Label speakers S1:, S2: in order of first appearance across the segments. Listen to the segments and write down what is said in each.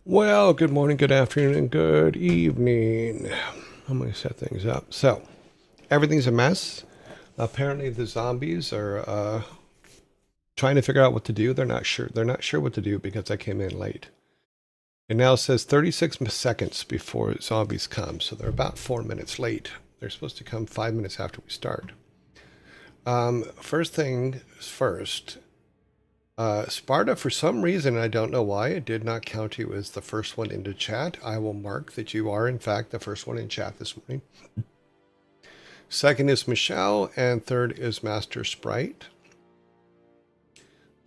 S1: Well, good morning, good afternoon, and good evening. I'm going to set things up. So, everything's a mess. Apparently, the zombies are trying to figure out what to do. They're not sure. They're not sure what to do because I came in late. It now says 36 seconds before zombies come, so they're about 4 minutes late. They're supposed to come 5 minutes after we start. First thing first. Sparta, for some reason, I don't know why, it did not count you as the first one into chat. I will mark that you are, in fact, the first one in chat this morning. Second is Michelle, and third is Master Sprite.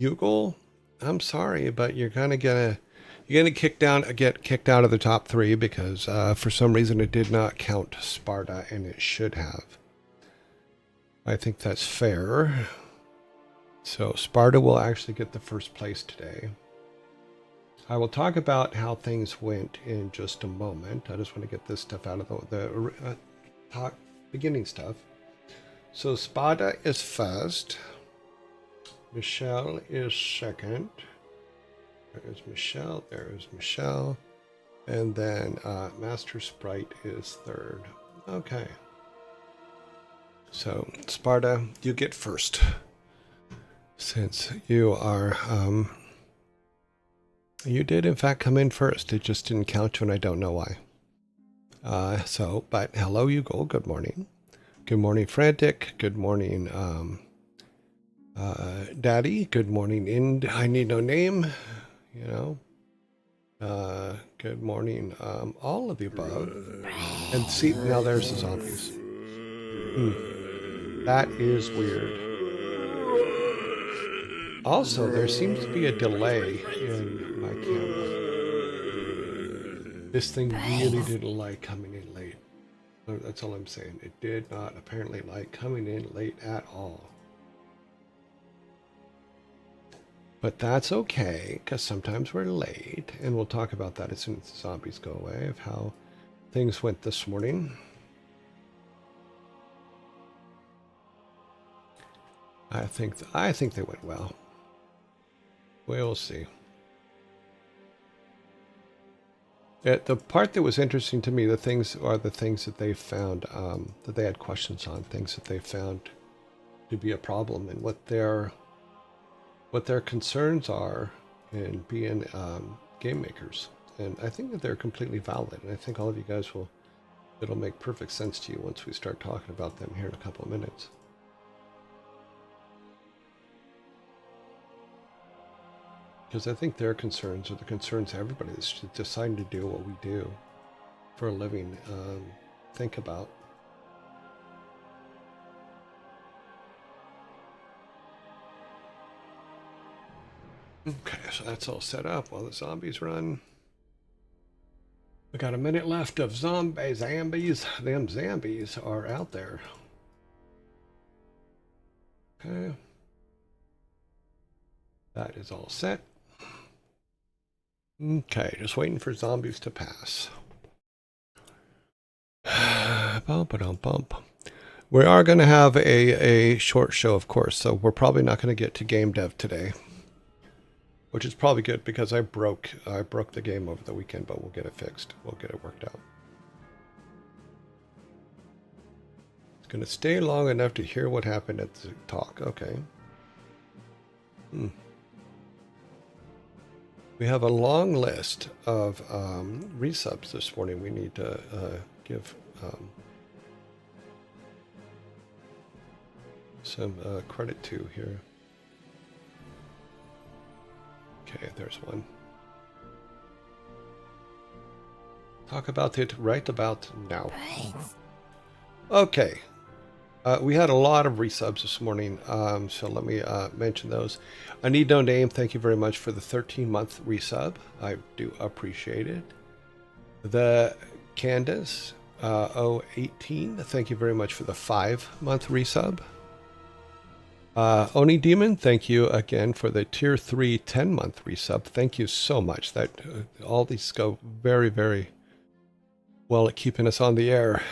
S1: Yugal, I'm sorry, but you're gonna get kicked out of the top three because for some reason it did not count Sparta, and it should have. I think that's fair. So Sparta will actually get the first place today. I will talk about how things went in just a moment. I just want to get this stuff out of the beginning stuff. So Sparta is first. Michelle is second. There is Michelle. There is Michelle. And then Master Sprite is third. Okay. So Sparta, you get first. Since you are, you did in fact come in first. It just didn't count you, and I don't know why. But hello, Yugo. Good morning. Good morning, Frantic. Good morning, Daddy. Good morning, I need no name. You know. Good morning, all of the above. And see, now there's the zombies. That is weird. Also, there seems to be a delay in my camera. This thing really didn't like coming in late. That's all I'm saying. It did not apparently like coming in late at all. But that's okay, because sometimes we're late, and we'll talk about that as soon as the zombies go away, of how things went this morning. I think they went well. We'll see. The part that was interesting to me, the things that they found, that they had questions on, things that they found to be a problem, and what their concerns are in being game makers. And I think that they're completely valid, and I think all of you guys it'll make perfect sense to you once we start talking about them here in a couple of minutes. Because I think their concerns are the concerns everybody that's deciding to do what we do for a living think about. Okay, so that's all set up while the zombies run. We got a minute left of zombies. Them zombies are out there. Okay. That is all set. Okay, just waiting for zombies to pass. Bump. We are going to have a short show, of course, so we're probably not going to get to game dev today, which is probably good because I broke the game over the weekend, but we'll get it fixed. We'll get it worked out. It's going to stay long enough to hear what happened at the talk. Okay. We have a long list of resubs this morning we need to give some credit to here. Okay, there's one. Talk about it right about now. Okay. We had a lot of resubs this morning, so let me mention those. I Need No Name, thank you very much for the 13-month resub. I do appreciate it. The Candace 018, thank you very much for the 5-month resub. Oni Demon, thank you again for the Tier 3 10-month resub. Thank you so much. That all these go very, very well at keeping us on the air.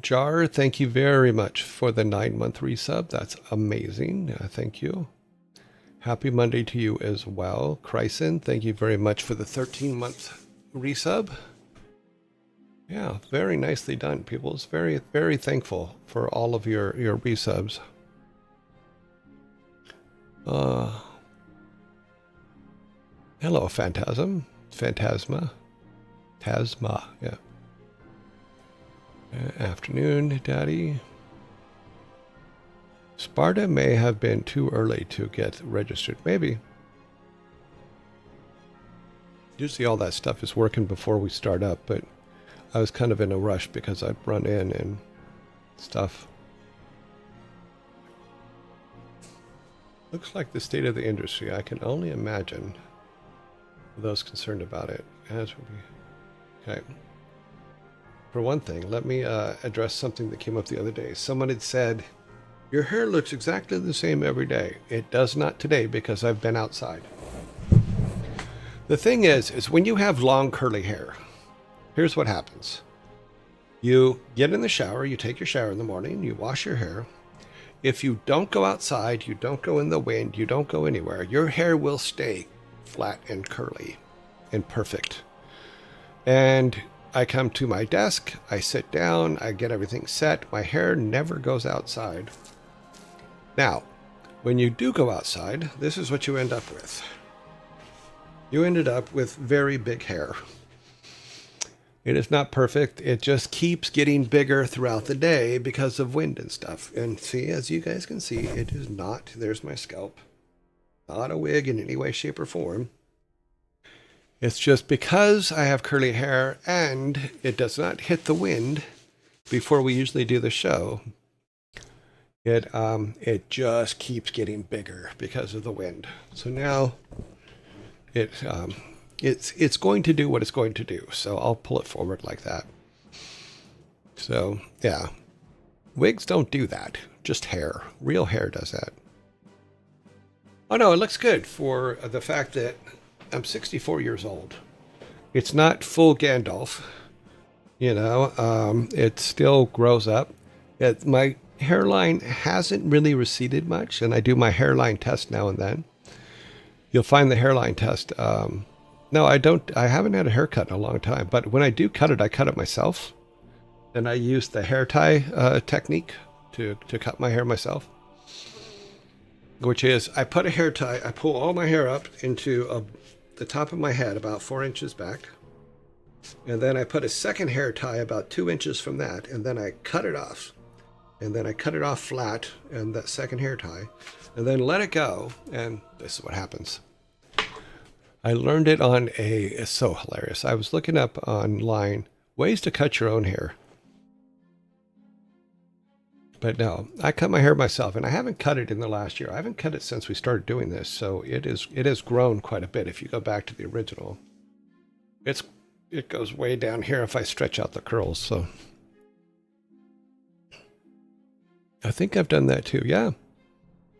S1: Jar, thank you very much for the 9-month resub. That's amazing. Thank you. Happy Monday to you as well. Chryson, thank you very much for the 13-month resub. Yeah, very nicely done, people. It's very, very thankful for all of your resubs. Hello, Phantasm. Phantasma. Tasma, yeah. Afternoon, Daddy. Sparta may have been too early to get registered. Maybe. Usually all that stuff is working before we start up, but I was kind of in a rush because I'd run in and stuff. Looks like the state of the industry. I can only imagine those concerned about it. As will be. Okay. For one thing, let me address something that came up the other day. Someone had said, your hair looks exactly the same every day. It does not today because I've been outside. The thing is when you have long curly hair, here's what happens. You get in the shower, you take your shower in the morning, you wash your hair. If you don't go outside, you don't go in the wind, you don't go anywhere, your hair will stay flat and curly and perfect. And I come to my desk, I sit down, I get everything set. My hair never goes outside. Now, when you do go outside, this is what you end up with. You ended up with very big hair. It is not perfect. It just keeps getting bigger throughout the day because of wind and stuff. And see, as you guys can see, it is not, there's my scalp. Not a wig in any way, shape, or form. It's just because I have curly hair and it does not hit the wind before we usually do the show. It just keeps getting bigger because of the wind. So now it's going to do what it's going to do. So I'll pull it forward like that. So yeah, wigs don't do that. Just hair. Real hair does that. Oh no, it looks good for the fact that I'm 64 years old. It's not full Gandalf, you know. It still grows up. My hairline hasn't really receded much, and I do my hairline test now and then. You'll find the hairline test. No, I don't. I haven't had a haircut in a long time, but when I do cut it, I cut it myself, and I use the hair tie technique to cut my hair myself. Which is, I put a hair tie. I pull all my hair up into the top of my head, about 4 inches back. And then I put a second hair tie about 2 inches from that, and then I cut it off. And then I cut it off flat, and that second hair tie, and then let it go, and this is what happens. I learned it on it's so hilarious. I was looking up online ways to cut your own hair. But no, I cut my hair myself, and I haven't cut it in the last year. I haven't cut it since we started doing this, so it has grown quite a bit. If you go back to the original, it goes way down here if I stretch out the curls. So I think I've done that too. Yeah,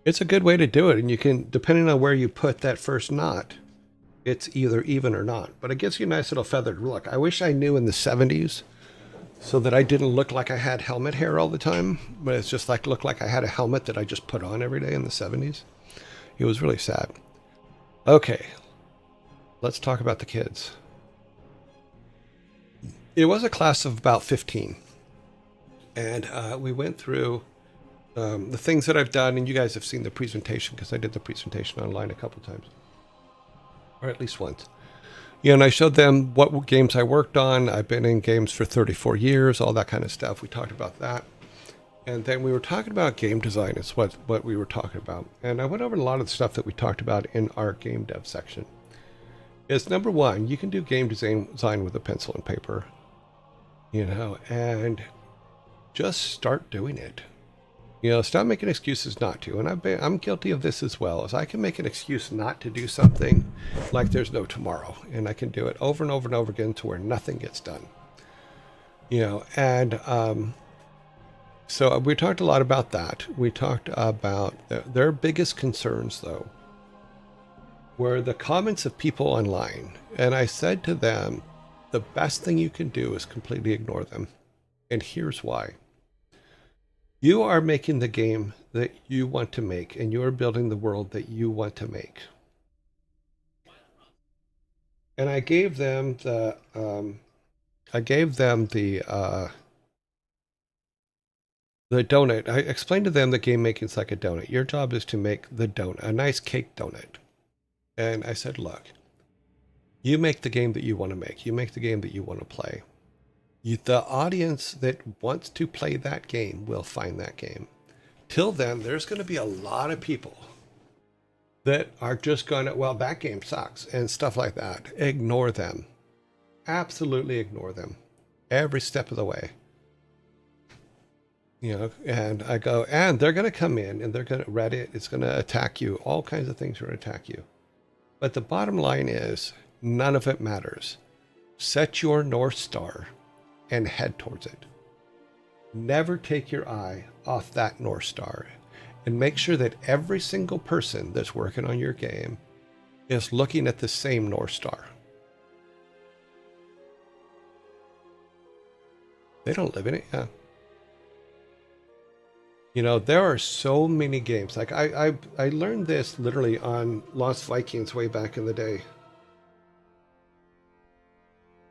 S1: it's a good way to do it, and you can, depending on where you put that first knot, it's either even or not. But it gives you a nice little feathered look. I wish I knew in the 70s. So that I didn't look like I had helmet hair all the time, but it's just like looked like I had a helmet that I just put on every day in the 70s. It was really sad. Okay, let's talk about the kids. It was a class of about 15, and we went through the things that I've done, and you guys have seen the presentation because I did the presentation online a couple times, or at least once. Yeah, and I showed them what games I worked on. I've been in games for 34 years, all that kind of stuff. We talked about that. And then we were talking about game design is what we were talking about. And I went over a lot of the stuff that we talked about in our game dev section. Is number one, you can do game design with a pencil and paper, you know, and just start doing it. You know, stop making excuses not to. And I'm guilty of this as well, as I can make an excuse not to do something like there's no tomorrow. And I can do it over and over and over again to where nothing gets done. You know, and so we talked a lot about that. We talked about their biggest concerns, though, were the comments of people online. And I said to them, the best thing you can do is completely ignore them. And here's why. You are making the game that you want to make, and you are building the world that you want to make. And I gave them the donut. I explained to them that game making is like a donut. Your job is to make the donut, a nice cake donut. And I said, look, you make the game that you want to make. You make the game that you want to play. The audience that wants to play that game will find that game. Till then, there's going to be a lot of people that are just going to, well, that game sucks and stuff like that. Ignore them. Absolutely ignore them. Every step of the way. You know, and I go, and they're going to come in and they're going to Reddit. It's going to attack you. All kinds of things are going to attack you. But the bottom line is none of it matters. Set your North Star and head towards it. Never take your eye off that North Star, and make sure that every single person that's working on your game is looking at the same North Star. They don't live in it, yeah. You know, there are so many games. Like I learned this literally on Lost Vikings way back in the day.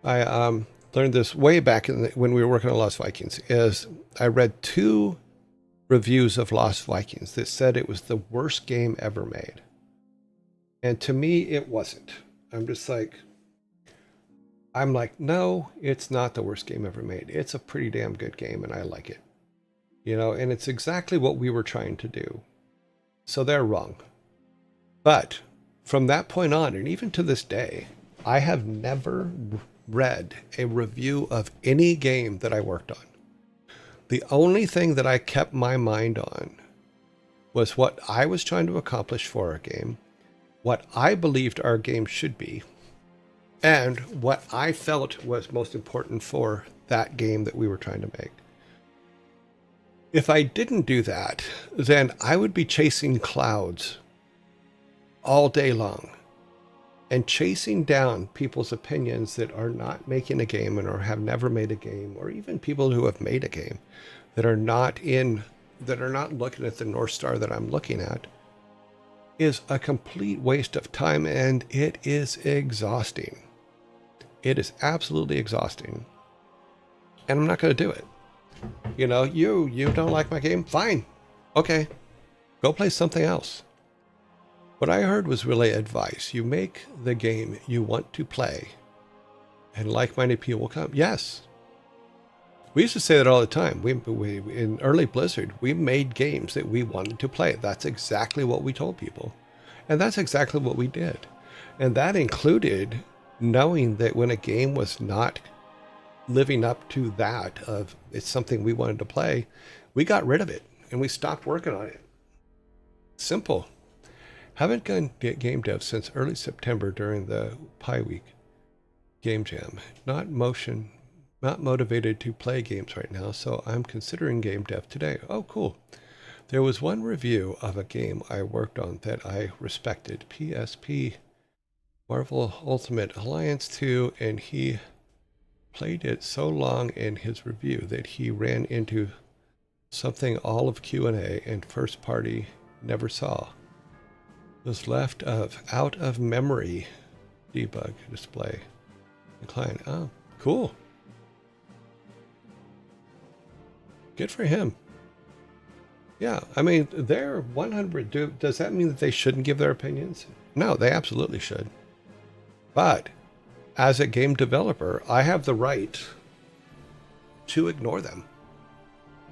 S1: I learned this way back when we were working on Lost Vikings. Is I read 2 reviews of Lost Vikings that said it was the worst game ever made, and to me, it wasn't. I'm like, no, it's not the worst game ever made. It's a pretty damn good game, and I like it. You know, and it's exactly what we were trying to do. So they're wrong. But from that point on, and even to this day, I have never read a review of any game that I worked on. The only thing that I kept my mind on was what I was trying to accomplish for our game, what I believed our game should be, and what I felt was most important for that game that we were trying to make. If I didn't do that, then I would be chasing clouds all day long and chasing down people's opinions that are not making a game and or have never made a game, or even people who have made a game that are not looking at the North Star that I'm looking at, is a complete waste of time, and it is exhausting. It is absolutely exhausting. And I'm not going to do it. You know, you don't like my game? Fine. Okay. Go play something else. What I heard was really advice. You make the game you want to play, and like-minded people will come. Yes. We used to say that all the time. We in early Blizzard, we made games that we wanted to play. That's exactly what we told people. And that's exactly what we did. And that included knowing that when a game was not living up to that of it's something we wanted to play, we got rid of it and we stopped working on it. Simple. Haven't done game dev since early September during the Pi Week game jam. Not motivated to play games right now, so I'm considering game dev today. Oh, cool. There was one review of a game I worked on that I respected, PSP Marvel Ultimate Alliance 2, and he played it so long in his review that he ran into something all of Q&A and first party never saw. It was left out of memory debug display. Decline. Oh, cool. Good for him. Yeah, I mean, they're 100. Does that mean that they shouldn't give their opinions? No, they absolutely should. But as a game developer, I have the right to ignore them.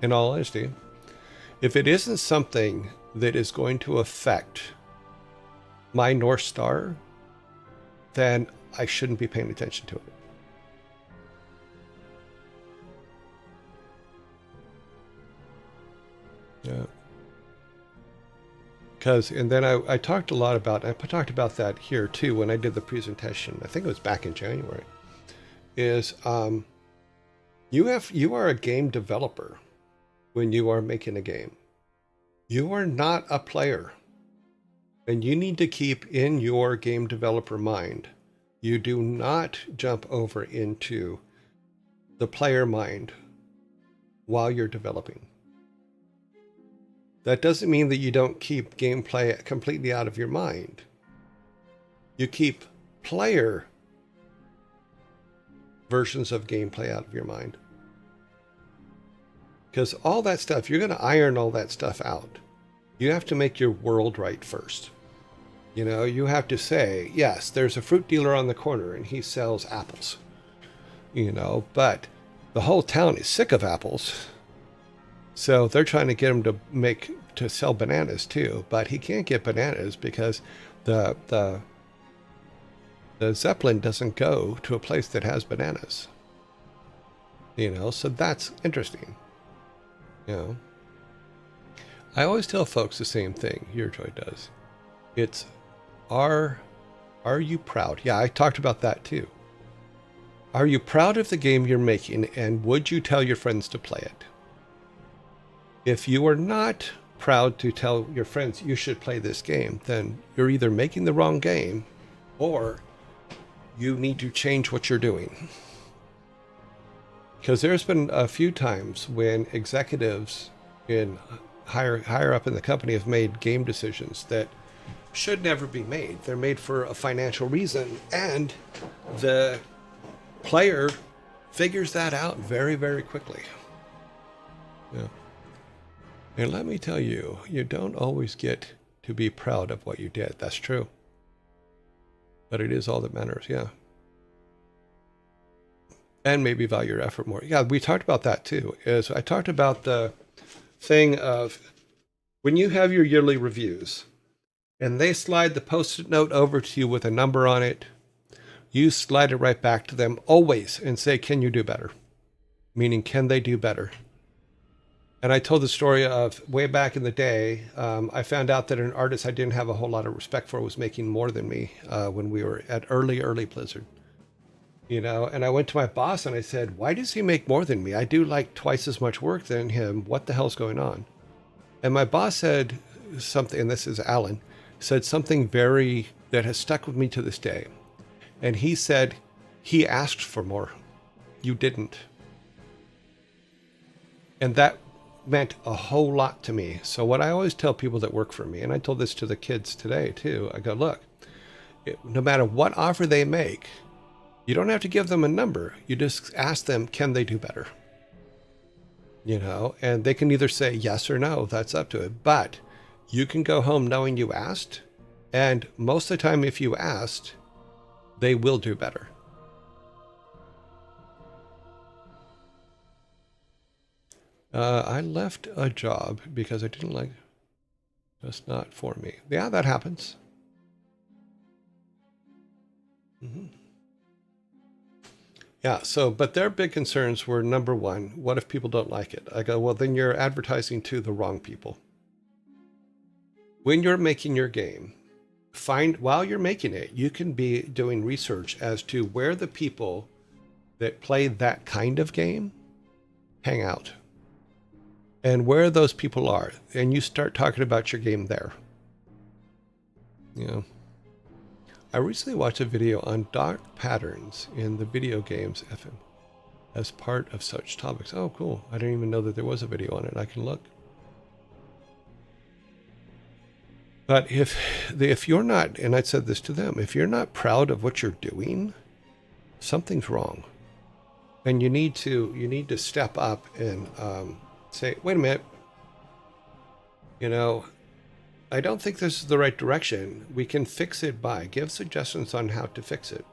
S1: In all honesty, if it isn't something that is going to affect my North Star, then I shouldn't be paying attention to it. Yeah. Because, and then I talked a lot about, I talked about that here too when I did the presentation. I think it was back in January. Is you are a game developer when you are making a game. You are not a player. And you need to keep in your game developer mind, you do not jump over into the player mind while you're developing. That doesn't mean that you don't keep gameplay completely out of your mind. You keep player versions of gameplay out of your mind. Because all that stuff, you're going to iron all that stuff out. You have to make your world right first. You know, you have to say, yes, there's a fruit dealer on the corner and he sells apples. You know, but the whole town is sick of apples. So they're trying to get him to sell bananas too. But he can't get bananas because the Zeppelin doesn't go to a place that has bananas. You know, so that's interesting. You know, I always tell folks the same thing. Joy does. It's, are you proud? Yeah, I talked about that too. Are you proud of the game you're making, and would you tell your friends to play it? If you are not proud to tell your friends you should play this game, then you're either making the wrong game or you need to change what you're doing. Because there's been a few times when executives in higher up in the company have made game decisions that should never be made. They're made for a financial reason, and the player figures that out very, very quickly. Yeah. And let me tell you, you don't always get to be proud of what you did. That's true. But it is all that matters, yeah. And maybe value your effort more. Yeah, we talked about that too. I talked about the thing of when you have your yearly reviews and they slide the post-it note over to you with a number on it, you slide it right back to them always and say, can you do better? Meaning, can they do better? And I told the story of way back in the day, I found out that an artist I didn't have a whole lot of respect for was making more than me when we were at early Blizzard. You know, and I went to my boss and I said, why does he make more than me? I do like twice as much work than him. What the hell's going on? And my boss said something, and this is Alan, said something that has stuck with me to this day. And he said, he asked for more. You didn't. And that meant a whole lot to me. So what I always tell people that work for me, and I told this to the kids today too, I go, look, no matter what offer they make, you don't have to give them a number. You just ask them, can they do better? You know, and they can either say yes or no. That's up to it. But you can go home knowing you asked. And most of the time, if you asked, they will do better. I left a job because I didn't like, just not for me. Yeah, that happens. Mm-hmm. Yeah, but their big concerns were, number one, what if people don't like it? I go, well, then you're advertising to the wrong people. When you're making your game, while you're making it, you can be doing research as to where the people that play that kind of game hang out and where those people are. And you start talking about your game there. You know. I recently watched a video on dark patterns in the video games FM as part of such topics. Oh, cool. I didn't even know that there was a video on it. I can look. But if you're not, and I said this to them, if you're not proud of what you're doing, something's wrong. And you need to step up and say, wait a minute, you know, I don't think this is the right direction. We can fix it give suggestions on how to fix it.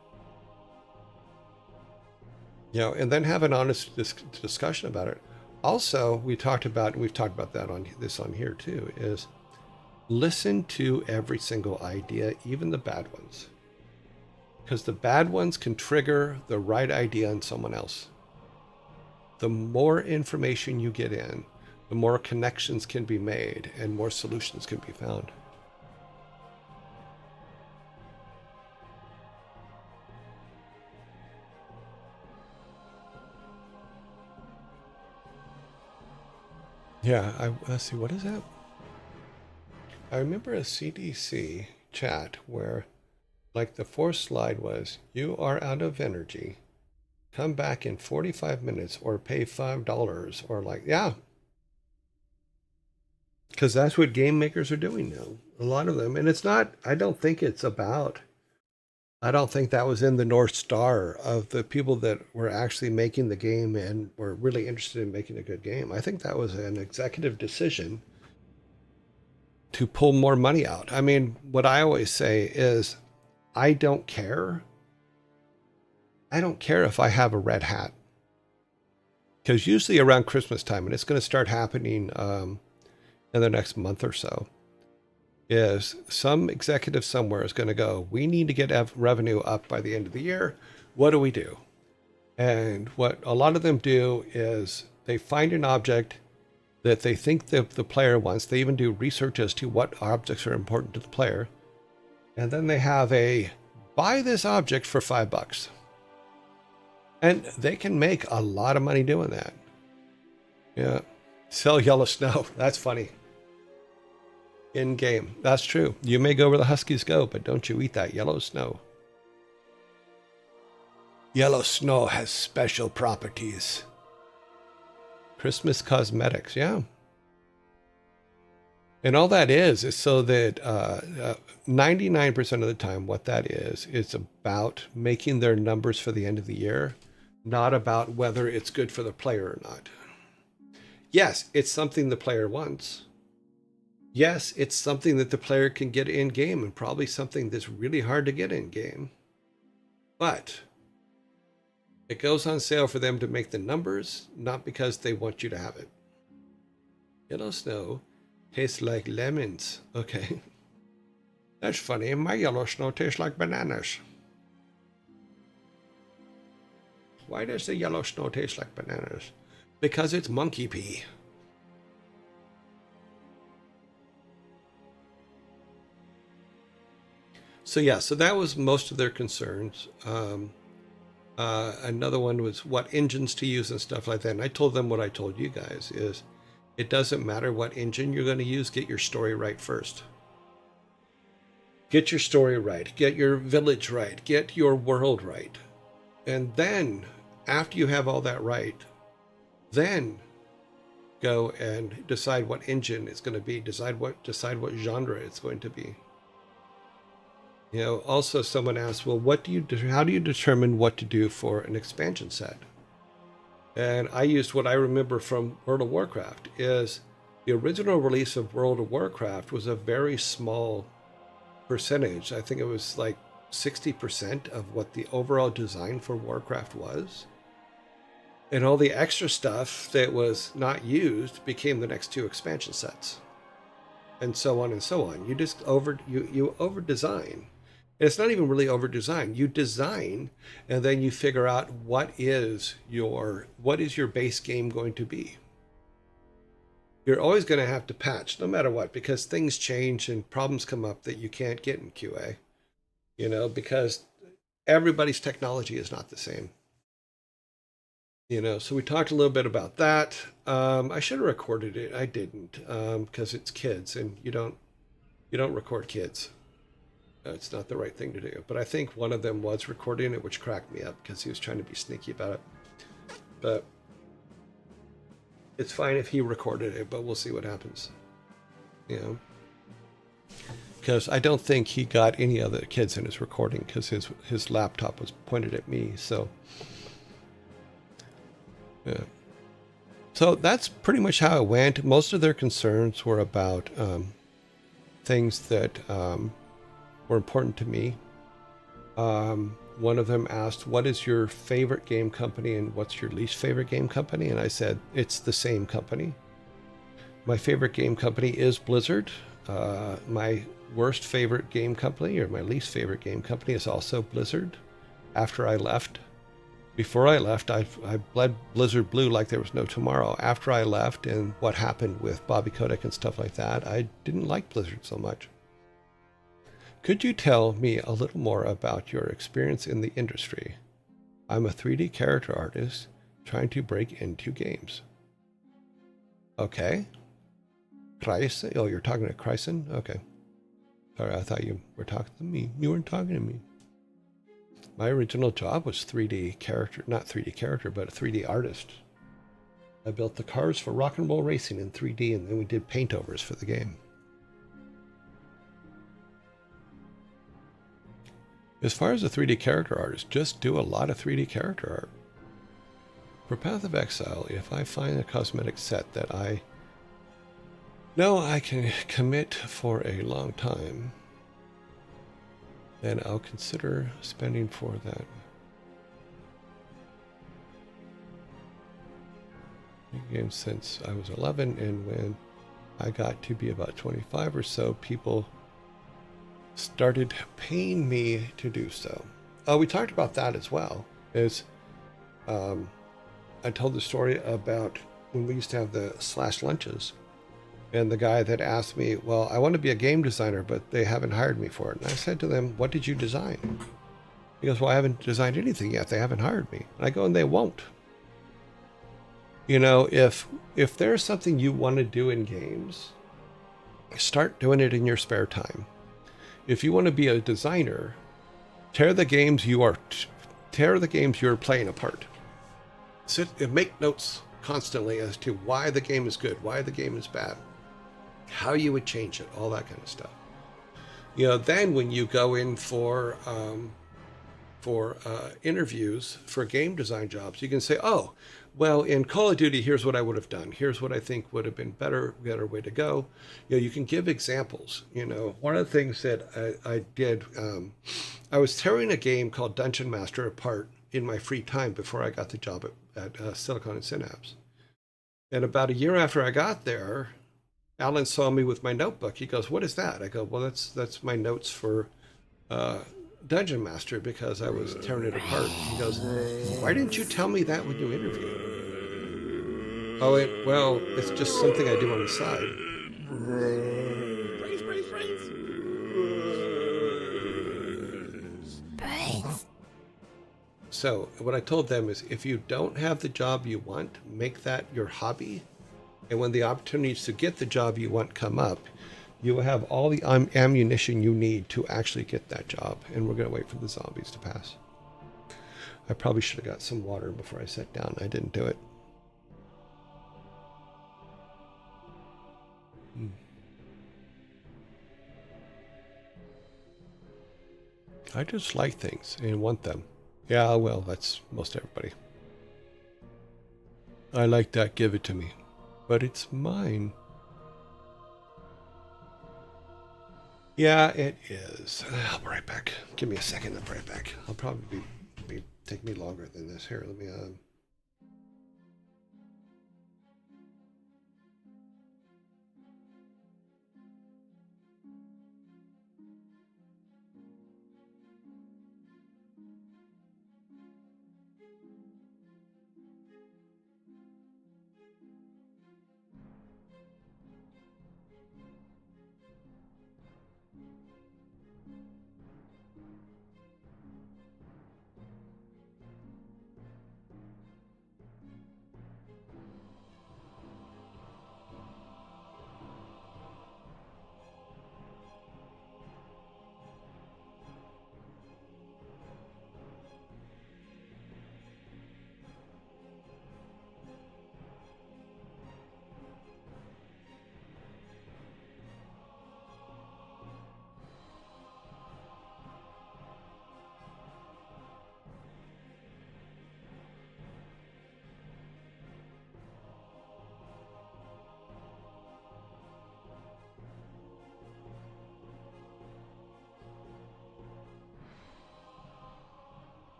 S1: You know, and then have an honest discussion about it. Also, we've talked about that on here too, is listen to every single idea, even the bad ones. Because the bad ones can trigger the right idea in someone else. The more information you get in, the more connections can be made and more solutions can be found. Yeah, let's see, what is that? I remember a CDC chat where, like, the fourth slide was, you are out of energy. Come back in 45 minutes or pay $5 or like, yeah. Because that's what game makers are doing now. A lot of them. And it's not, I don't think it's about I don't think that was in the North Star of the people that were actually making the game and were really interested in making a good game. I think that was an executive decision to pull more money out. I mean, what I always say is, I don't care. I don't care if I have a red hat. Because usually around Christmas time, and it's going to start happening in the next month or so, is some executive somewhere is going to go, we need to get revenue up by the end of the year. What do we do? And what a lot of them do is they find an object that they think that the player wants. They even do research as to what objects are important to the player. And then they have a buy this object for $5. And they can make a lot of money doing that. Yeah. Sell yellow snow. That's funny. In game. That's true. You may go where the Huskies go, but don't you eat that yellow snow. Yellow snow has special properties. Christmas cosmetics. Yeah. And all that is so that 99% of the time, what that is about making their numbers for the end of the year, not about whether it's good for the player or not. Yes, it's something the player wants. Yes, it's something that the player can get in game, and probably something that's really hard to get in game. But it goes on sale for them to make the numbers, not because they want you to have it. Yellow snow tastes like lemons. Okay. That's funny. My yellow snow tastes like bananas. Why does the yellow snow taste like bananas? Because it's monkey pee. So yeah, so that was most of their concerns. Another one was what engines to use and stuff like that. And I told them what I told you guys is, it doesn't matter what engine you're going to use, get your story right first. Get your story right, get your village right, get your world right. And then, after you have all that right, then go and decide what engine it's going to be, decide what genre it's going to be. You know, also someone asked, well, how do you determine what to do for an expansion set? And I used what I remember from World of Warcraft is the original release of World of Warcraft was a very small percentage. I think it was like 60% of what the overall design for Warcraft was. And all the extra stuff that was not used became the next two expansion sets. And so on and so on. You just over design. It's not even really over design. You design and then you figure out what is your base game going to be. You're always going to have to patch no matter what, because things change and problems come up that you can't get in QA. You know, because everybody's technology is not the same. You know, so we talked a little bit about that. I should have recorded it. I didn't, because it's kids, and you don't record kids. It's not the right thing to do. But I think one of them was recording it, which cracked me up because he was trying to be sneaky about it. But it's fine if he recorded it, but we'll see what happens. You know, because I don't think he got any other kids in his recording because his laptop was pointed at me. So yeah. So that's pretty much how it went. Most of their concerns were about things that were important to me. One of them asked, what is your favorite game company and what's your least favorite game company? And I said, it's the same company. My favorite game company is Blizzard. My worst favorite game company, or my least favorite game company, is also Blizzard. After I left, before I left, I bled Blizzard blue like there was no tomorrow. After I left and what happened with Bobby Kotick and stuff like that, I didn't like Blizzard so much. Could you tell me a little more about your experience in the industry? I'm a 3D character artist trying to break into games. Okay. Kreisen? Oh, you're talking to Kreisen? Okay. Sorry, I thought you were talking to me. You weren't talking to me. My original job was 3D character, not 3D character, but a 3D artist. I built the cars for rock and roll racing in 3D, and then we did paint overs for the game. As far as the 3D character artist, just do a lot of 3D character art. For Path of Exile, if I find a cosmetic set that I know I can commit for a long time, then I'll consider spending for that. Again, since I was 11, and when I got to be about 25 or so, people started paying me to do so. We talked about that as well. I told the story about when we used to have the slash lunches, and the guy that asked me, well, I want to be a game designer, but they haven't hired me for it. And I said to them, what did you design? He goes, well, I haven't designed anything yet. They haven't hired me. And I go, and they won't. You know, if there's something you want to do in games, start doing it in your spare time. If you want to be a designer, tear the games you're playing apart. Sit and make notes constantly as to why the game is good, why the game is bad, how you would change it, all that kind of stuff. You know, then when you go in for interviews for game design jobs, you can say, oh, well, in Call of Duty, here's what I would have done. Here's what I think would have been better way to go. You know, you can give examples. You know, one of the things that I did, I was tearing a game called Dungeon Master apart in my free time before I got the job at Silicon and Synapse. And about a year after I got there, Alan saw me with my notebook. He goes, what is that? I go, well, that's my notes for Dungeon Master, because I was tearing it apart. He goes, why didn't you tell me that when you interviewed? Oh, well, it's just something I do on the side.
S2: Brains.
S1: So what I told them is, if you don't have the job you want, make that your hobby. And when the opportunities to get the job you want come up, you will have all the ammunition you need to actually get that job. And we're going to wait for the zombies to pass. I probably should have got some water before I sat down. I didn't do it. I just like things and want them. Yeah, well, that's most everybody. I like that, give it to me. But it's mine. Yeah, it is. I'll be right back. Give me a second, I'll be right back. I'll probably take me longer than this. Here, let me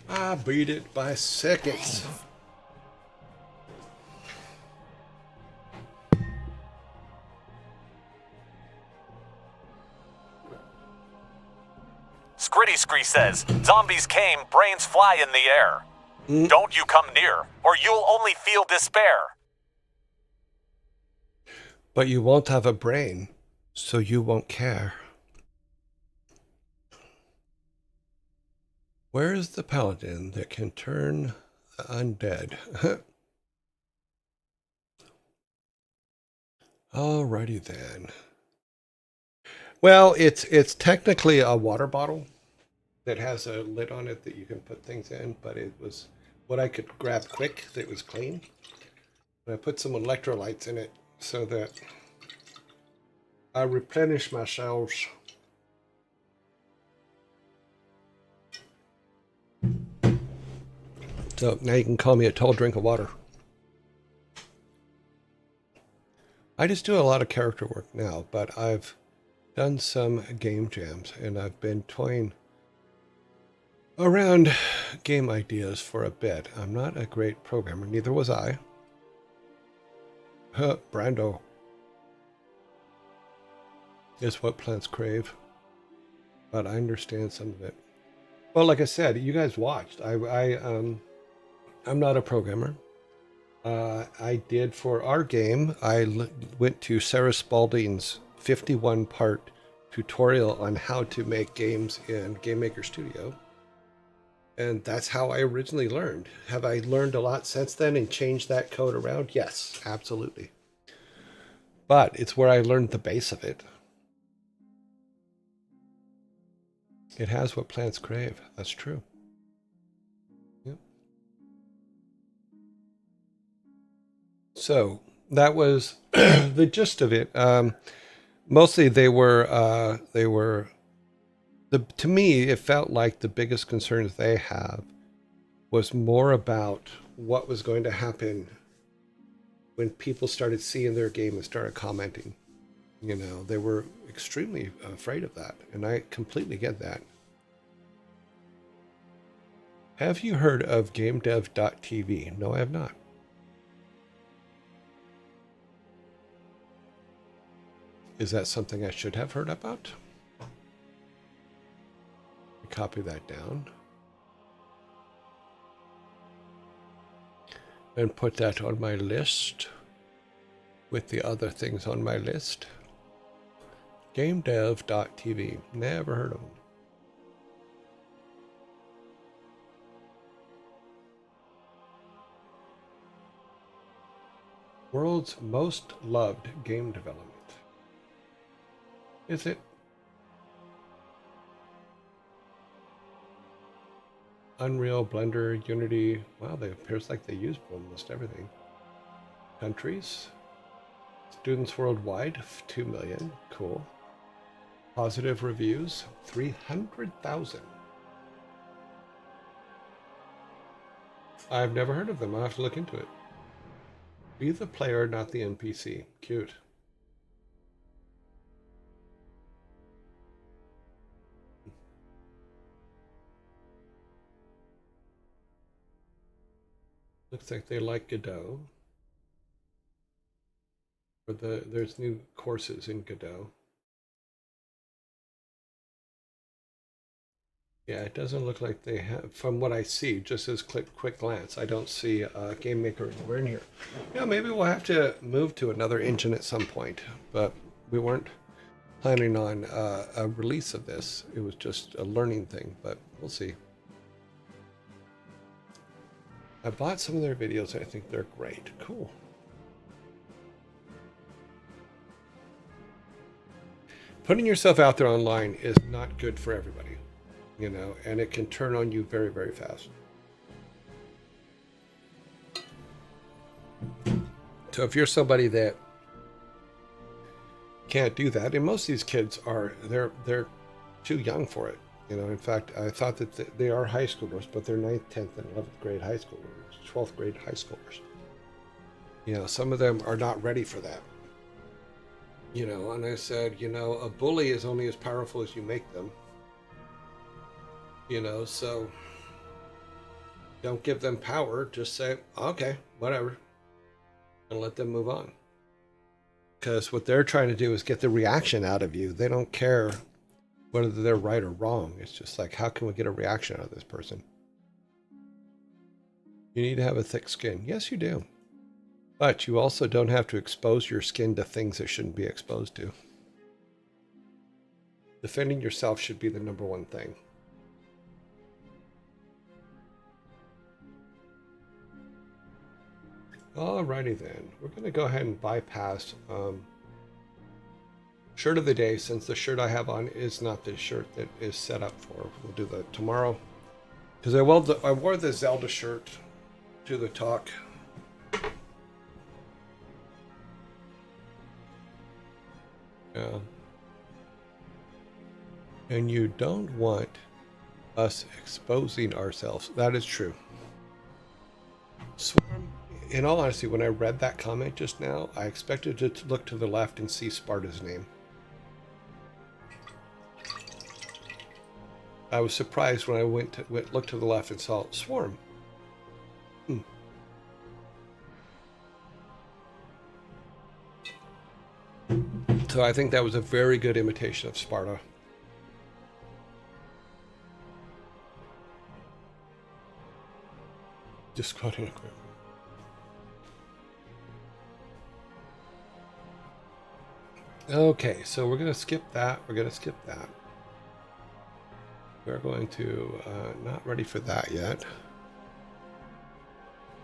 S1: I beat it by seconds.
S3: Scritty Scree says, zombies came, brains fly in the air. Don't you come near, or you'll only feel despair.
S1: But you won't have a brain, so you won't care. Where is the paladin that can turn the undead? Alrighty then. Well, it's technically a water bottle. that has a lid on it that you can put things in, but it was what I could grab quick that was clean. And I put some electrolytes in it so that I replenish my cells. So now you can call me a tall drink of water. I just do a lot of character work now, but I've done some game jams and I've been toying around game ideas for a bit. I'm not a great programmer, neither was I. Brando is what plants crave, but I understand some of it. Well, like I said, you guys watched. I'm not a programmer. I did for our game. Went to Sarah Spalding's 51-part tutorial on how to make games in Game Maker Studio. And that's how I originally learned. Have I learned a lot since then and changed that code around? Yes, absolutely. But it's where I learned the base of it. It has what plants crave. That's true. Yep. So that was the gist of it. Mostly they were to me, it felt like the biggest concerns they have was more about what was going to happen when people started seeing their game and started commenting. You know, they were extremely afraid of that, and I completely get that. Have you heard of GameDev.tv? No, I have not. Is that something I should have heard about? Copy that down. And put that on my list with the other things on my list. GameDev.tv. Never heard of them. World's most loved game development. Is it? Unreal, Blender, Unity. Wow, it appears like they use almost everything. Countries. Students worldwide, 2 million. Cool. Positive reviews, 300,000. I've never heard of them. I'll have to look into it. Be the player, not the NPC. Cute. Looks like they like Godot. There's new courses in Godot. Yeah, it doesn't look like they have, from what I see, just as quick glance, I don't see a Game Maker anywhere in here. Yeah, maybe we'll have to move to another engine at some point, but we weren't planning on a release of this. It was just a learning thing, but we'll see. I bought some of their videos. I think they're great. Cool. Putting yourself out there online is not good for everybody, you know, and it can turn on you very, very fast. So if you're somebody that can't do that, and most of these kids are, they're too young for it. You know, in fact, I thought that they are high schoolers, but they're 9th, 10th, and 11th grade high schoolers, 12th grade high schoolers. You know, some of them are not ready for that. You know, and I said, you know, a bully is only as powerful as you make them. You know, so don't give them power. Just say, okay, whatever, and let them move on. Because what they're trying to do is get the reaction out of you. They don't care whether they're right or wrong. It's just like, how can we get a reaction out of this person? You need to have a thick skin. Yes, you do. But you also don't have to expose your skin to things it shouldn't be exposed to. Defending yourself should be the number one thing. Alrighty then. We're going to go ahead and bypass shirt of the day, since the shirt I have on is not the shirt that is set up for. We'll do that tomorrow. Because I wore the Zelda shirt to the talk. Yeah. And you don't want us exposing ourselves. That is true. Swarm, in all honesty, when I read that comment just now, I expected to look to the left and see Sparta's name. I was surprised when I looked to the left and saw Swarm. So I think that was a very good imitation of Sparta. Just quoting a quick. Okay, so we're going to skip that. We're going to, not ready for that yet.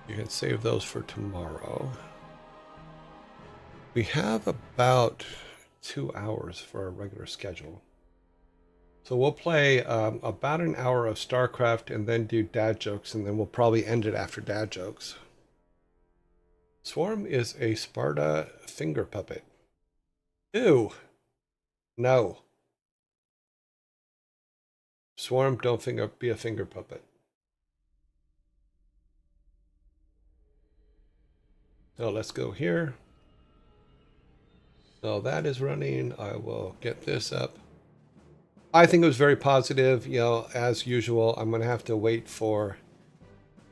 S1: You can save those for tomorrow. We have about 2 hours for our regular schedule. So we'll play about an hour of StarCraft and then do dad jokes, and then we'll probably end it after dad jokes. Swarm is a Sparta finger puppet. Ew. No. Swarm, don't be a finger puppet. So let's go here. So that is running. I will get this up. I think it was very positive. You know, as usual, I'm going to have to wait for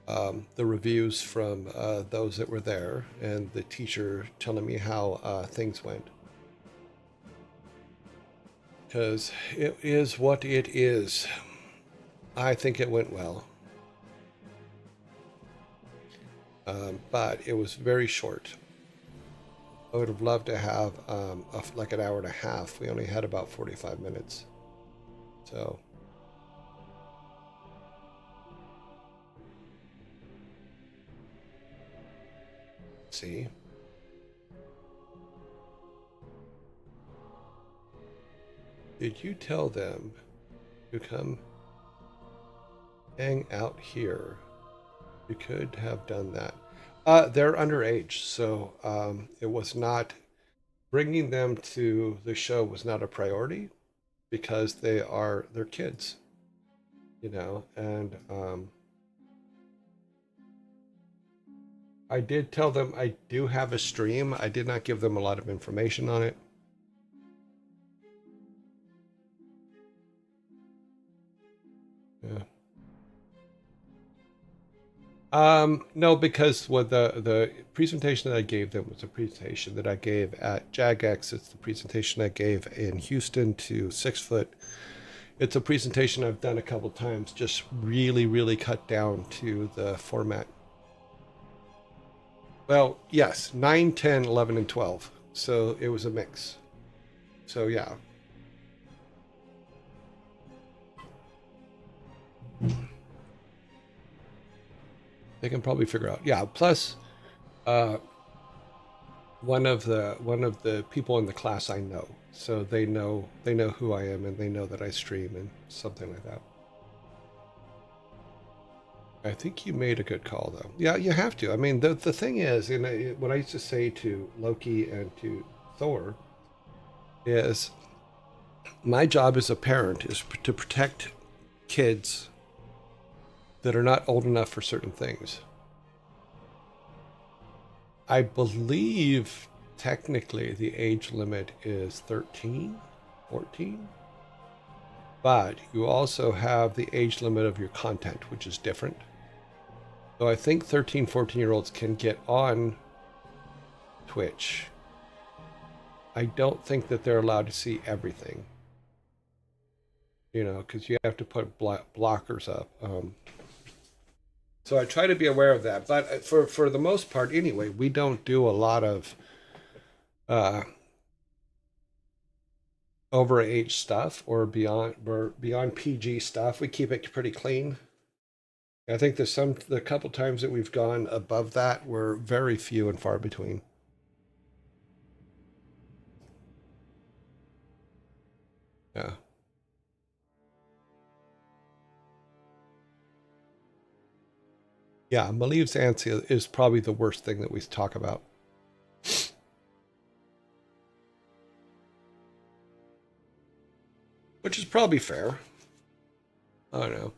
S1: the reviews from those that were there and the teacher telling me how things went. Because it is what it is. I think it went well. But it was very short. I would have loved to have like an hour and a half. We only had about 45 minutes. So. See. Did you tell them to come hang out here? You could have done that. They're underage, so it was not, bringing them to the show was not a priority because they're kids, you know, and I did tell them I do have a stream. I did not give them a lot of information on it. Yeah. No, because what the presentation that I gave them was a presentation that I gave at JAGX. It's the presentation I gave in Houston to 6 Foot. It's a presentation I've done a couple times, just really, really cut down to the format. Well, yes, 9, 10, 11, and 12. So it was a mix. So yeah. They can probably figure out. Yeah, plus one of the people in the class I know. So they know who I am and they know that I stream and something like that. I think you made a good call though. Yeah, you have to. I mean, the thing is, and what I used to say to Loki and to Thor is my job as a parent is to protect kids that are not old enough for certain things. I believe technically the age limit is 13, 14, but you also have the age limit of your content, which is different. So I think 13, 14-year-olds can get on Twitch. I don't think that they're allowed to see everything, you know, because you have to put blockers up. So I try to be aware of that. But for the most part, anyway, we don't do a lot of overage stuff or beyond PG stuff. We keep it pretty clean. I think the couple times that we've gone above that were very few and far between. Yeah. Yeah, Malieve's ants is probably the worst thing that we talk about. Which is probably fair. I don't know.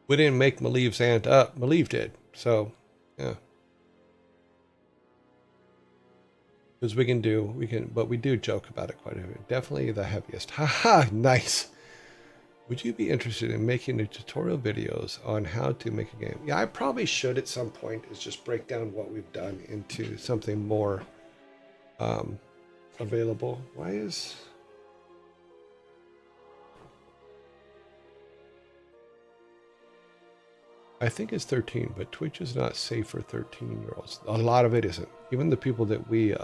S1: We didn't make Malieve's ant up. Malieve did. So, yeah. Because but we do joke about it quite a bit. Definitely the heaviest. Haha, nice. Would you be interested in making a tutorial videos on how to make a game? Yeah, I probably should at some point, is just break down what we've done into something more available. Why is... I think it's 13, but Twitch is not safe for 13-year-olds. A lot of it isn't. Even the people that we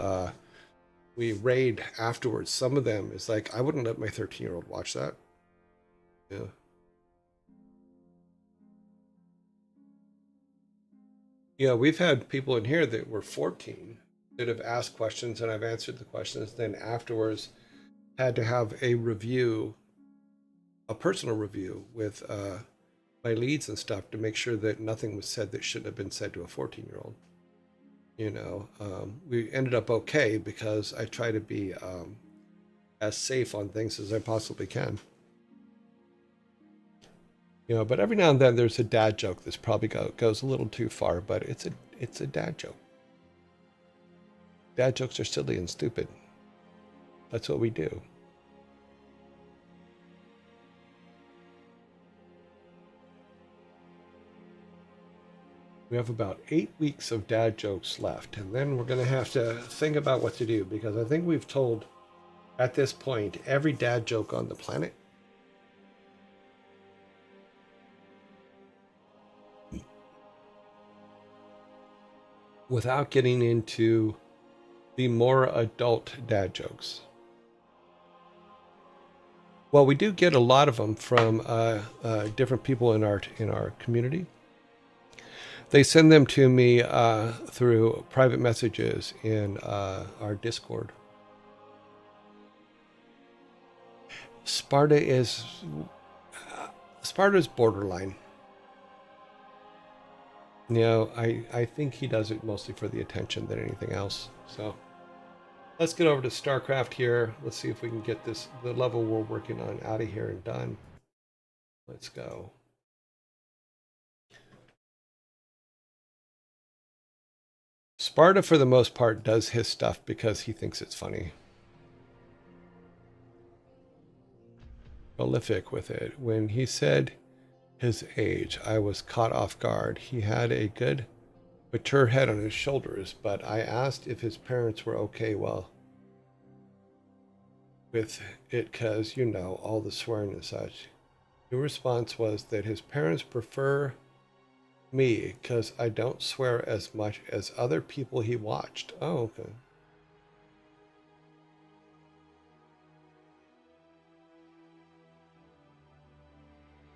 S1: raid afterwards, some of them is like, I wouldn't let my 13-year-old watch that. Yeah. Yeah, we've had people in here that were 14 that have asked questions, and I've answered the questions. Then afterwards, had to have a review, a personal review with my leads and stuff to make sure that nothing was said that shouldn't have been said to a 14-year-old. You know, we ended up okay because I try to be as safe on things as I possibly can. You know, but every now and then there's a dad joke that's probably goes a little too far, but it's a dad joke. Dad jokes are silly and stupid. That's what we do. We have about 8 weeks of dad jokes left, and then we're going to have to think about what to do, because I think we've told, at this point, every dad joke on the planet. Without getting into the more adult dad jokes. Well, we do get a lot of them from different people in our community. They send them to me through private messages in our Discord. Sparta's borderline. You know, I think he does it mostly for the attention than anything else. So let's get over to StarCraft here. Let's see if we can get the level we're working on out of here and done. Let's go. Sparta, for the most part, does his stuff because he thinks it's funny. Prolific with it. When he said his age, I was caught off guard. He had a good, mature head on his shoulders, but I asked if his parents were okay with it because, you know, all the swearing and such. The response was that his parents prefer me because I don't swear as much as other people he watched. Oh, okay.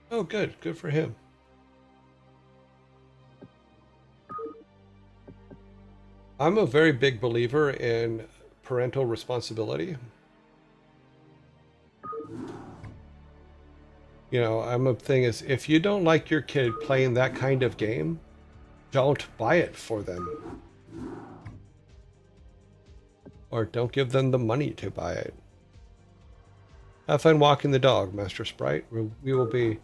S1: Oh, good. Good for him. I'm a very big believer in parental responsibility. You know, I'm a thing is, if you don't like your kid playing that kind of game, don't buy it for them. Or don't give them the money to buy it. Have fun walking the dog, Master Sprite. We will be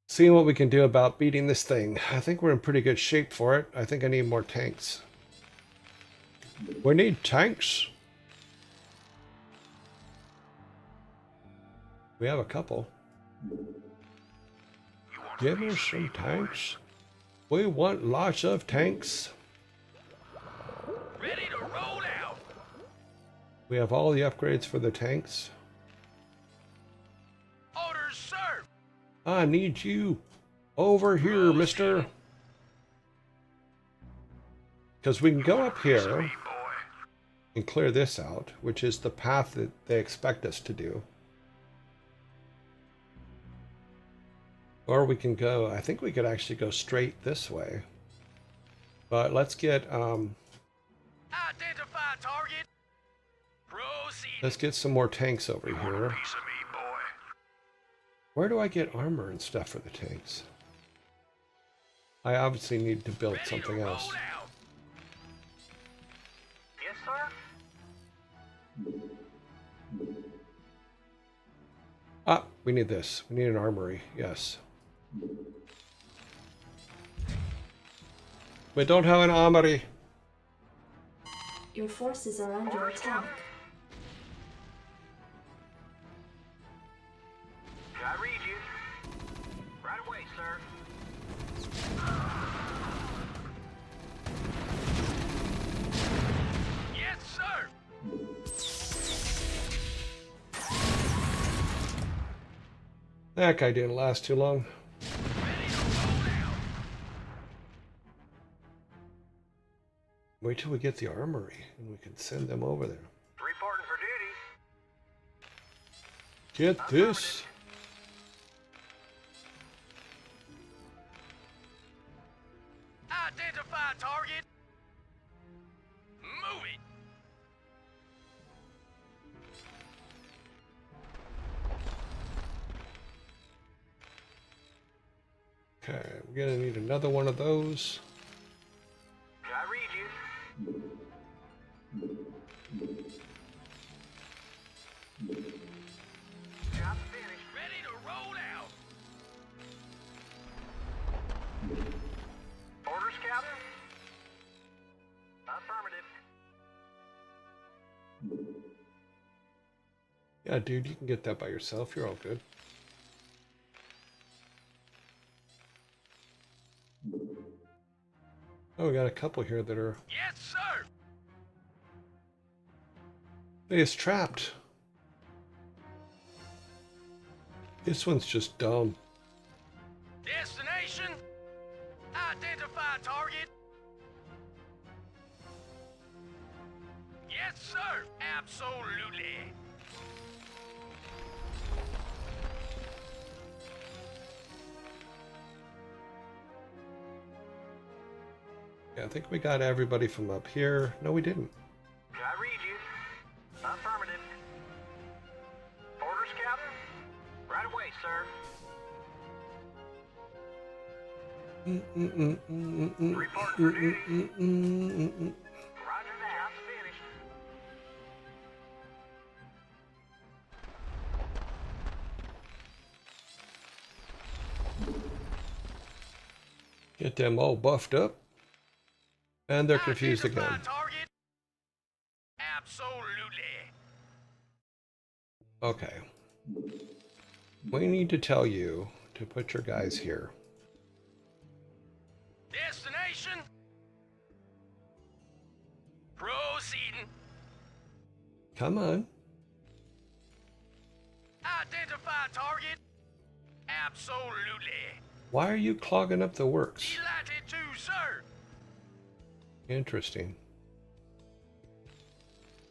S1: seeing what we can do about beating this thing. I think we're in pretty good shape for it. I think I need more tanks. We need tanks. We have a couple. Give us some tanks. We want lots of tanks.
S2: Ready to roll out.
S1: We have all the upgrades for the tanks.
S2: Orders, sir.
S1: I need you over here, mister. Because we can go up here and clear this out, which is the path that they expect us to do. Or we can go, I think we could actually go straight this way. But let's get,
S2: Identify target. Proceed.
S1: let's get some more tanks over here.
S2: Piece of me,
S1: Where do I get armor and stuff for the tanks? I obviously need to build
S2: Ready
S1: something
S2: to roll
S1: else.
S2: out. Yes, sir.
S1: Ah, we need this. We need an armory. Yes. We don't have an armory.
S4: Your forces are under attack.
S2: I read you. Right away, sir. Yes, sir.
S1: That guy didn't last too long.
S2: Ready to roll out.
S1: Wait till we get the armory and we can send them over there.
S2: Reporting for duty.
S1: Get this.
S2: Identify target. Move it.
S1: Okay, we're gonna need another one of those.
S2: I read you. Job finished. Ready to roll out. Orders, Captain? Affirmative.
S1: Yeah, dude, you can get that by yourself. You're all good. Oh, we got a couple here that are...
S2: Yes, sir.
S1: Hey, it's trapped. This one's just dumb.
S2: Destination. Identify target. Yes, sir. Absolutely.
S1: Yeah, I think we got everybody from up here. No, we didn't.
S2: I read you. Affirmative. Orders, Captain? Right away, sir. Report for duty. Roger that. Finished.
S1: Get them all buffed up. And they're confused
S2: Identify
S1: again.
S2: target. Absolutely.
S1: Okay. We need to tell you to put your guys here.
S2: Destination. Proceeding.
S1: Come on.
S2: Identify target. Absolutely.
S1: Why are you clogging up the works?
S2: Delighted to, sir.
S1: Interesting.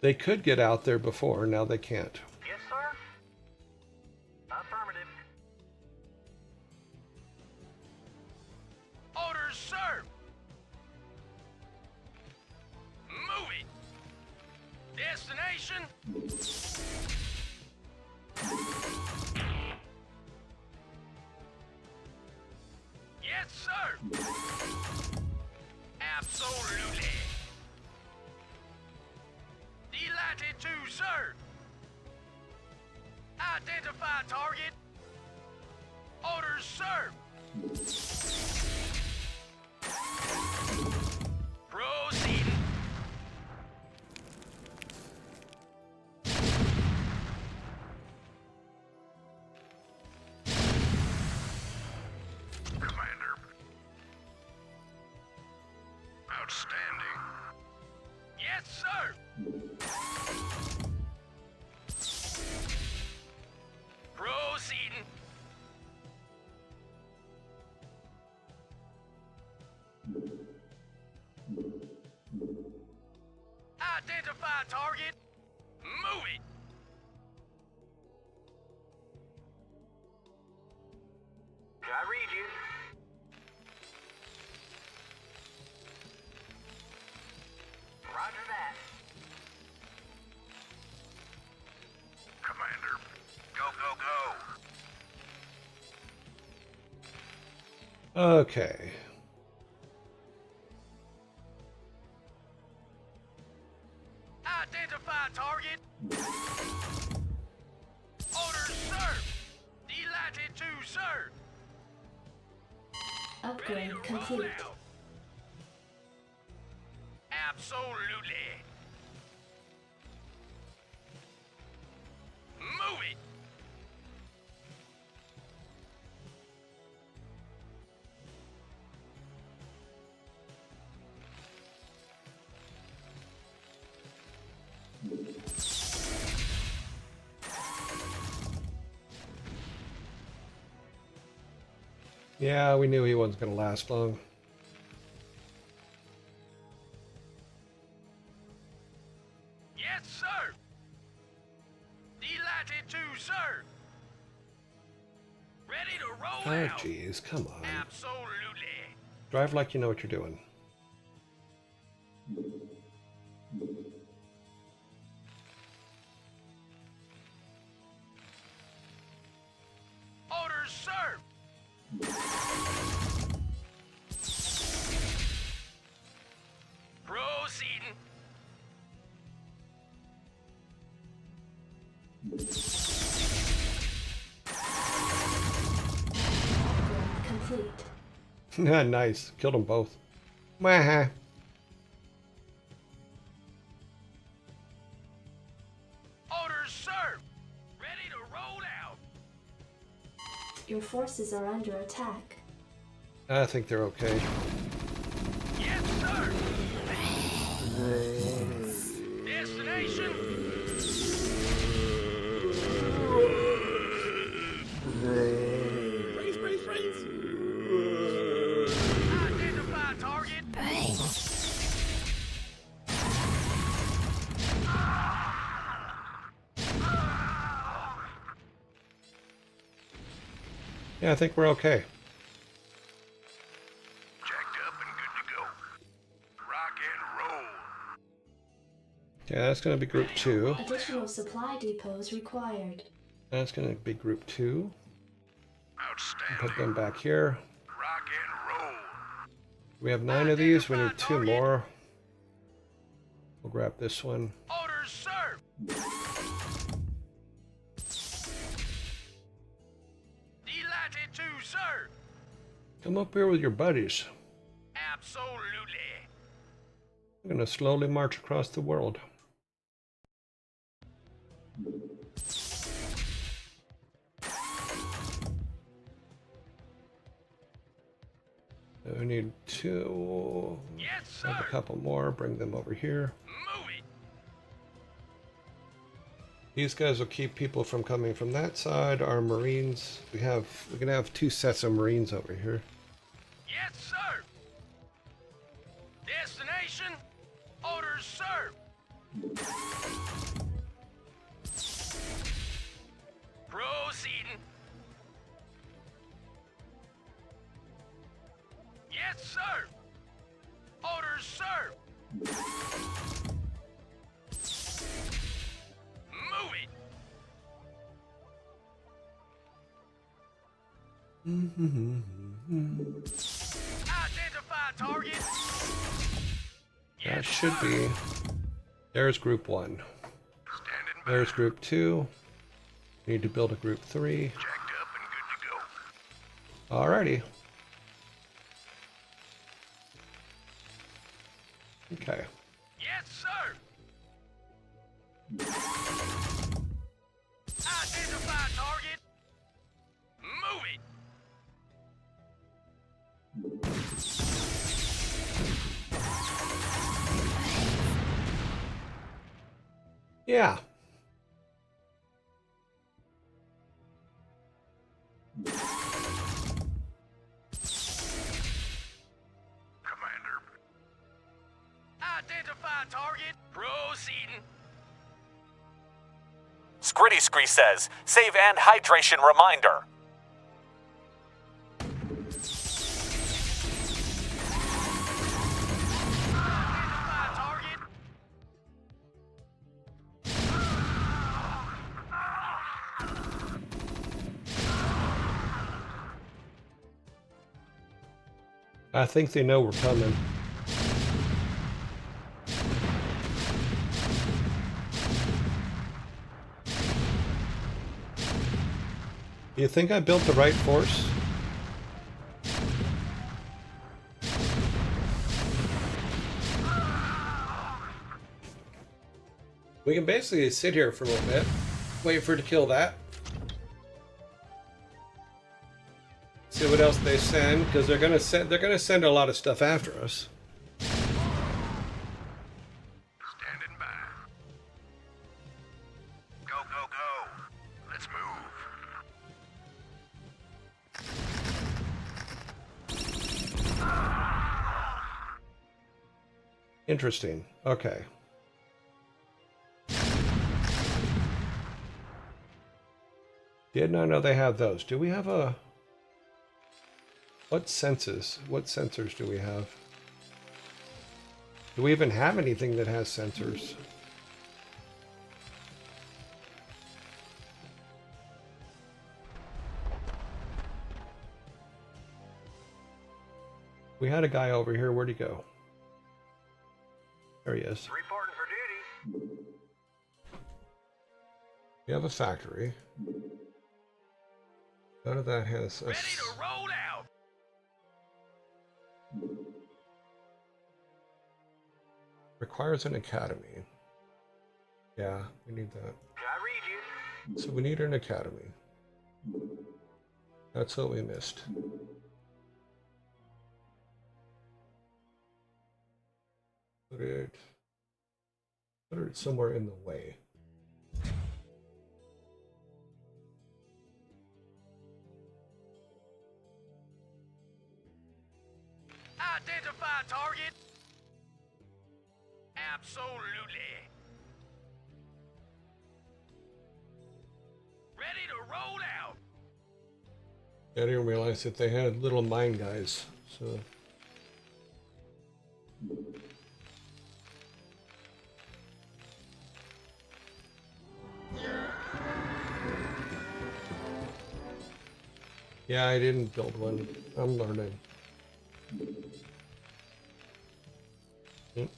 S1: They could get out there before, now they can't.
S2: Yes, sir. Affirmative. Orders, sir. Move it. Destination. Yes, sir. Absolutely. Delighted to, sir. Identify target. Orders, sir. Proceeding. Commander. Outstanding. Yes, sir. Proceeding. Identify target. Move it. I read you. Roger that. Commander, go, go, go.
S1: Okay.
S2: Identify target. Orders, sir. Delighted to, sir. Ready
S4: Upgrade
S2: to roll
S4: complete.
S2: out. Absolutely. Move it.
S1: Yeah, we knew he wasn't going to last long.
S2: Yes, sir. Delighted to, sir. Ready to roll
S1: Oh,
S2: out.
S1: jeez, come on.
S2: Absolutely.
S1: Drive like you know what you're doing.
S2: Orders, sir. Proceeding.
S4: Upgrade complete.
S1: Nice. Killed them both. Wah.
S2: Orders, sir. Ready to roll out.
S4: Your forces are under attack.
S1: I think they're okay.
S2: Yes, sir. Destination. Identify target.
S1: Yeah, I think we're okay.
S2: Jacked up and good to go. Rock and roll.
S1: Yeah, that's going to be group 2.
S4: Additional supply depots required.
S1: That's going to be group 2.
S2: Outstanding.
S1: Put them back here.
S2: Rock and roll.
S1: We have 9 of these. We need 2 more. We'll grab this one.
S2: Orders, sir. Delighted to, sir.
S1: Come up here with your buddies.
S2: Absolutely.
S1: We're going to slowly march across the world. We need 2.
S2: Yes,
S1: Grab a
S2: sir.
S1: couple more. Bring them over here.
S2: Move it.
S1: These guys will keep people from coming from that side. Our Marines, we're gonna have 2 sets of Marines over here.
S2: Yes, sir. Destination. Orders, sir. Proceeding. Yes, sir. Orders, sir. Move it. Identify target.
S1: That
S2: Yes,
S1: should
S2: sir.
S1: be. There's group 1.
S2: Standing by.
S1: There's group 2. Need to build a group 3.
S2: Jacked up and good to go.
S1: Alrighty. Okay.
S2: Yes, sir. Identify target. Move it.
S1: Yeah.
S2: Commander. Identify target. Proceeding.
S3: Scritty Scree says, save and hydration reminder.
S2: Identify target.
S1: I think they know we're coming. You think I built the right force? We can basically sit here for a little bit, wait for it to kill that. See what else they send, because they're gonna send a lot of stuff after us.
S2: Standing by. Go, go, go. Let's move.
S1: Interesting. Okay. Did not know they have those. Do we have a... What sensors? What sensors do we have? Do we even have anything that has sensors? We had a guy over here. Where'd he go? There he is.
S2: Reporting for duty.
S1: We have a factory. None of that has a...
S2: Ready to roll out.
S1: Requires an academy. Yeah, we need that.
S2: I read you.
S1: So we need an academy. That's what we missed. Put it somewhere in the way.
S2: Identify target. Absolutely. Ready to roll out.
S1: I didn't realize that they had little mine guys, so... Yeah, I didn't build one. I'm learning. Yep.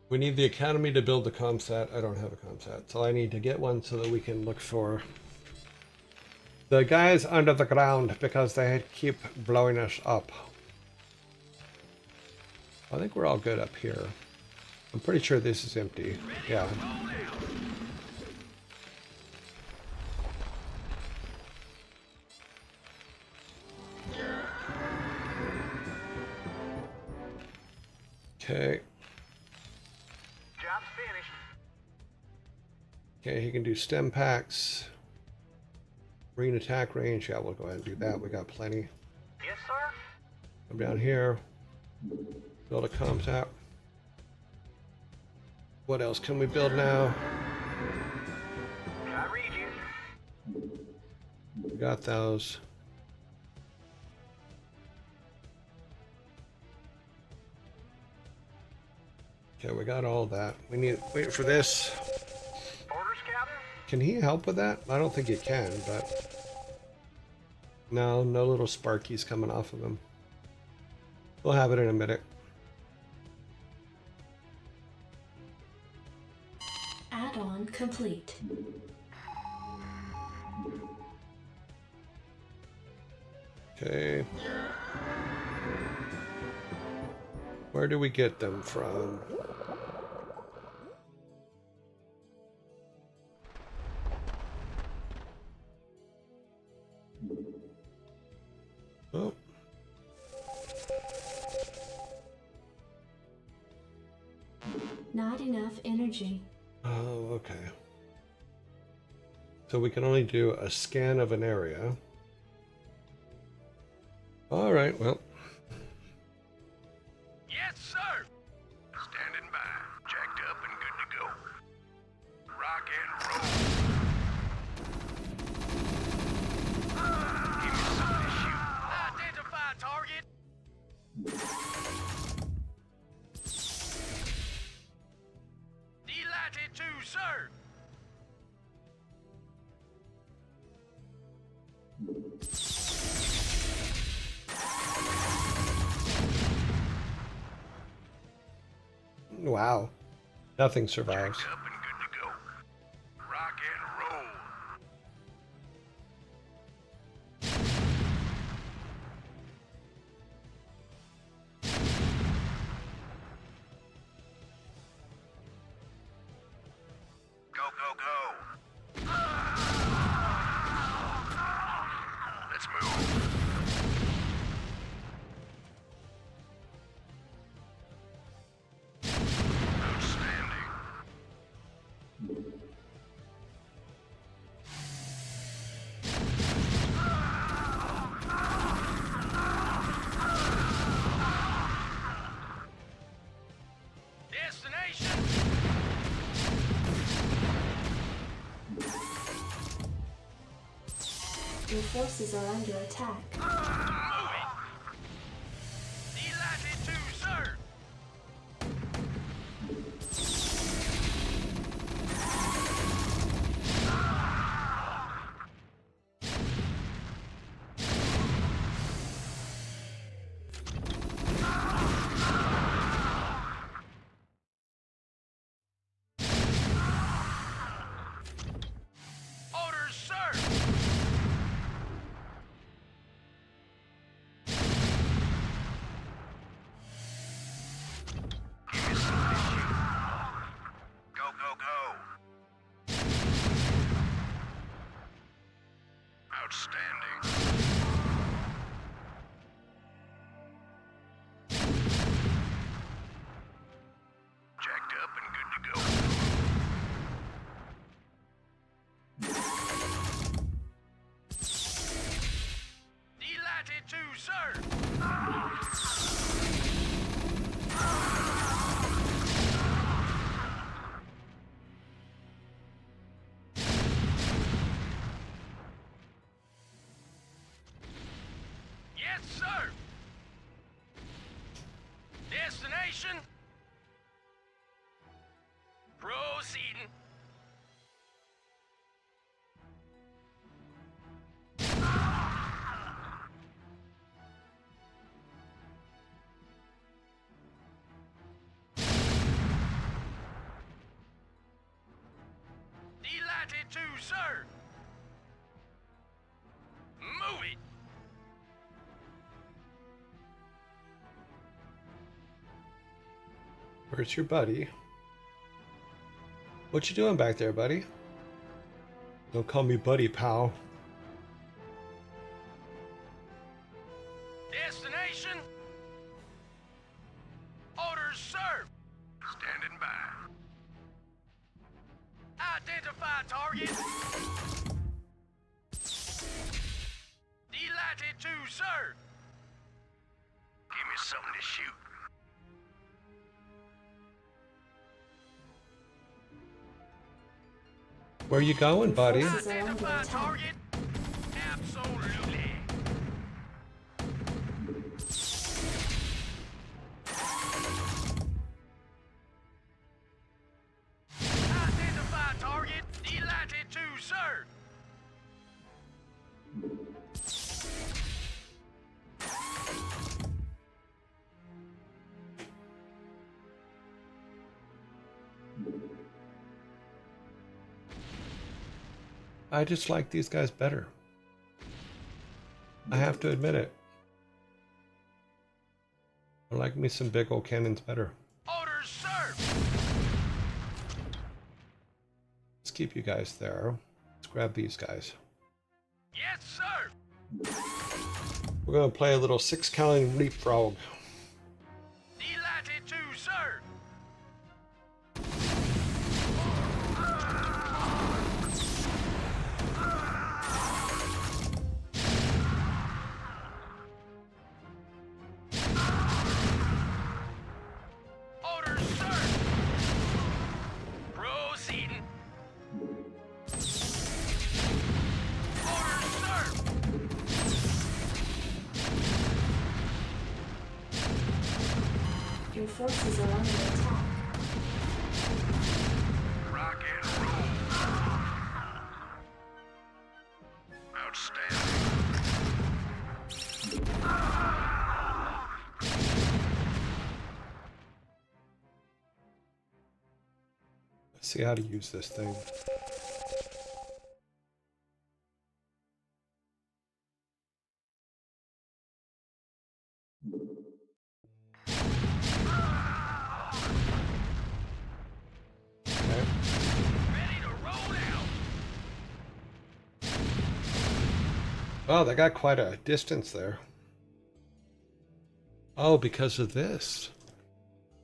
S1: We need the academy to build the comsat. I don't have a comsat, so I need to get one so that we can look for the guys under the ground because they keep blowing us up. I think we're all good up here. I'm pretty sure this is empty. Yeah. Okay.
S2: Job's finished.
S1: Okay, he can do stem packs. Marine attack range. Yeah, we'll go ahead and do that. We got plenty.
S2: Yes, sir.
S1: Come down here. Build a comsat. What else can we build now?
S2: I read you.
S1: We got those. Okay, we got all that. We need wait for this.
S2: Orders, Captain.
S1: Can he help with that? I don't think he can, but no little sparkies coming off of him. We'll have it in a minute.
S4: Add-on complete.
S1: Okay. Where do we get them from? Oh.
S4: Not enough energy.
S1: Oh, okay. So we can only do a scan of an area. All right, well.
S2: Yes, sir. Standing by. Jacked up and good to go. Rock and roll. Give me something to shoot. Identify target. Delighted to, sir.
S1: Wow. Nothing survives.
S2: Jacked up and good to go. Rock and roll. Go, go, go. Let's move. Outstanding. Destination.
S4: Your forces are under attack.
S2: Moving. Delighted to serve. Orders, sir. Give me some of this shit. Go, go, go. Outstanding. Jacked up and good to go. Delighted to serve. Yes, sir. Destination. Proceeding. Delighted to serve. Move it.
S1: Where's your buddy? What you doing back there, buddy? Don't call me buddy, pal.
S2: Destination. Orders served. Standing by. Identify target. Delighted to serve. Give me something to shoot.
S1: Where you going, buddy?
S4: Forces are under
S2: Identify
S4: attack.
S2: target. Absolutely. Identify target. Delighted to serve.
S1: I just like these guys better. I have to admit it. I like me some big old cannons better.
S2: Orders served.
S1: Let's keep you guys there. Let's grab these guys.
S2: Yes, sir.
S1: We're gonna play a little 6-count leapfrog.
S2: Delighted to serve. Orders served. Proceeding. Orders served.
S4: Your forces are under attack.
S2: Rock and roll. Outstanding.
S1: see how to use this thing. Okay.
S2: Ready to roll out.
S1: Oh, they got quite a distance there. Oh, because of this.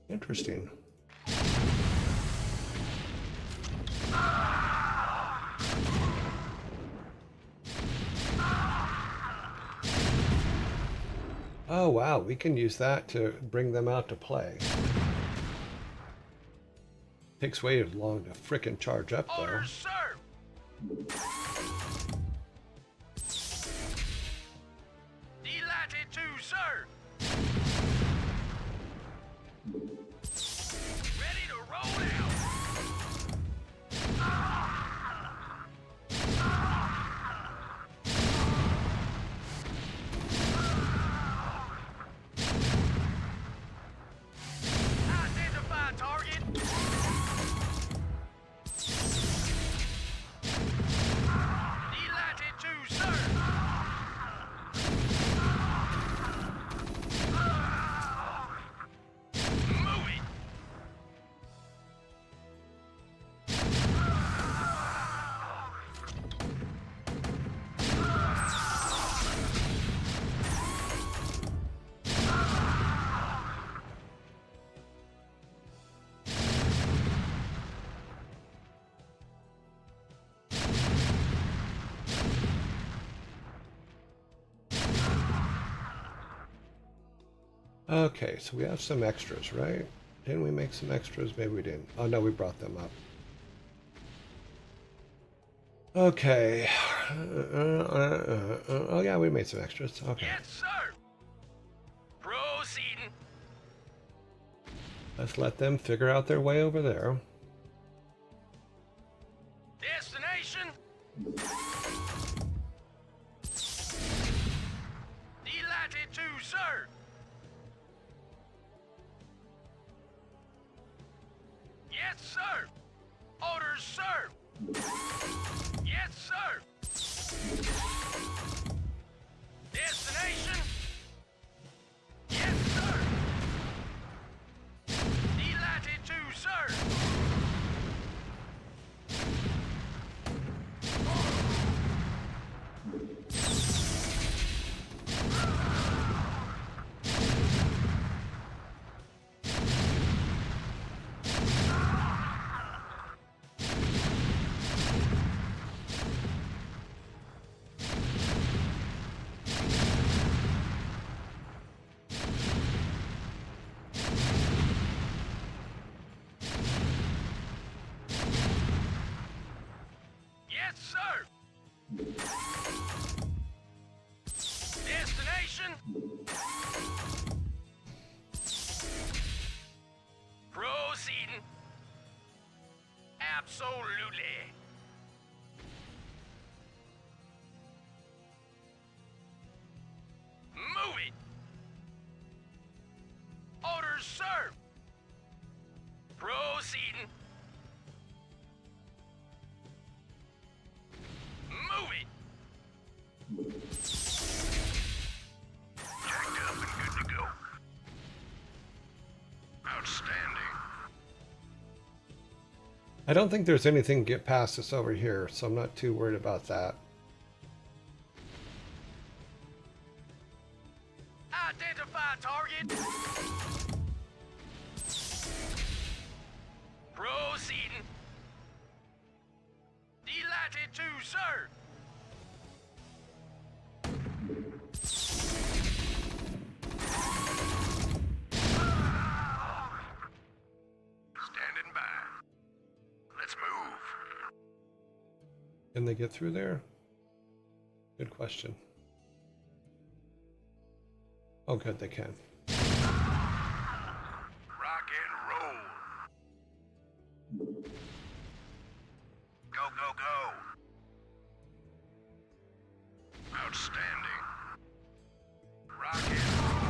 S1: Interesting. Oh, wow. We can use that to bring them out to play. Takes way too long to frickin' charge up, though.
S2: Orders, sir. Delighted to, sir. Ready to roll out. Identify target. Delighted to, sir. Move it.
S1: Okay, so we have some extras, right? Didn't we make some extras? Maybe we didn't. Oh, no, we brought them up. Okay. Oh, yeah, we made some extras. Okay.
S2: Yes, sir. Proceeding.
S1: Let's let them figure out their way over there.
S2: Destination. Delighted to, sir. Yes, sir. Orders, sir. Yes, sir. Destination. Yes, sir. Delighted to, sir. Yes, sir. Destination. Proceeding. Absolutely. Move it. Orders, sir. Proceeding. Move it. Jacked up and good to go. Outstanding.
S1: I don't think there's anything get past us over here, so I'm not too worried about that.
S2: Identify target. Proceeding. Delighted to, sir. Standing by. Let's move.
S1: Can they get through there? Good question. Oh, good, they can.
S2: Rock and roll. Go, go, go. Outstanding. Rock and roll.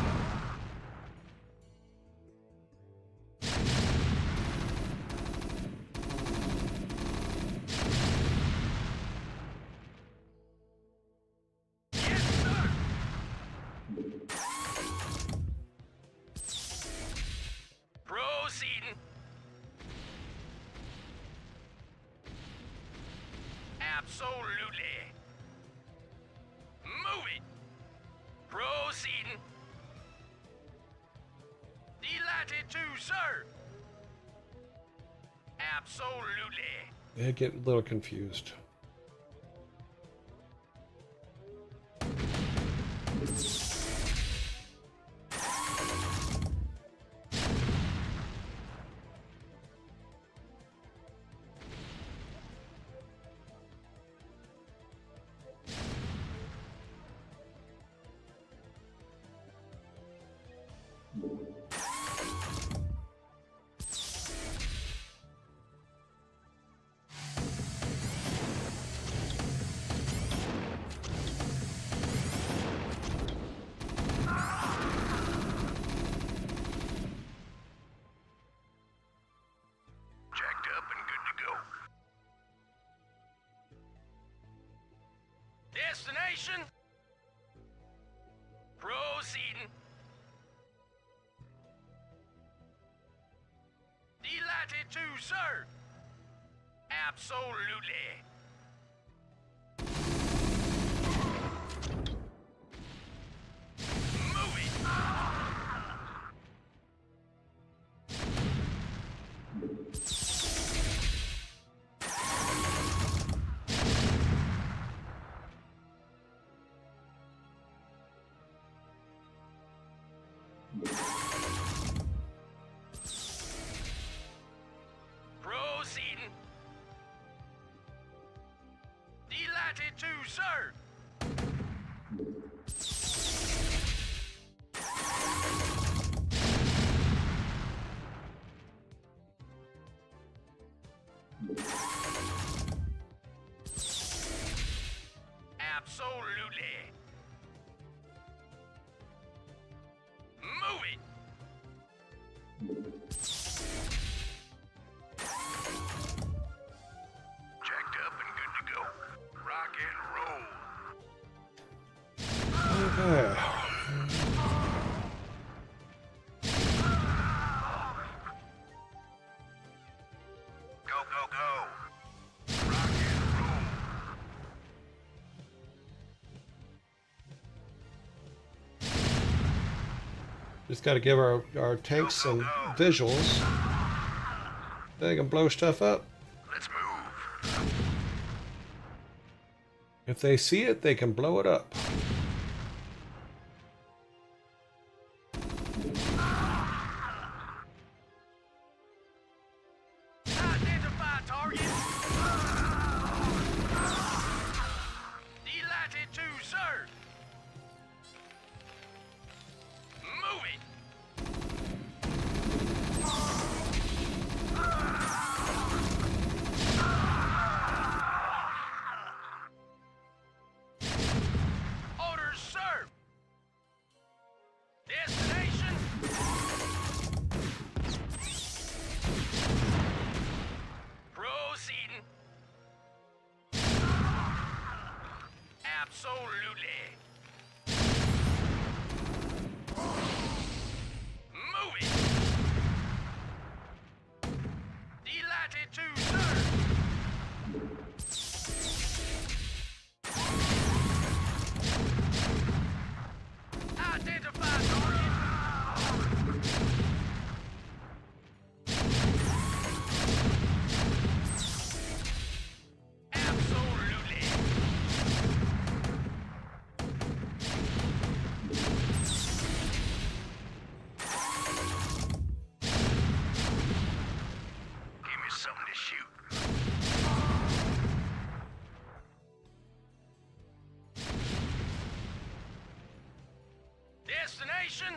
S2: Absolutely. Move it. Proceeding. Delighted to, sir. Absolutely.
S1: I get a little confused.
S2: Jacked up and good to go. Destination. Proceeding. Delighted to, sir. Absolutely. Move it. Proceeding. Delighted to, sir. Absolutely. Move it. Jacked up and good to go. Rock and roll.
S1: Okay.
S2: Go, go, go. Rock and roll.
S1: Just got to give our tanks some visuals. They can blow stuff up.
S2: Let's move.
S1: If they see it, they can blow it up.
S2: Identify target. Delighted to, sir. Move it. Orders, sir. Destination. Proceeding. Absolutely. Move it. Delighted to, sir. Identify target. Absolutely. Give me something to shoot. Destination.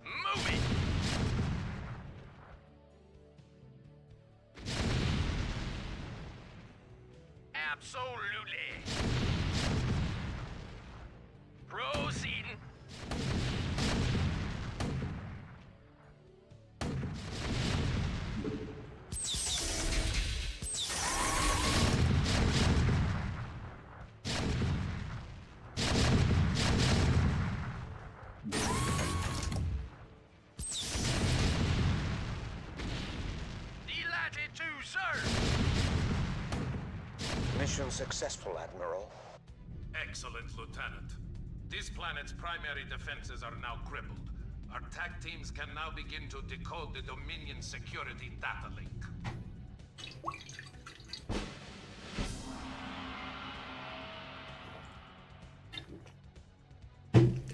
S2: Move it. Absolutely. Proceeding. Delighted to,
S5: Mission successful, Admiral.
S6: Excellent, Lieutenant. This planet's primary defenses are now crippled. Our attack teams can now begin to decode the Dominion security data link.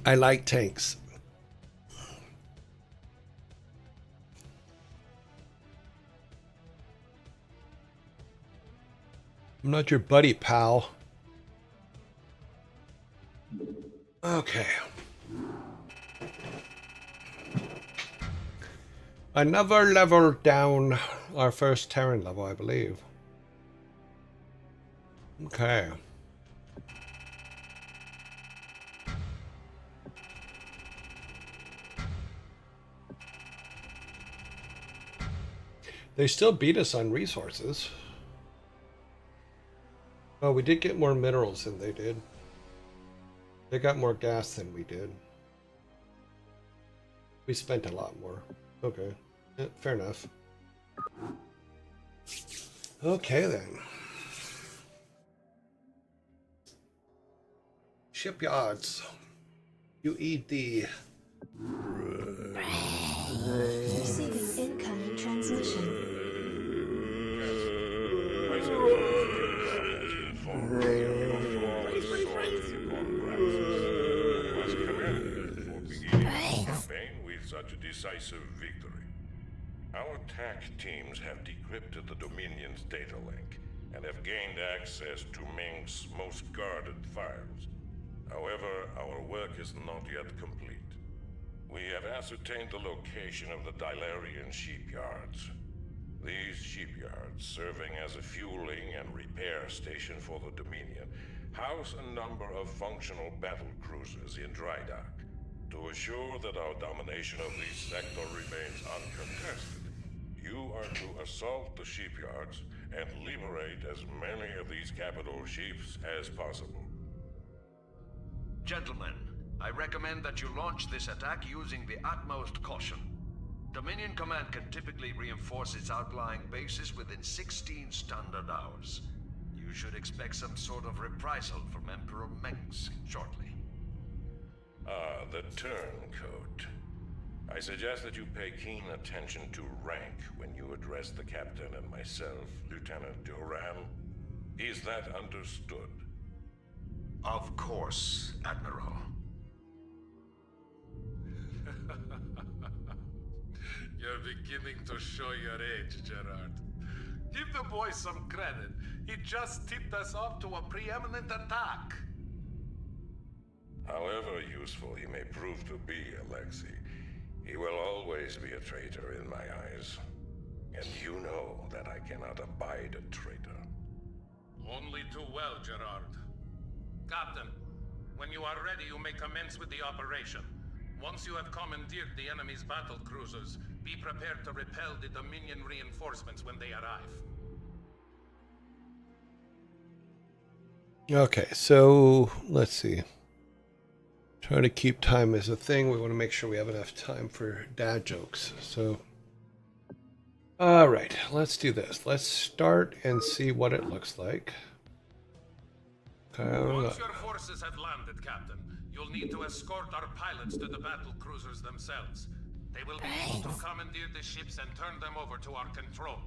S1: I like tanks. I'm not your buddy, pal. Okay. Another level down, our first Terran level, I believe. Okay. They still beat us on resources. Oh, we did get more minerals than they did. They got more gas than we did. We spent a lot more. Okay. Yeah, fair enough. Okay then. Shipyards. UED.
S4: Receiving incoming transmission.
S2: Such a decisive victory. Our attack teams have decrypted the Dominion's data link and have gained access to Ming's most guarded files. However, our work is not yet complete. We have ascertained the location of the Dilarian shipyards. These shipyards, serving as a fueling and repair station for the Dominion, house a number of functional battle cruisers in dry dock. To assure that our domination of this sector remains uncontested, you are to assault the shipyards and liberate as many of these capital ships as possible.
S6: Gentlemen, I recommend that you launch this attack using the utmost caution. Dominion Command can typically reinforce its outlying bases within 16 standard hours. You should expect some sort of reprisal from Emperor Mengsk shortly.
S2: Ah, the turncoat. I suggest that you pay keen attention to rank when you address the captain and myself, Lieutenant Duran. Is that understood?
S6: Of course, Admiral. You're beginning to show your age, Gerard. Give the boy some credit. He just tipped us off to a preeminent attack.
S2: However useful he may prove to be, Alexei, he will always be a traitor in my eyes. And you know that I cannot abide a traitor.
S6: Only too well, Gerard. Captain, when you are ready, you may commence with the operation. Once you have commandeered the enemy's battle cruisers, be prepared to repel the Dominion reinforcements when they arrive.
S1: Okay, so let's see. Trying to keep time as a thing. We want to make sure we have enough time for dad jokes. So, all right, let's do this. Let's start and see what it looks like. Okay,
S6: Once your forces have landed, Captain, you'll need to escort our pilots to the battle cruisers themselves. They will be able to commandeer the ships and turn them over to our control.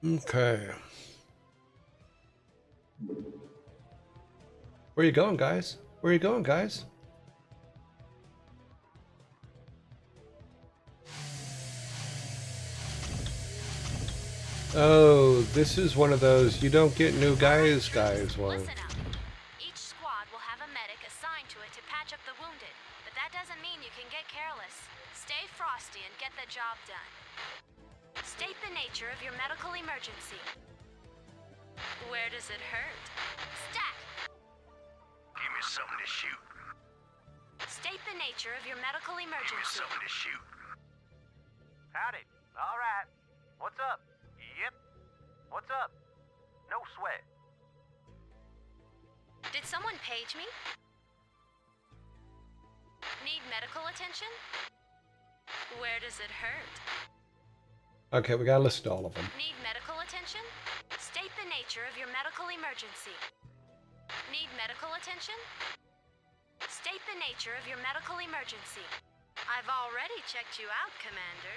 S1: Okay. Where you going, guys? Where are you going, guys? Oh, this is one of those you don't get new guys one.
S7: Listen up. Each squad will have a medic assigned to it to patch up the wounded, but that doesn't mean you can get careless. Stay frosty and get the job done. State the nature of your medical emergency. Where does it hurt? Stat!
S2: Give me something to shoot.
S7: State the nature of your medical
S2: Give me
S7: emergency.
S2: something to shoot.
S8: Howdy. All right. What's up? Yep. What's up? No sweat.
S7: Did someone page me? Need medical attention? Where does it hurt?
S1: Okay, we gotta listen to all of them.
S7: Need medical attention? State the nature nature of your medical emergency. Need medical attention? State the nature of your medical emergency. I've already checked you out, Commander.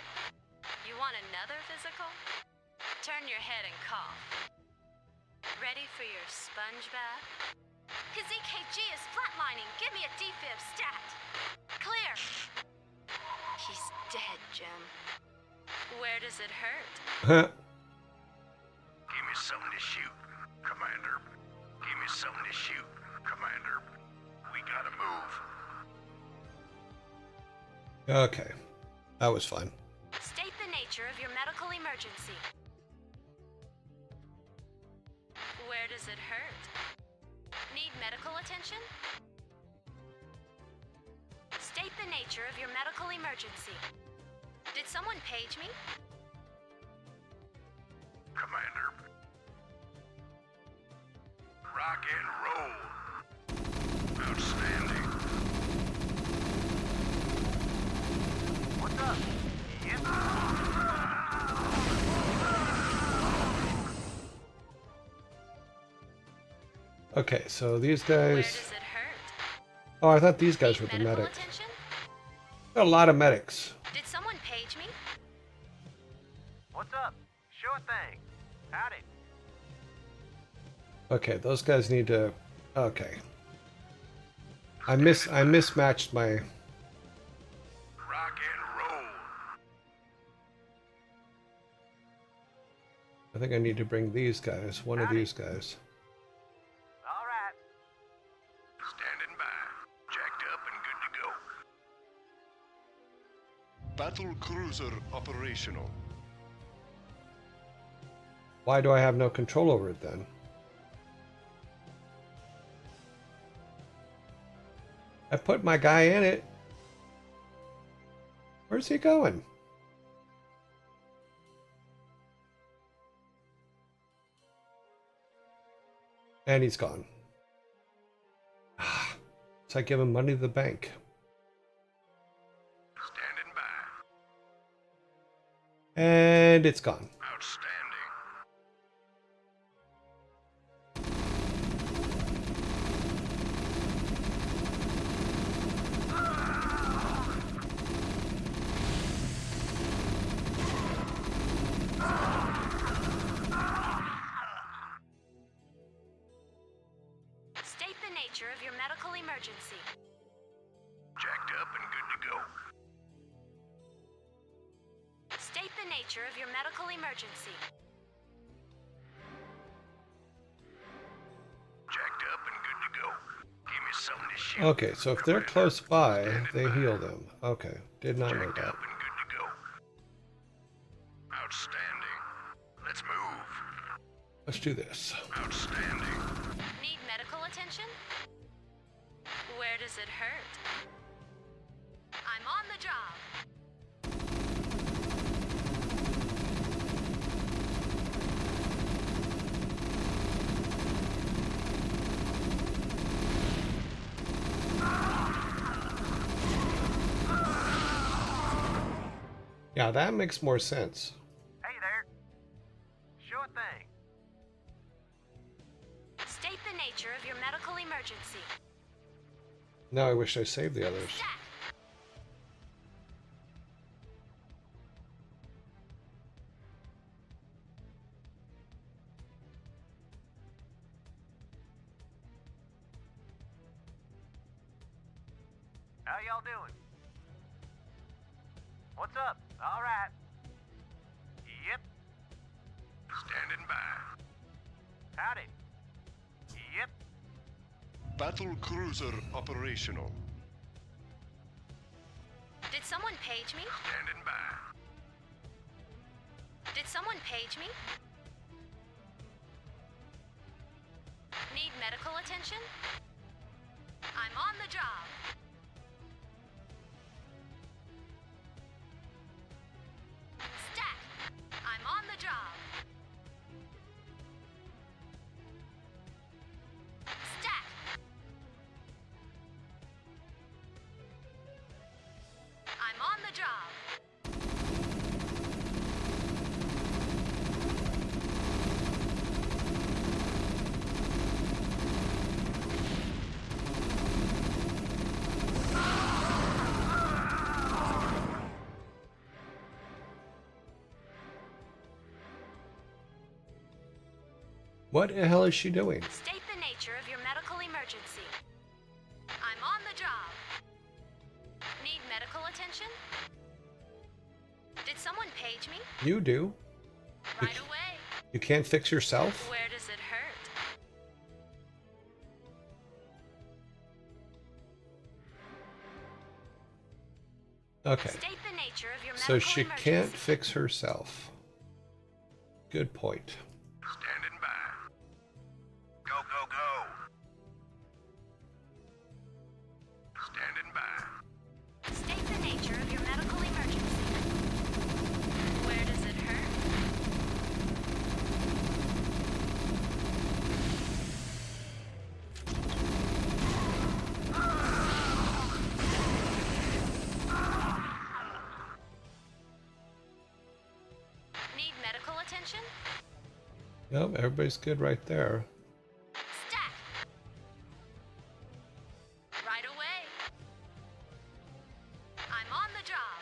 S7: You want another physical? Turn your head and cough. Ready for your sponge bath? His EKG is flatlining. Give me a defib stat. Clear. He's dead, Jim. Where does it hurt?
S6: Give me something to shoot, Commander. Give me something to shoot, Commander. We gotta move.
S1: Okay. That was fun.
S7: State the nature of your medical emergency. Where does it hurt? Need medical attention? State the nature of your medical emergency. Did someone page me?
S6: Commander. Rock and roll. Outstanding.
S8: What's up? Yep.
S1: Okay, so these
S7: Where
S1: guys.
S7: does it hurt?
S1: Oh, I thought these guys
S7: Need
S1: were the
S7: medical
S1: medics.
S7: attention?
S1: Got a lot of medics.
S7: Did someone page me?
S8: What's up? Sure thing. Howdy.
S1: Okay, those guys need to. Okay. I mismatched my.
S6: Rock and roll.
S1: I think I need to bring these guys. One of these guys.
S8: All right.
S6: Standing by. Jacked up and good to go.
S9: Battle cruiser operational.
S1: Why do I have no control over it then? I put my guy in it. Where's he going? And he's gone. So I give him money to the bank.
S6: Standing by.
S1: And it's gone.
S6: Outstanding.
S7: State the nature of your medical emergency.
S6: Jacked up and good to go.
S7: State the nature of your medical emergency.
S6: Jacked up and good to go. Give me something to shoot.
S1: Okay, so if they're close by, they heal them. Okay, did not know
S6: Jacked
S1: that.
S6: up and good to go. Outstanding. Let's move.
S1: Let's do this.
S6: Outstanding.
S7: Need medical attention? Where does it hurt? I'm on the job.
S1: Yeah, that makes more sense.
S8: Hey there. Sure thing.
S7: State the nature of your medical emergency.
S1: Now I wish I saved the others.
S7: Stat.
S8: How y'all doing? What's up? All right. Yep.
S6: Standing by.
S8: Howdy. Yep.
S9: Battle cruiser operational.
S7: Did someone page me?
S6: Standing by.
S7: Did someone page me? Need medical attention? I'm on the job. Stat. I'm on the job. Stat. I'm on the job.
S1: What the hell is she doing?
S7: State the nature of your medical emergency. I'm on the job. Need medical attention? Did someone page me?
S1: You do.
S7: Right away.
S1: You can't fix yourself?
S7: Where does it hurt?
S1: Okay.
S7: State the nature of your medical
S1: So she
S7: emergency.
S1: can't fix herself. Good point.
S6: Standing by. Go, go, go. Standing by.
S7: State the nature of your medical emergency. Where does it hurt? Need medical attention?
S1: Yep, everybody's good right there.
S7: Stat! Right away. I'm on the job.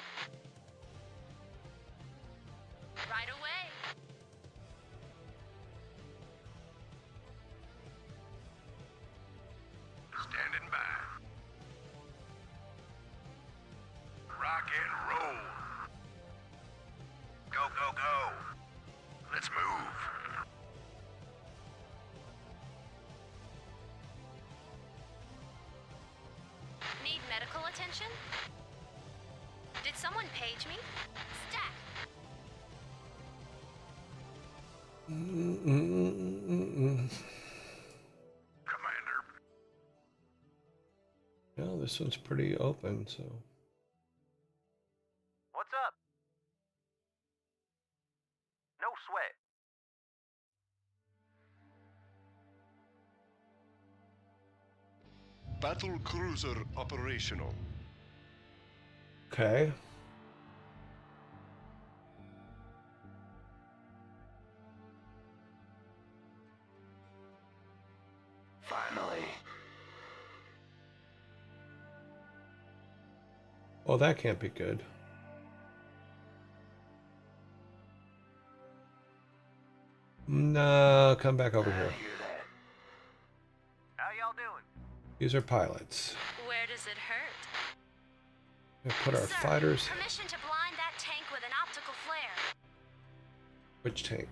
S7: Right away.
S6: Standing by. Rock and roll. Go, go, go. Let's move.
S7: Need medical attention? Did someone page me? Stat!
S6: Commander.
S1: Yeah, this one's pretty open, so.
S8: What's up? No sweat.
S9: Battle cruiser operational.
S1: Okay.
S6: Finally.
S1: Well, that can't be good. No, come back over here.
S6: Hear that?
S8: How y'all doing?
S1: These are pilots.
S7: Where does it hurt?
S1: We put our
S7: Sir,
S1: fighters.
S7: permission to blind that tank with an optical flare.
S1: Which tank?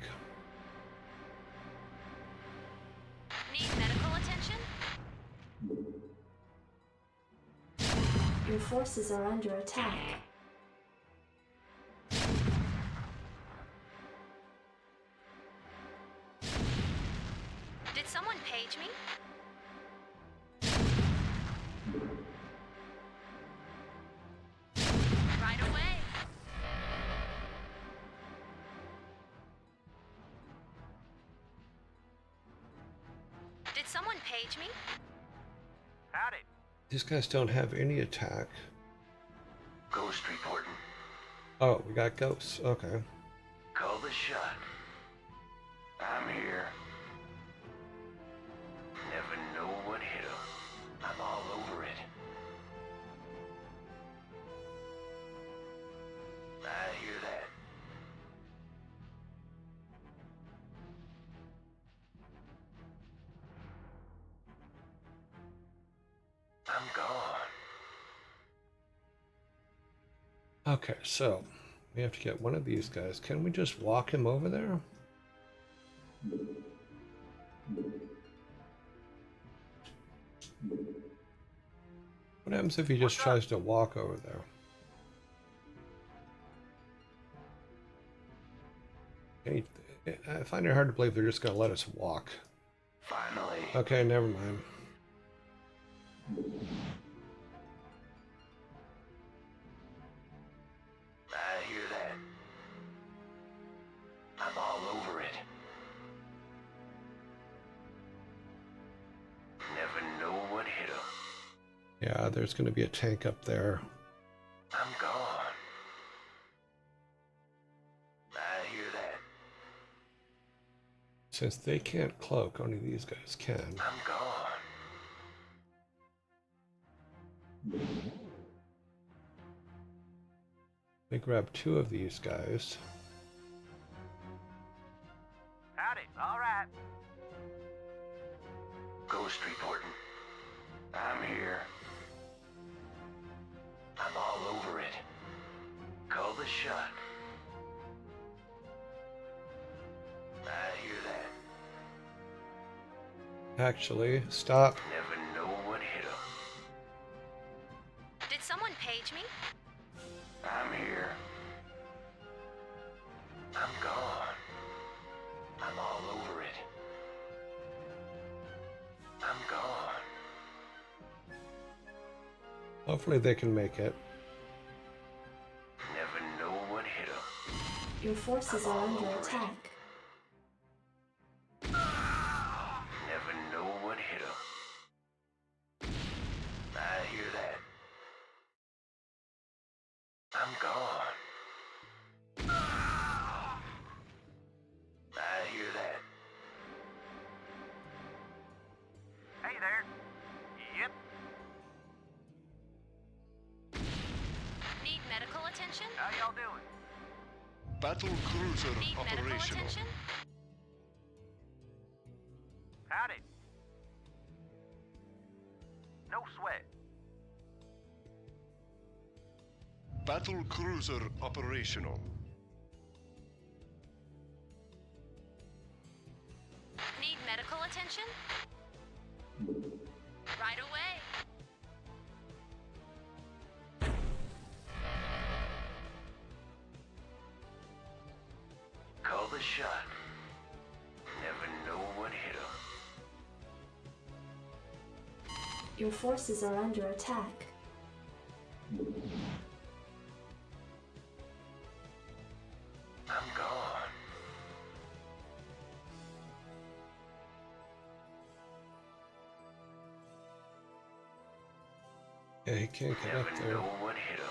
S7: Need medical attention?
S4: Your forces are under attack.
S7: Did someone page me? Right away. Did someone page me?
S8: Howdy.
S1: These guys don't have any attack.
S6: Ghost reporting.
S1: Oh, we got ghosts. Okay.
S6: Call the shot. I'm here. Never know what hit 'em. I'm all over it. I hear that. I'm gone.
S1: Okay, so we have to get one of these guys. Can we just walk him over there? What happens if he just tries to walk over there? I find it hard to believe they're just going to let us walk.
S6: Finally.
S1: Okay, never mind.
S6: I hear that. I'm all over it. Never know what hit 'em.
S1: Yeah, there's going to be a tank up there.
S6: I'm gone. I hear that.
S1: Since they can't cloak, only these guys can.
S6: I'm gone.
S1: They grab two of these guys.
S8: Howdy. All right.
S6: Ghost reporting. I'm here. I'm all over it. Call the shot. I hear that.
S1: Actually, stop.
S6: Never know what hit 'em.
S7: Did someone page me?
S6: I'm here. I'm gone. I'm all over it. I'm gone.
S1: Hopefully they can make it.
S6: Never know what hit 'em.
S4: Your forces are under attack.
S6: Never know what hit 'em. I hear that. I'm gone. I hear that.
S8: Hey there. Yep.
S7: Need medical attention?
S8: How y'all doing?
S9: Battle cruiser
S7: Need medical
S9: operational.
S7: attention?
S8: Howdy. No sweat.
S9: Battle cruiser operational.
S7: Need medical attention? Right away.
S6: Call the shot. Never know what hit 'em.
S4: Your forces are under attack.
S6: I'm gone.
S1: Yeah, he can't get up
S6: Never
S1: there.
S6: know what hit 'em.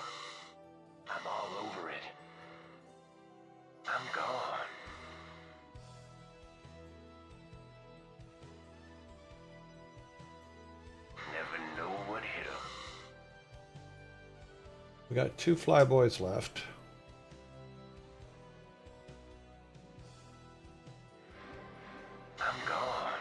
S6: I'm all over it. I'm gone. Never know what hit 'em.
S1: We got 2 flyboys left.
S6: I'm gone.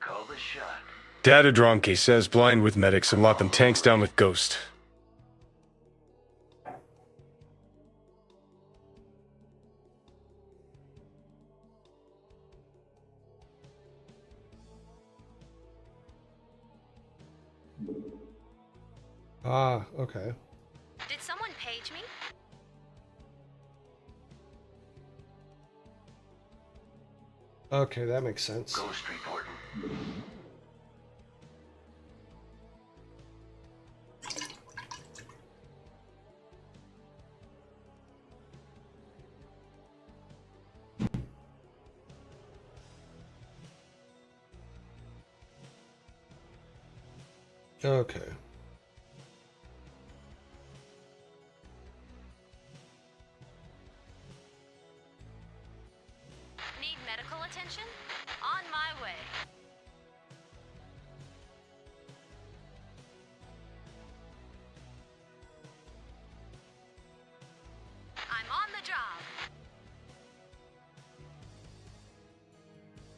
S6: Call the shot.
S10: Data Dronke says blind with medics and lock them tanks down with Ghost.
S1: Ah, okay.
S7: Did someone page me?
S1: Okay, that makes sense.
S6: Ghost reporting.
S1: Okay.
S7: Need medical attention? On my way. I'm on the job.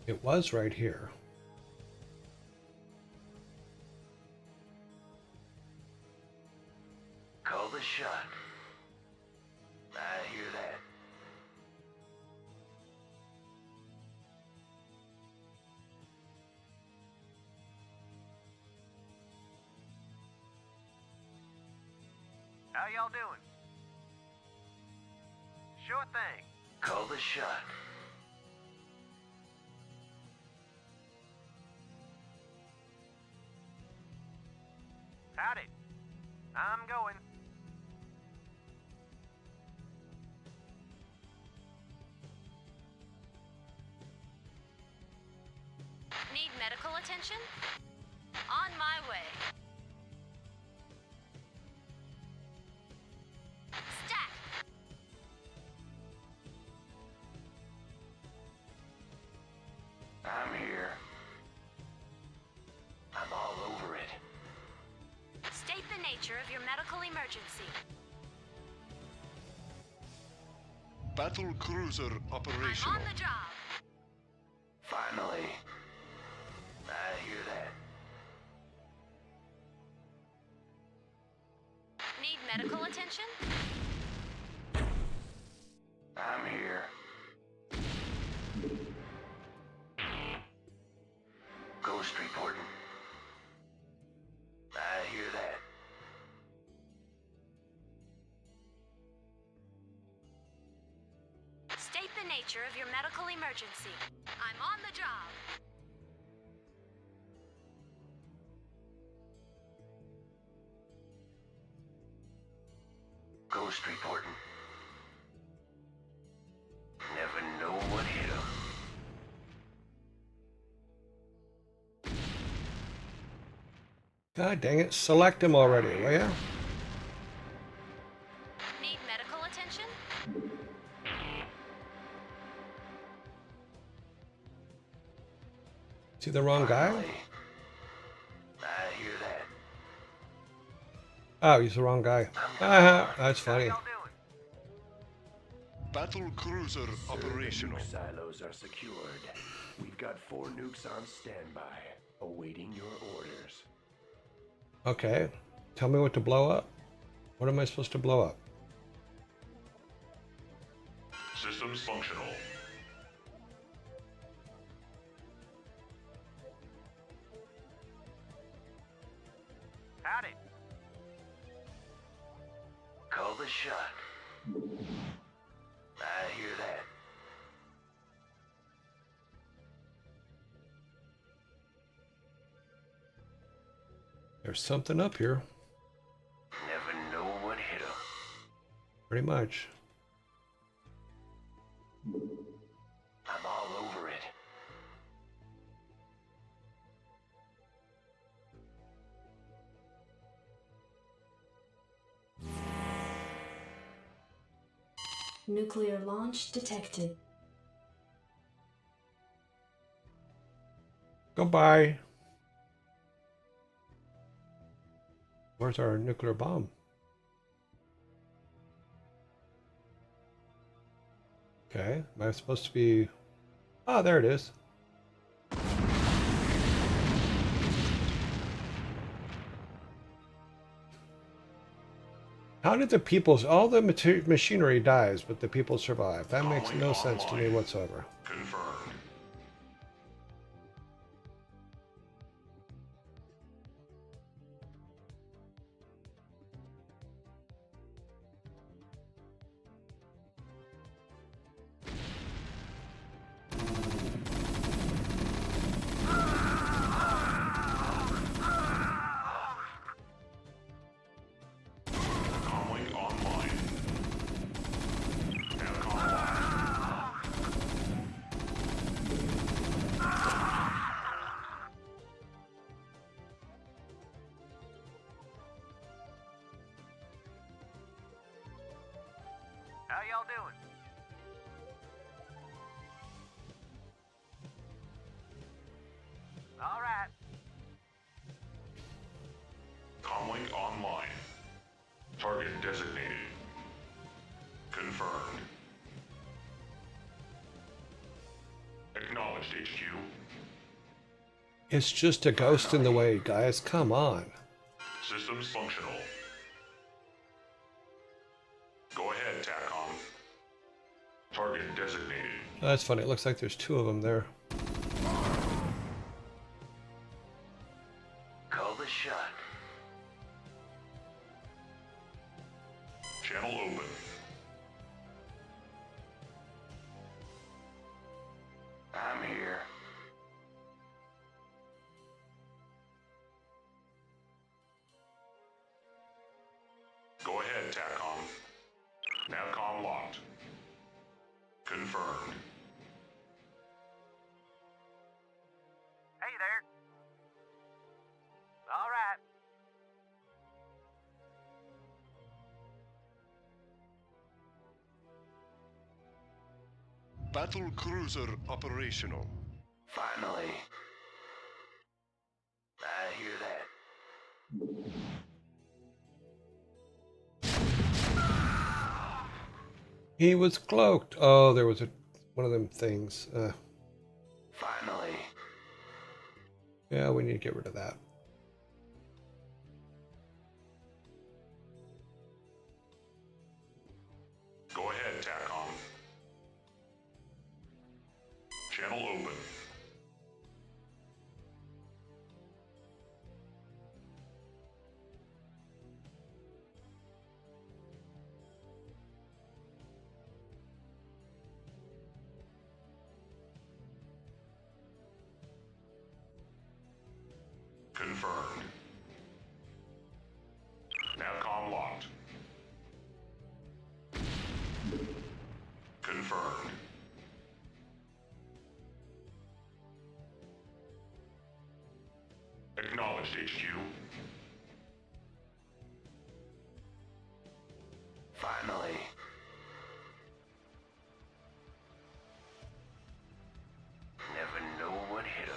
S1: It was right here.
S6: Call the shot. I hear that.
S8: How y'all doing? Sure thing.
S6: Call the shot.
S8: Howdy. I'm going.
S7: Need medical attention? On my way. Stat!
S6: I'm here. I'm all over it.
S7: State the nature of your medical emergency.
S9: Battle cruiser
S7: I'm
S9: operational.
S7: on the job.
S6: Finally. I hear that.
S7: Need medical attention?
S6: I'm here. Ghost reporting. I hear that.
S7: State the nature of your medical emergency. I'm on the job.
S6: Ghost reporting. Never know what hit him.
S1: God dang it, select him already, will ya?
S7: Need medical attention?
S1: Is he the wrong guy?
S6: Finally. I hear that.
S1: Oh, he's the wrong guy. That's funny.
S9: Battle cruiser operational.
S11: Silos are secured. We've got 4 nukes on standby, awaiting your orders.
S1: Okay, tell me what to blow up. What am I supposed to blow up?
S2: Systems functional.
S8: Howdy.
S6: Call the shot. I hear that.
S1: There's something up here.
S6: Never know what hit him.
S1: Pretty much.
S6: I'm all over it.
S4: Nuclear launch detected.
S1: Goodbye. Where's our nuclear bomb? Okay, am I supposed to be... Oh, there it is. How did the people... All the machinery dies, but the people survive. That makes no sense to me whatsoever.
S2: Confirmed. Comlink online. Aircom locked.
S8: How y'all doing? All right.
S2: Comlink online. Target designated. Confirmed. Acknowledged, HQ.
S1: It's just a ghost in the way, guys. Come on.
S2: Systems functional. Go ahead, TACOM. Target designated.
S1: Oh, that's funny. It looks like there's 2 of them there.
S6: Call the shot.
S2: Channel open.
S6: I'm here.
S2: Go ahead, TACOM. Navcom locked. Confirmed.
S8: Hey there. All right.
S9: Battle cruiser operational.
S6: Finally. I hear that.
S1: He was cloaked. Oh, there was one of them things.
S11: Finally.
S1: Yeah, we need to get rid of that.
S2: Go ahead, TACOM. Channel open. Confirmed. Navcom locked. Confirmed. Acknowledged, HQ.
S11: Finally. Never know what hit him.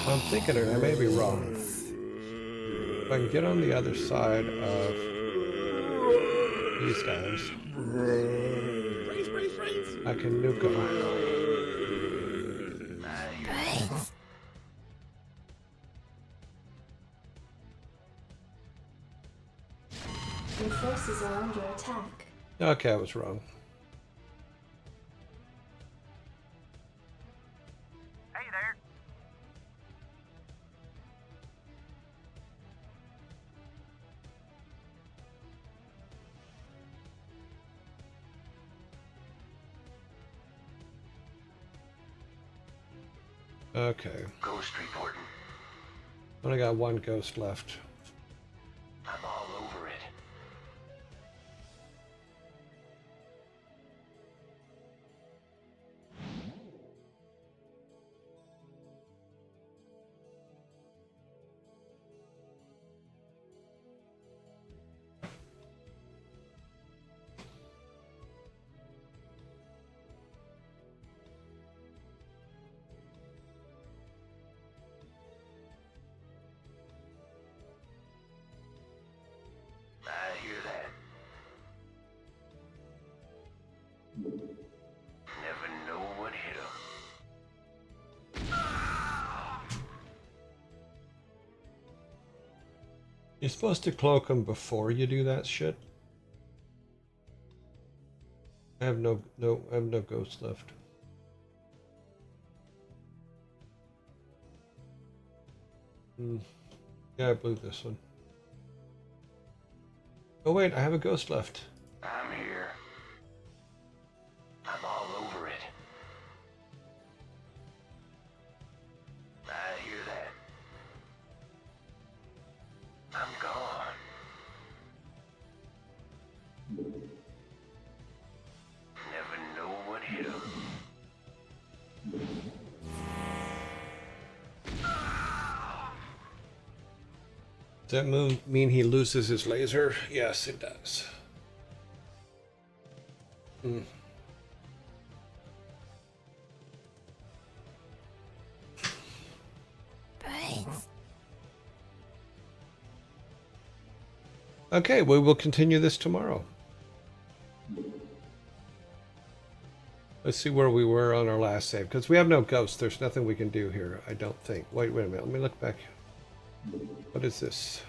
S1: I'm thinking it, I may be wrong. If I can get on the other side of these guys, I can nuke them.
S4: Your forces are under attack.
S1: Okay, I was wrong.
S8: Hey there.
S1: Okay.
S11: Ghost reporting.
S1: Only got one ghost left.
S11: I'm all over it. I hear that. Never know what hit him.
S1: You're supposed to cloak them before you do that shit. I have no ghosts left. Yeah, I blew this one. Oh wait, I have a ghost left.
S11: I'm here. I'm all over it. I hear that. I'm gone. Never know what hit him.
S1: Does that mean he loses his laser? Yes, it does. Okay, we will continue this tomorrow. Let's see where we were on our last save, because we have no ghosts. There's nothing we can do here, I don't think. Wait a minute. Let me look back. What is this?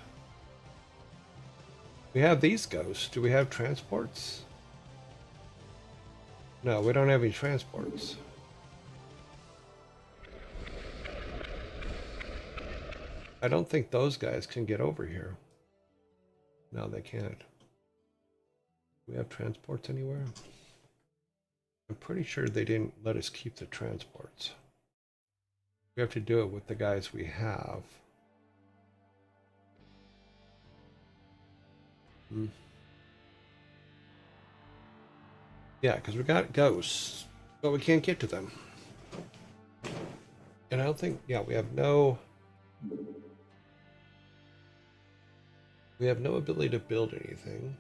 S1: We have these ghosts. Do we have transports? No, we don't have any transports. I don't think those guys can get over here. No, they can't. Do we have transports anywhere? I'm pretty sure they didn't let us keep the transports. We have to do it with the guys we have. Yeah, because we got ghosts, but we can't get to them. And I don't think, yeah, we have no ability to build anything.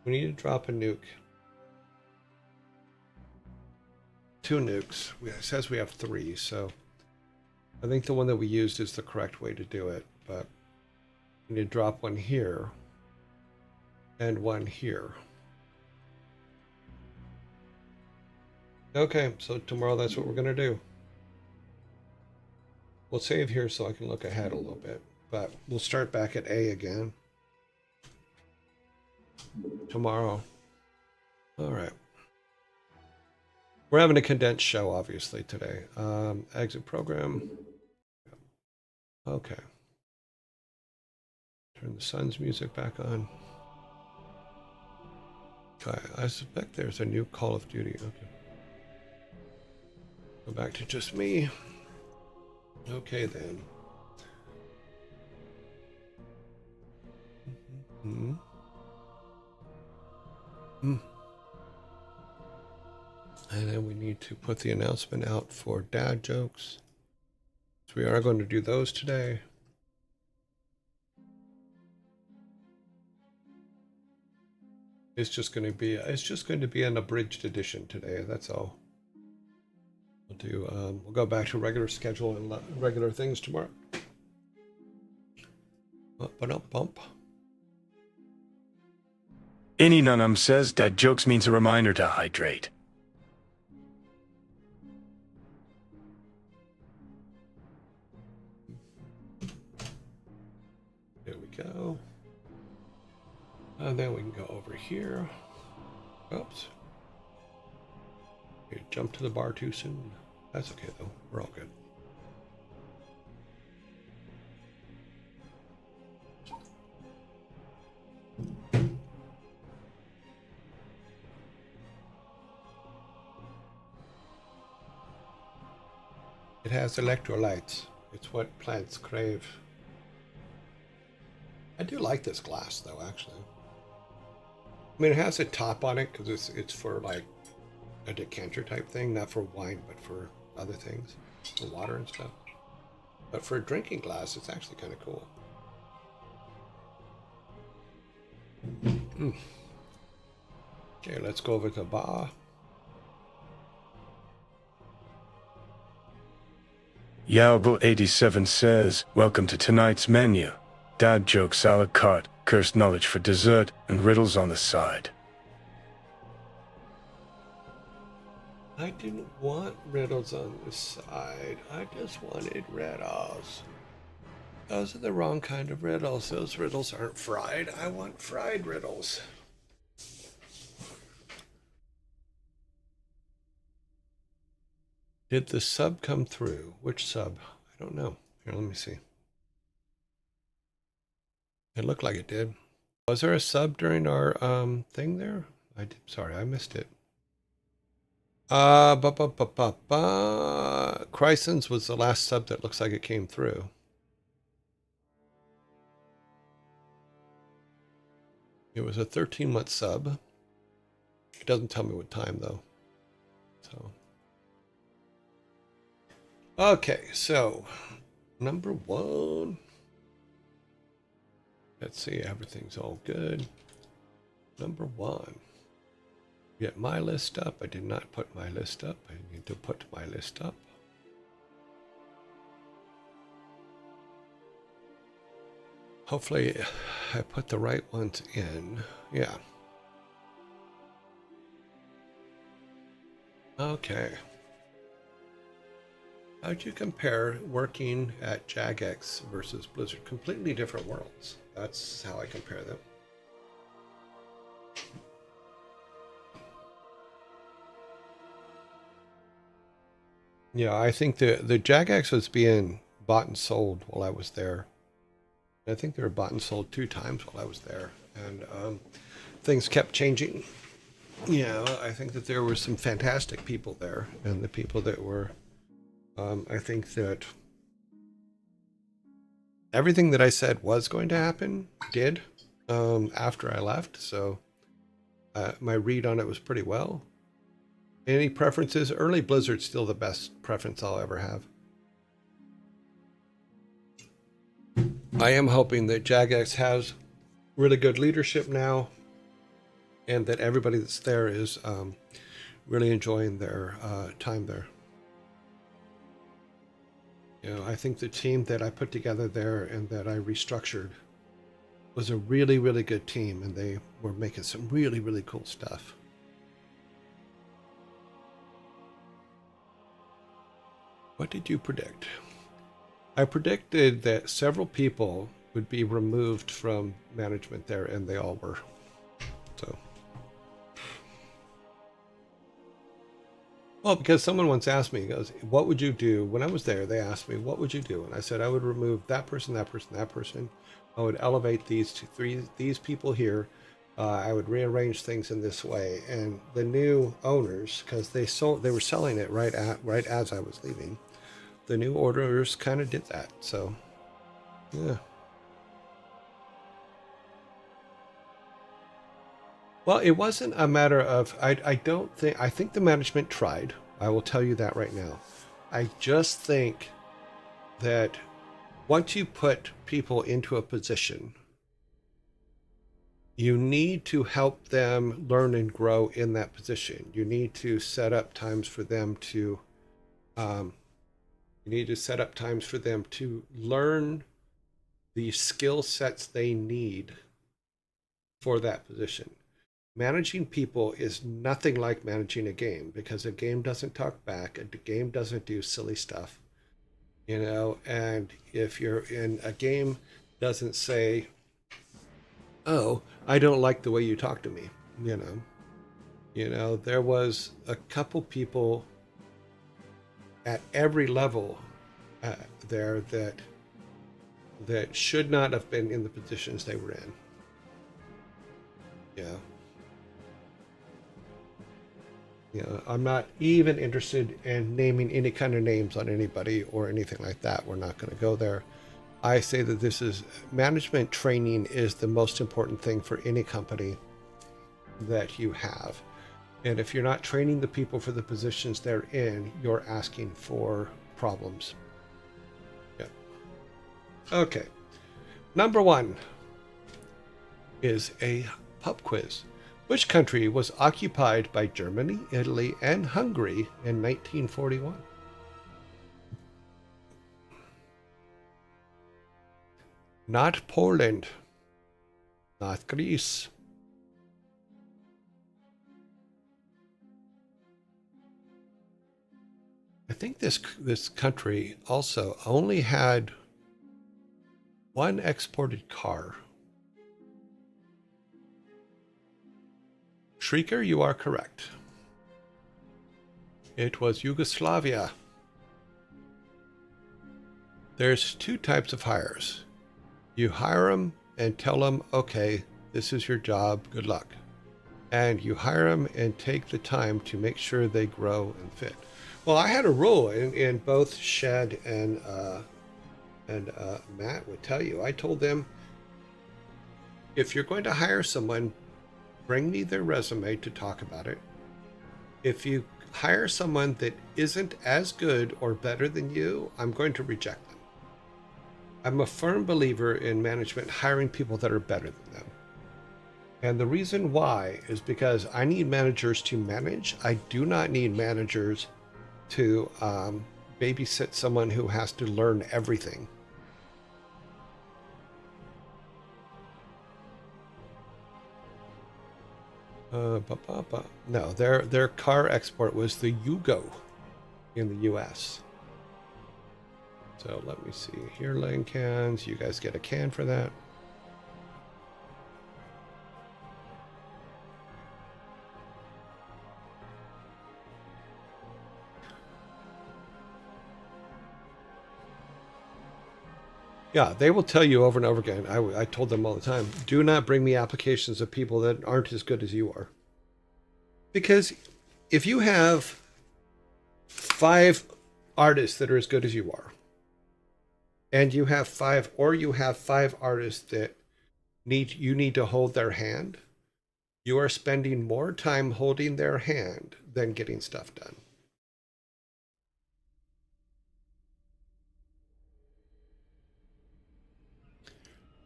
S1: We need to drop a nuke. 2 nukes. It says we have 3, so I think the one that we used is the correct way to do it, but we need to drop one here. and one here. Okay, so tomorrow that's what we're going to do. We'll save here so I can look ahead a little bit, but we'll start back at A again tomorrow. All right. We're having a condensed show, obviously, today. Exit program. Okay. Turn the sun's music back on. Okay, I suspect there's a new Call of Duty. Okay. Go back to just me. Okay, then. Mm-hmm. Mm. And then we need to put the announcement out for dad jokes. So we are going to do those today. It's just going to be an abridged edition today. That's all. We'll go back to regular schedule and regular things tomorrow. Bump.
S10: Any Nunum says dad jokes means a reminder to hydrate.
S1: There we go. And then we can go over here. Oops. Okay, jump to the bar too soon. That's okay though. We're all good. It has electrolytes. It's what plants crave. I do like this glass though, actually. I mean, it has a top on it because it's for like a decanter type thing, not for wine, but for other things, for water and stuff. But for a drinking glass, it's actually kind of cool. Okay, let's go over to the bar.
S10: Yowble87 says, welcome to tonight's menu. Dad jokes a la carte, cursed knowledge for dessert, and riddles on the side.
S1: I didn't want riddles on the side. I just wanted riddles. Those are the wrong kind of riddles. Those riddles aren't fried. I want fried riddles. Did the sub come through? Which sub? I don't know. Here, let me see. It looked like it did. Was there a sub during our thing there? Sorry, I missed it. Chryson's was the last sub that looks like it came through. It was a 13-month sub. It doesn't tell me what time though. So okay, so number one. Let's see, everything's all good. Number one. Get my list up. I did not put my list up. I need to put my list up. Hopefully I put the right ones in. Yeah. Okay. How'd you compare working at Jagex versus Blizzard? Completely different worlds. That's how I compare them. Yeah, I think the Jagex was being bought and sold while I was there. I think they were bought and sold 2 times while I was there, and things kept changing. Yeah, I think that there were some fantastic people there, and the people that were, I think that everything that I said was going to happen did after I left. So my read on it was pretty well. Any preferences? Early Blizzard's still the best preference I'll ever have. I am hoping that Jagex has really good leadership now, and that everybody that's there is really enjoying their time there. You know, I think the team that I put together there and that I restructured was a really, really good team, and they were making some really, really cool stuff. What did you predict? I predicted that several people would be removed from management there, and they all were. So, well, because someone once asked me, he goes, what would you do? When I was there, they asked me, what would you do? And I said, I would remove that person, that person, that person. I would elevate these people here. I would rearrange things in this way. And the new owners, because they were selling it right as I was leaving. The new owners kind of did that. So, yeah. Well, it wasn't a matter of, I think the management tried. I will tell you that right now. I just think that once you put people into a position, you need to help them learn and grow in that position. You need to set up times for them to, learn the skill sets they need for that position. Managing people is nothing like managing a game, because a game doesn't talk back, a game doesn't do silly stuff, and if you're in a game doesn't say, oh, I don't like the way you talk to me, there was a couple people at every level there that should not have been in the positions they were in. I'm not even interested in naming any kind of names on anybody or anything like that. We're not going to go there. I say that this is management training is the most important thing for any company that you have. And if you're not training the people for the positions they're in, you're asking for problems. Yeah. Okay. Number 1 is a pub quiz. Which country was occupied by Germany, Italy, and Hungary in 1941? Not Poland. Not Greece. I think this country also only had one exported car. Shrieker, you are correct. It was Yugoslavia. There's 2 types of hires. You hire them and tell them, okay, this is your job, good luck. And you hire them and take the time to make sure they grow and fit. Well, I had a rule in both Shed and Matt would tell you. I told them, if you're going to hire someone, bring me their resume to talk about it. If you hire someone that isn't as good or better than you, I'm going to reject them. I'm a firm believer in management hiring people that are better than them. And the reason why is because I need managers to manage. I do not need managers to babysit someone who has to learn everything. No, their car export was the Yugo in the US. So let me see. Yearling cans. You guys get a can for that. Yeah, they will tell you over and over again. I told them all the time, do not bring me applications of people that aren't as good as you are. Because if you have 5 artists that are as good as you are, and you have 5 artists that you need to hold their hand, you are spending more time holding their hand than getting stuff done.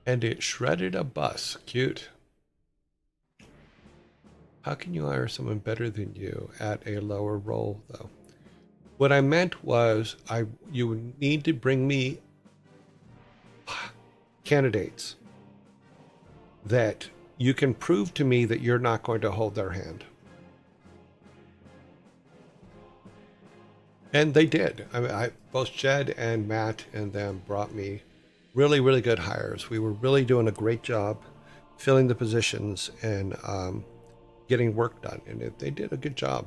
S1: And it shredded a bus. Cute. How can you hire someone better than you at a lower role, though? What I meant was, you need to bring me candidates that you can prove to me that you're not going to hold their hand. And they did. I mean, both Jed and Matt and them brought me really, really good hires. We were really doing a great job filling the positions and getting work done. And they did a good job.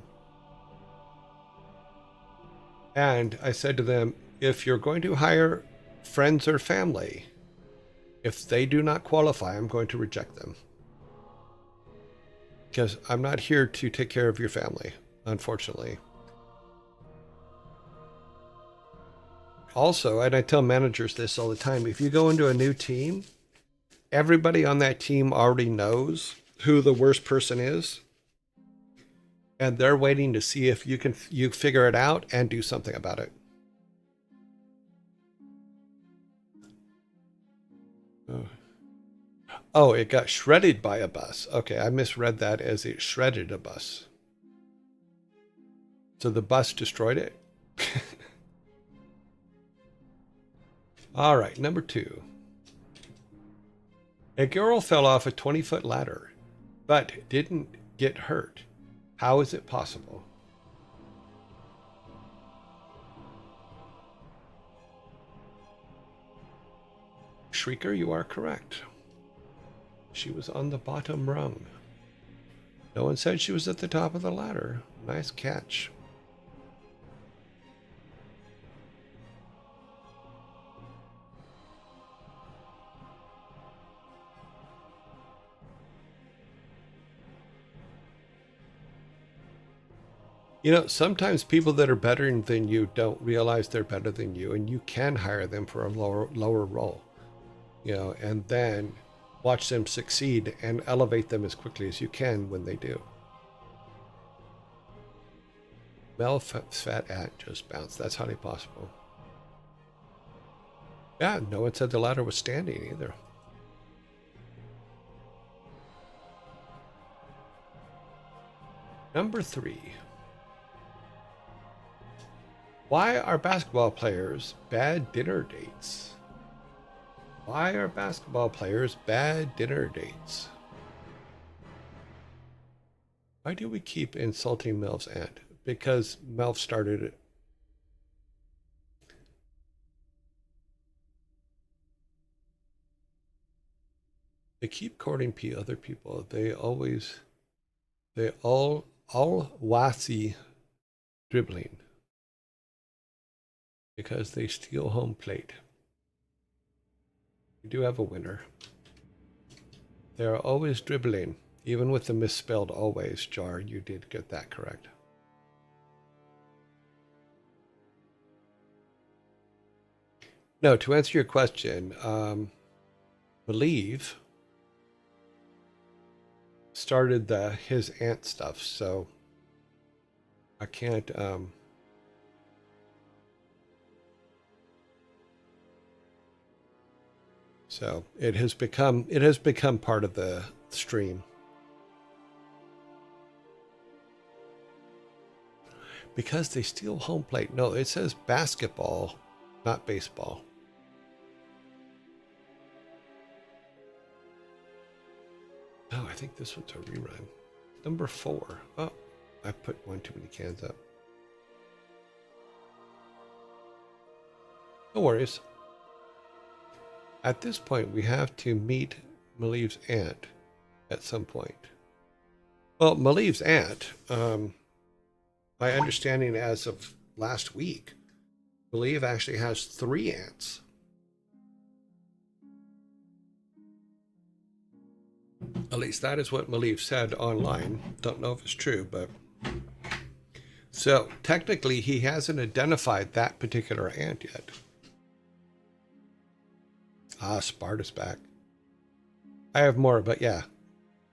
S1: And I said to them, if you're going to hire friends or family, if they do not qualify, I'm going to reject them. Because I'm not here to take care of your family, unfortunately. Also, and I tell managers this all the time, if you go into a new team, everybody on that team already knows who the worst person is. And they're waiting to see if you figure it out and do something about it. Oh, it got shredded by a bus. Okay, I misread that as it shredded a bus. So the bus destroyed it? All right, number 2. A girl fell off a 20-foot ladder, but didn't get hurt. How is it possible? Shrieker, you are correct. She was on the bottom rung. No one said she was at the top of the ladder. Nice catch. You know, sometimes people that are better than you don't realize they're better than you, and you can hire them for a lower role, you know, and then watch them succeed and elevate them as quickly as you can when they do. Mel's fat ant just bounced. That's highly possible. Yeah, no one said the ladder was standing either. Number 3. Why are basketball players bad dinner dates? Why are basketball players bad dinner dates? Why do we keep insulting Mel's aunt? Because Mel started it. They keep courting other people. They all wassy dribbling. Because they steal home plate. We do have a winner. They are always dribbling, even with the misspelled always. Jar, you did get that correct. No, to answer your question, Believe started his aunt stuff, so I can't. So it has become part of the stream. Because they steal home plate. No, it says basketball, not baseball. Oh, I think this one's a rerun. Number 4. Oh, I put one too many cans up. No worries. At this point, we have to meet Maliv's aunt at some point. Well, Maliv's aunt, my understanding as of last week, Maliv actually has 3 aunts. At least that is what Maliv said online. Don't know if it's true, but... So, technically, he hasn't identified that particular aunt yet. Ah, Sparta's back. I have more, but yeah.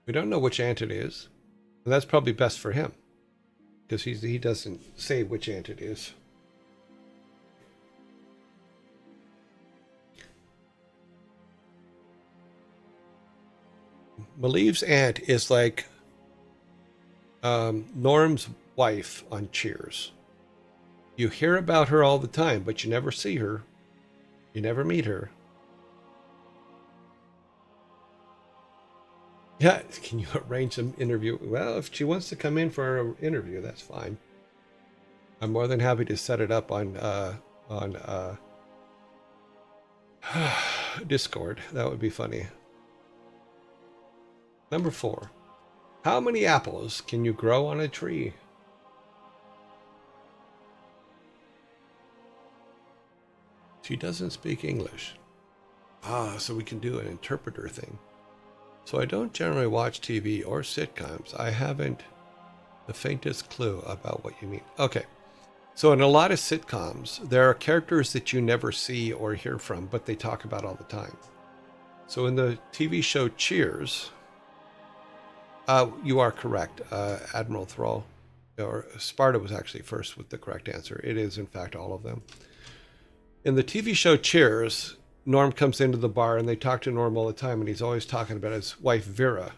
S1: We don't know which aunt it is. And that's probably best for him. Because he doesn't say which aunt it is. Maliv's aunt is like Norm's wife on Cheers. You hear about her all the time, but you never see her. You never meet her. Yeah, can you arrange an interview? Well, if she wants to come in for an interview, that's fine. I'm more than happy to set it up on Discord. That would be funny. Number 4. How many apples can you grow on a tree? She doesn't speak English. So we can do an interpreter thing. So I don't generally watch TV or sitcoms. I haven't the faintest clue about what you mean. Okay. So in a lot of sitcoms, there are characters that you never see or hear from, but they talk about all the time. So in the TV show Cheers, you are correct, Admiral Thrall, or Sparta was actually first with the correct answer. It is, in fact, all of them. In the TV show Cheers, Norm comes into the bar and they talk to Norm all the time, and he's always talking about his wife, Vera.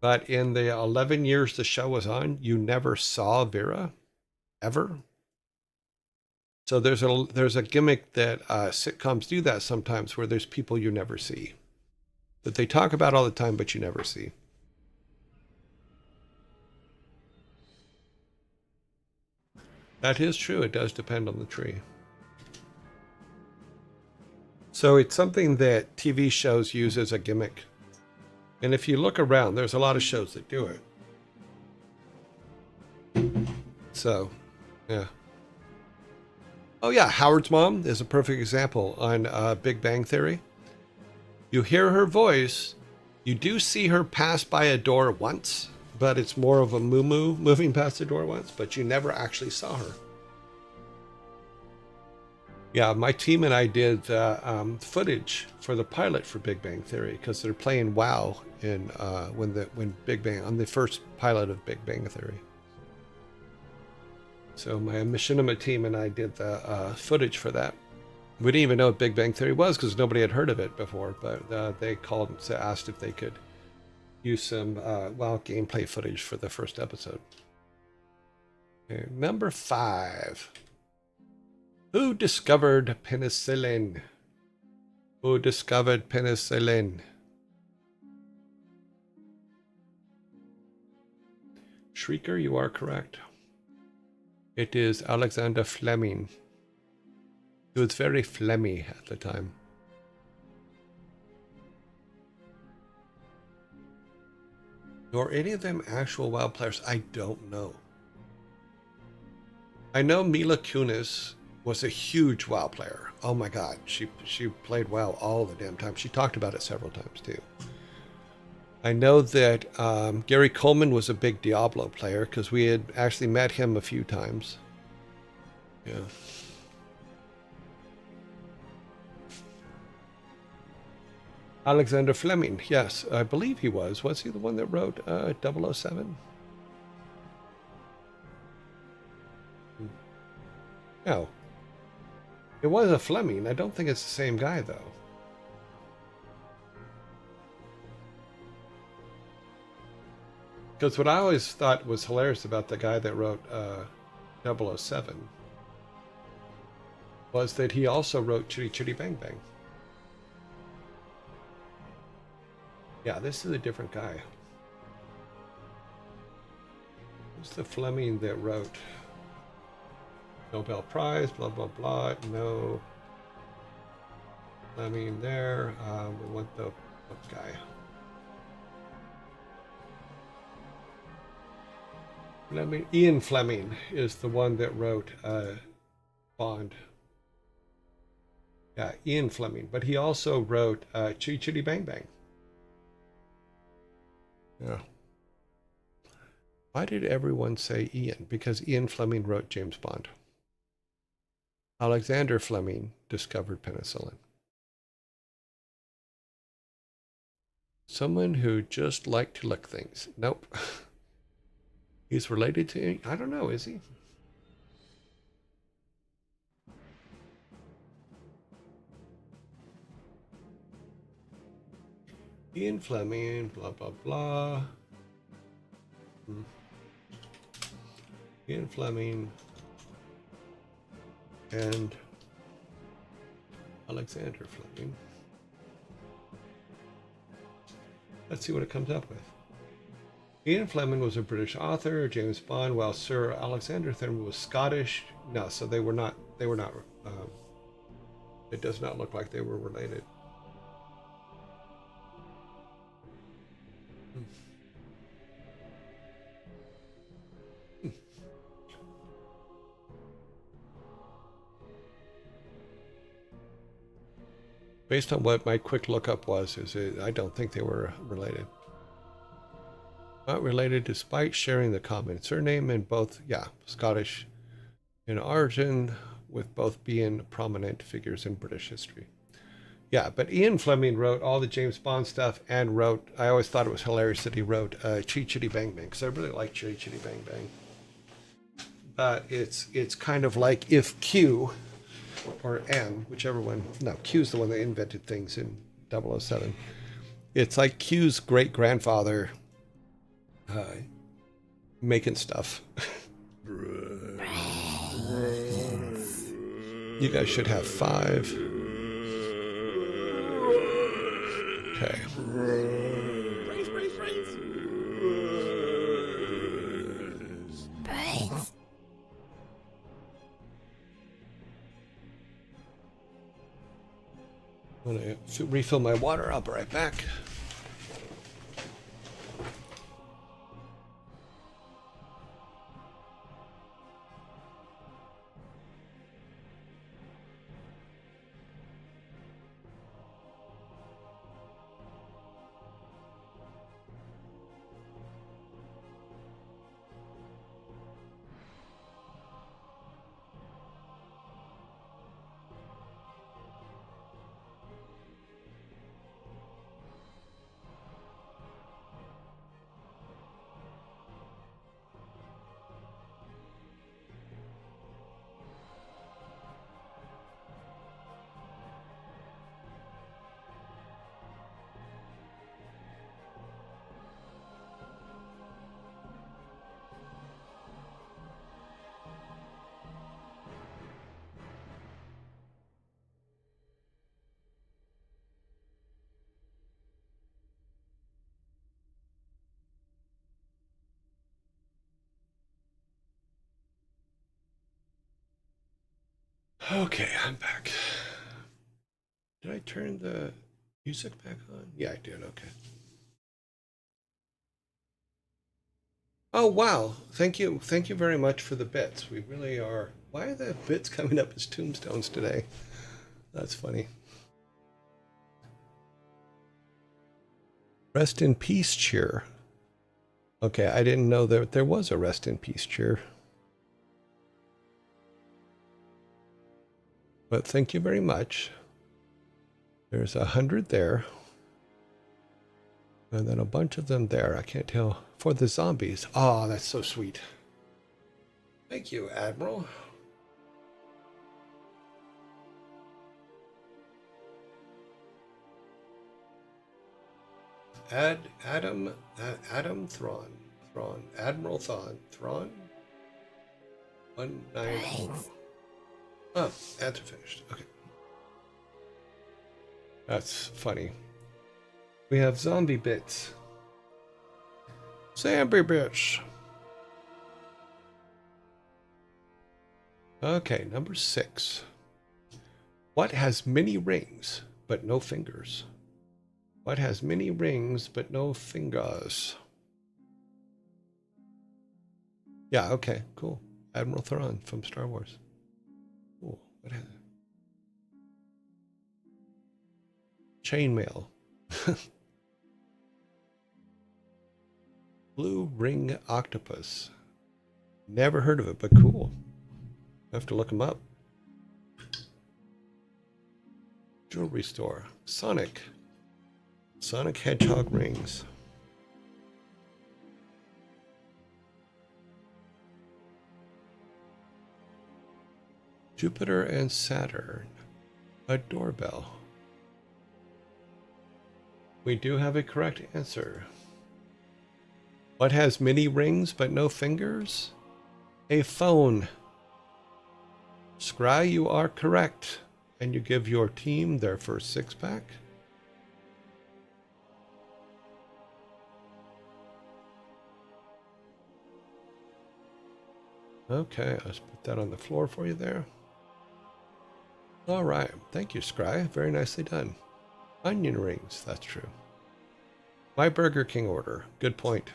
S1: But in the 11 years the show was on, you never saw Vera, ever. So there's a gimmick that sitcoms do that sometimes, where there's people you never see, that they talk about all the time, but you never see. That is true. It does depend on the tree. So it's something that TV shows use as a gimmick. And if you look around, there's a lot of shows that do it. So, yeah. Oh yeah, Howard's Mom is a perfect example on Big Bang Theory. You hear her voice. You do see her pass by a door once, but it's more of a moo-moo moving past the door once, but you never actually saw her. Yeah, my team and I did footage for the pilot for Big Bang Theory, because they're playing WoW in when Big Bang, on the first pilot of Big Bang Theory. So my machinima team and I did the footage for that. We didn't even know what Big Bang Theory was because nobody had heard of it before, but they called and asked if they could use some WoW gameplay footage for the first episode. Okay, number 5. Who discovered penicillin? Who discovered penicillin? Shrieker, you are correct. It is Alexander Fleming. He was very phlegmy at the time. Nor any of them actual WoW players, I don't know. I know Mila Kunis was a huge WoW player. Oh my god, she played WoW all the damn time. She talked about it several times too. I know that Gary Coleman was a big Diablo player because we had actually met him a few times. Yeah. Alexander Fleming, yes, I believe he was. Was he the one that wrote 007? No. It was a Fleming. I don't think it's the same guy, though. Because what I always thought was hilarious about the guy that wrote 007 was that he also wrote Chitty Chitty Bang Bang. Yeah, this is a different guy. Who's the Fleming that wrote Nobel Prize, blah, blah, blah. No Fleming there. We want the book guy. Ian Fleming is the one that wrote Bond. Yeah, Ian Fleming. But he also wrote Chitty Chitty Bang Bang. Yeah. Why did everyone say Ian? Because Ian Fleming wrote James Bond. Alexander Fleming discovered penicillin. Someone who just liked to lick things. Nope. He's related to, I don't know, is he? Ian Fleming, blah, blah, blah. Ian Fleming and Alexander Fleming. Let's see what it comes up with. Ian Fleming was a British author, James Bond, while Sir Alexander Thurman was Scottish. No, so they were not. They were not. It does not look like they were related. Based on what my quick lookup was, I don't think they were related. Not related despite sharing the common surname and both, Scottish in origin, with both being prominent figures in British history. Yeah, but Ian Fleming wrote all the James Bond stuff and wrote, I always thought it was hilarious that he wrote Chitty Chitty Bang Bang, because I really like Chitty Chitty Bang Bang. But it's kind of like if Q or M, whichever one, no, Q's the one that invented things in 007. It's like Q's great-grandfather making stuff. You guys should have 5. Okay. I'm going to refill my water. I'll be right back. Okay, I'm back. Did I turn the music back on? Yeah, I did. Okay. Oh, wow. Thank you. Thank you very much for the bits. We really are. Why are the bits coming up as tombstones today? That's funny. Rest in peace cheer. Okay, I didn't know that there was a rest in peace cheer. But thank you very much. There's 100 there. And then a bunch of them there. I can't tell. For the zombies. Oh, that's so sweet. Thank you, Admiral. Adam Thrawn. Admiral Thrawn. 190. Oh, answer finished. Okay. That's funny. We have zombie bits. Zombie bits. Okay, number 6. What has many rings but no fingers? What has many rings but no fingers? Yeah, okay, cool. Admiral Thrawn from Star Wars. Cool. What has it? Chainmail. Blue ring octopus. Never heard of it, but cool. I have to look them up. Jewelry store. Sonic Hedgehog rings. Jupiter and Saturn. A doorbell. We do have a correct answer. What has many rings but no fingers? A phone. Scry, you are correct. And you give your team their first 6-pack. Okay, let's put that on the floor for you there. All right. Thank you, Scry. Very nicely done. Onion rings. That's true. My Burger King order. Good point.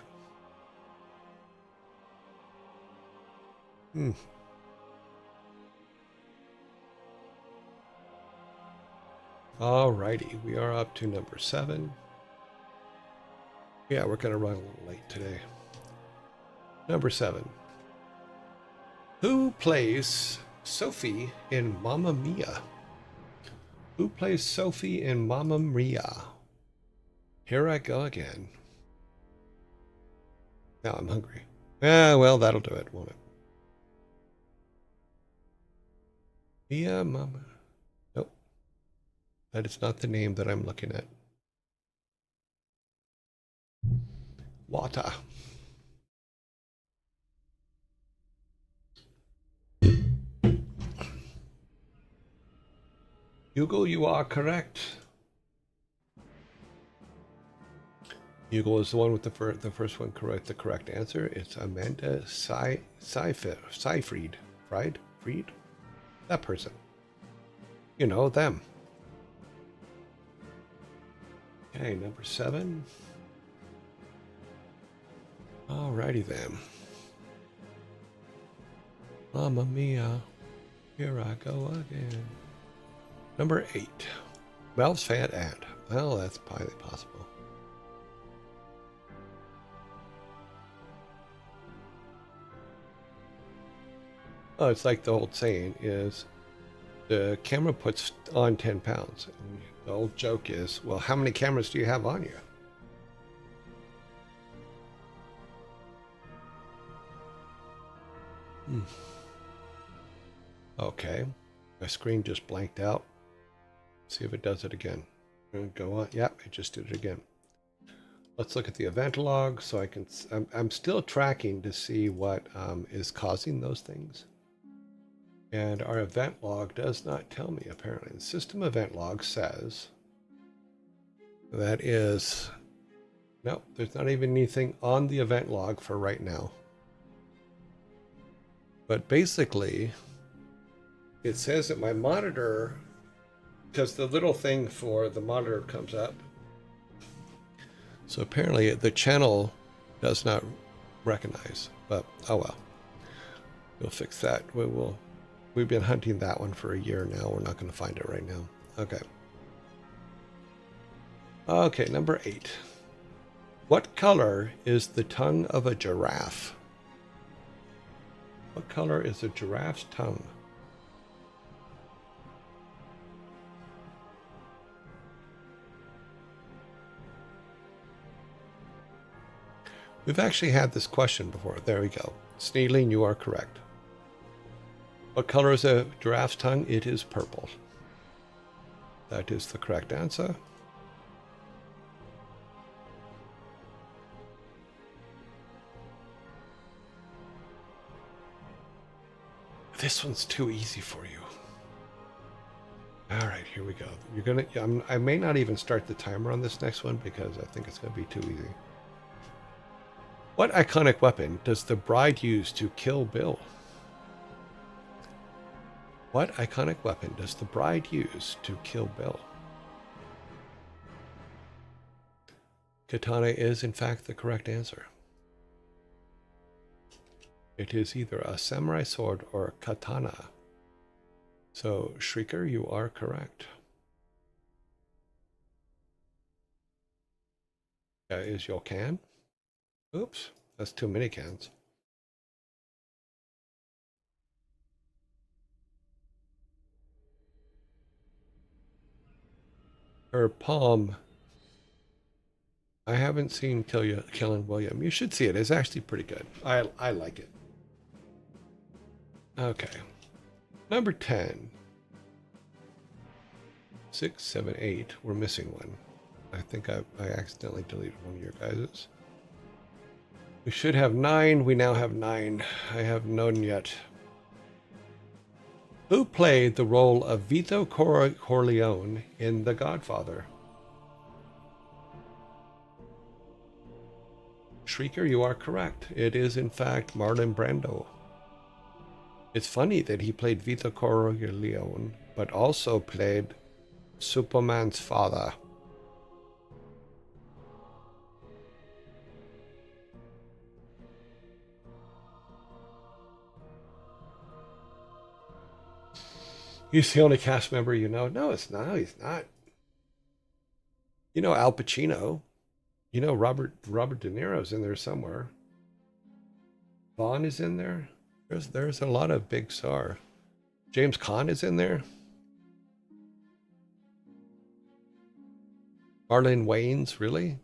S1: Alrighty, we are up to number 7. Yeah, we're gonna run a little late today. Number 7. Who plays Sophie in Mamma Mia? Who plays Sophie in Mamma Mia? Here I go again. Now I'm hungry. Ah, well, that'll do it, won't it? Mia Mama. Nope. That is not the name that I'm looking at. Wata. Hugo, you are correct. Hugo is the one with the first one correct. The correct answer. It's Amanda Seyfried. Fried? That person. You know, them. Okay, number 7. Alrighty then. Mamma Mia, here I go again. Number 8. Mel's fat aunt. Well, that's highly possible. Oh, it's like the old saying is, the camera puts on 10 pounds. And the old joke is, well, how many cameras do you have on you? Okay, my screen just blanked out. See if it does it again. Go on. Yep, it just did it again. Let's look at the event log so I can. I'm still tracking to see what is causing those things. And our event log does not tell me, apparently. The system event log says that is. No, there's not even anything on the event log for right now. But basically, it says that my monitor, because the little thing for the monitor comes up. So apparently the channel does not recognize, but oh well. We'll fix that. We've been hunting that one for a year now. We're not going to find it right now. Okay. Okay, number 8. What color is the tongue of a giraffe? What color is a giraffe's tongue? We've actually had this question before. There we go. Sneedling, you are correct. What color is a giraffe's tongue? It is purple. That is the correct answer. This one's too easy for you. All right, here we go. You're gonna. I may not even start the timer on this next one because I think it's gonna be too easy. What iconic weapon does the bride use to kill Bill? What iconic weapon does the bride use to kill Bill? Katana is, in fact, the correct answer. It is either a samurai sword or a katana. So, Shrieker, you are correct. Is your can? Oops, that's too many cans. Her palm. I haven't seen Killing William. You should see it. It's actually pretty good. I like it. Okay. Number 10. 6, 7, 8. We're missing one. I think I accidentally deleted one of your guys's. We should have 9. We now have 9. I have none yet. Who played the role of Vito Corleone in The Godfather? Shrieker, you are correct. It is, in fact, Marlon Brando. It's funny that he played Vito Corleone, but also played Superman's father. He's the only cast member you know. No, it's not. He's not. You know Al Pacino. You know Robert De Niro's in there somewhere. Vaughn is in there. There's a lot of big star. James Caan is in there. Marlon Wayans, really?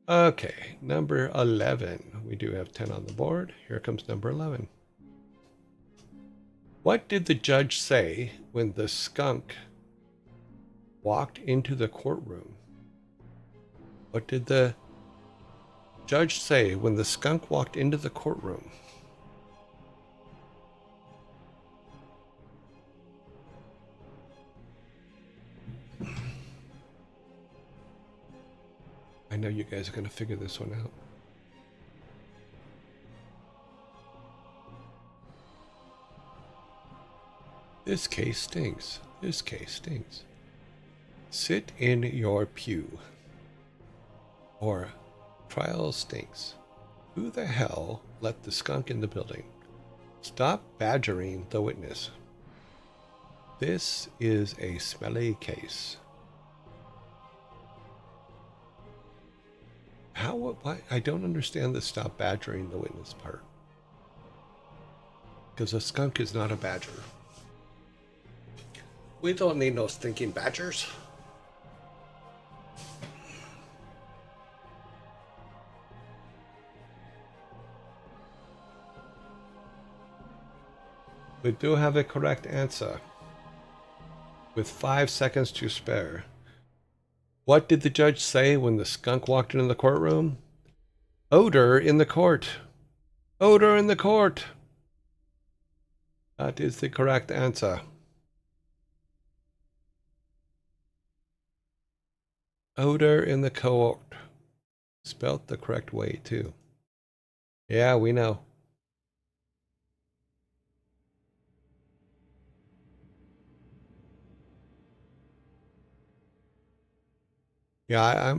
S1: Okay, number 11. We do have 10 on the board. Here comes number 11. What did the judge say when the skunk walked into the courtroom? What did the judge say when the skunk walked into the courtroom? I know you guys are going to figure this one out. This case stinks. This case stinks. Sit in your pew. Or trial stinks. Who the hell let the skunk in the building? Stop badgering the witness. This is a smelly case. Why? I don't understand the stop badgering the witness part. Because a skunk is not a badger. We don't need no stinking badgers. We do have a correct answer. With 5 seconds to spare. What did the judge say when the skunk walked into the courtroom? Odor in the court. Odor in the court. That is the correct answer. Odor in the court. Spelt the correct way, too. Yeah, we know. Yeah,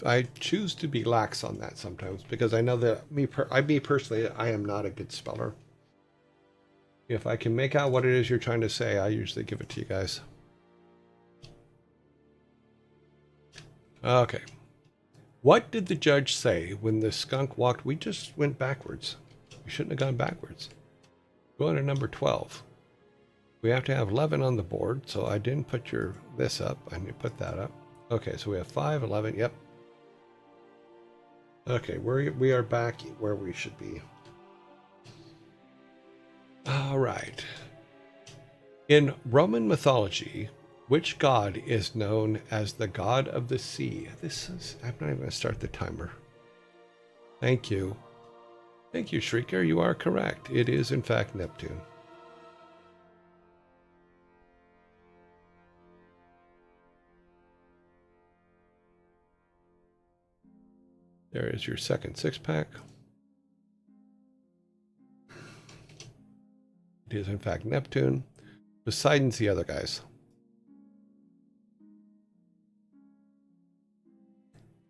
S1: I choose to be lax on that sometimes because I know that me personally, I am not a good speller. If I can make out what it is you're trying to say, I usually give it to you guys. Okay. What did the judge say when the skunk walked? We just went backwards. We shouldn't have gone backwards. Going to number 12. We have to have 11 on the board, so I didn't put this up. I need to put that up. Okay, so we have 5, 11, yep. Okay, we are back where we should be. All right. In Roman mythology, which god is known as the god of the sea? I'm not even going to start the timer. Thank you. Thank you, Shrieker. You are correct. It is, in fact, Neptune. There is your second 6-pack. It is, in fact, Neptune. Poseidon's the other guys.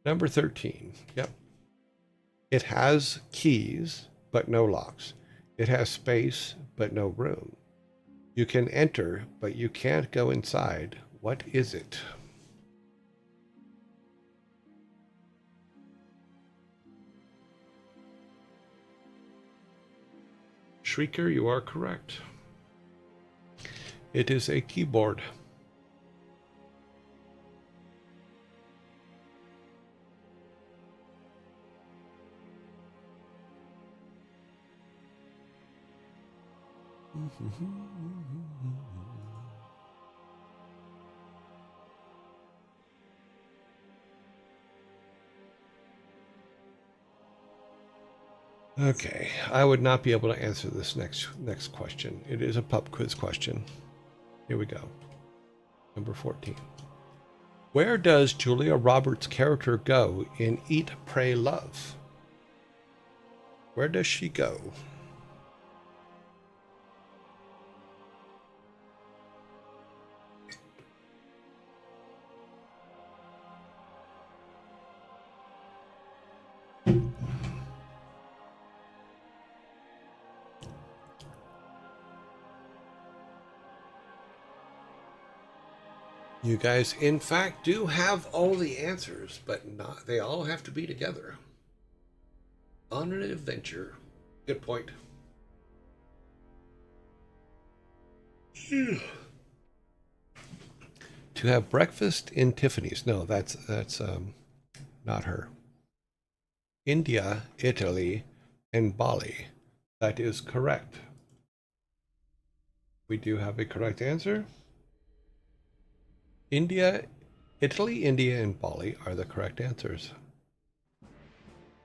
S1: Number 13. Yep. It has keys, but no locks. It has space, but no room. You can enter, but you can't go inside. What is it? Shrieker, you are correct. It is a keyboard. Okay, I would not be able to answer this next question. It is a pub quiz question. Here we go. Number 14. Where does Julia Roberts' character go in Eat, Pray, Love? Where does she go? You guys, in fact, do have all the answers, but not they all have to be together. On an adventure. Good point. To have breakfast in Tiffany's. No, that's not her. India, Italy, and Bali. That is correct. We do have a correct answer. India, Italy, India, and Bali are the correct answers.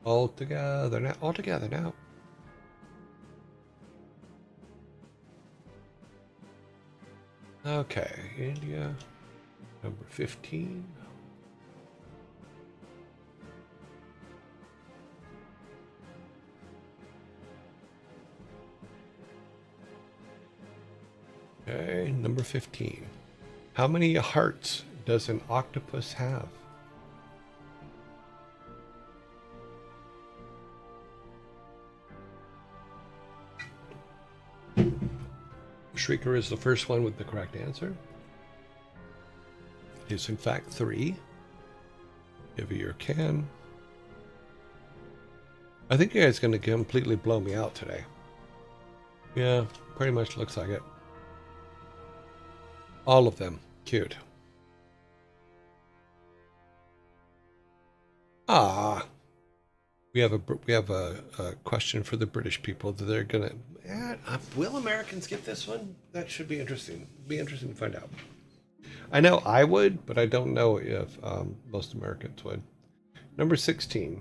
S1: All together now. All together now. Okay, India, number 15. Okay, number 15. How many hearts does an octopus have? Shrieker is the first one with the correct answer. It is in fact 3. Give you your can. I think you guys are going to completely blow me out today. Yeah, pretty much looks like it. All of them. Cute. Ah. We have a question for the British people that they're gonna. Will Americans get this one? That should be interesting. Be interesting to find out. I know I would, but I don't know if most Americans would. Number 16.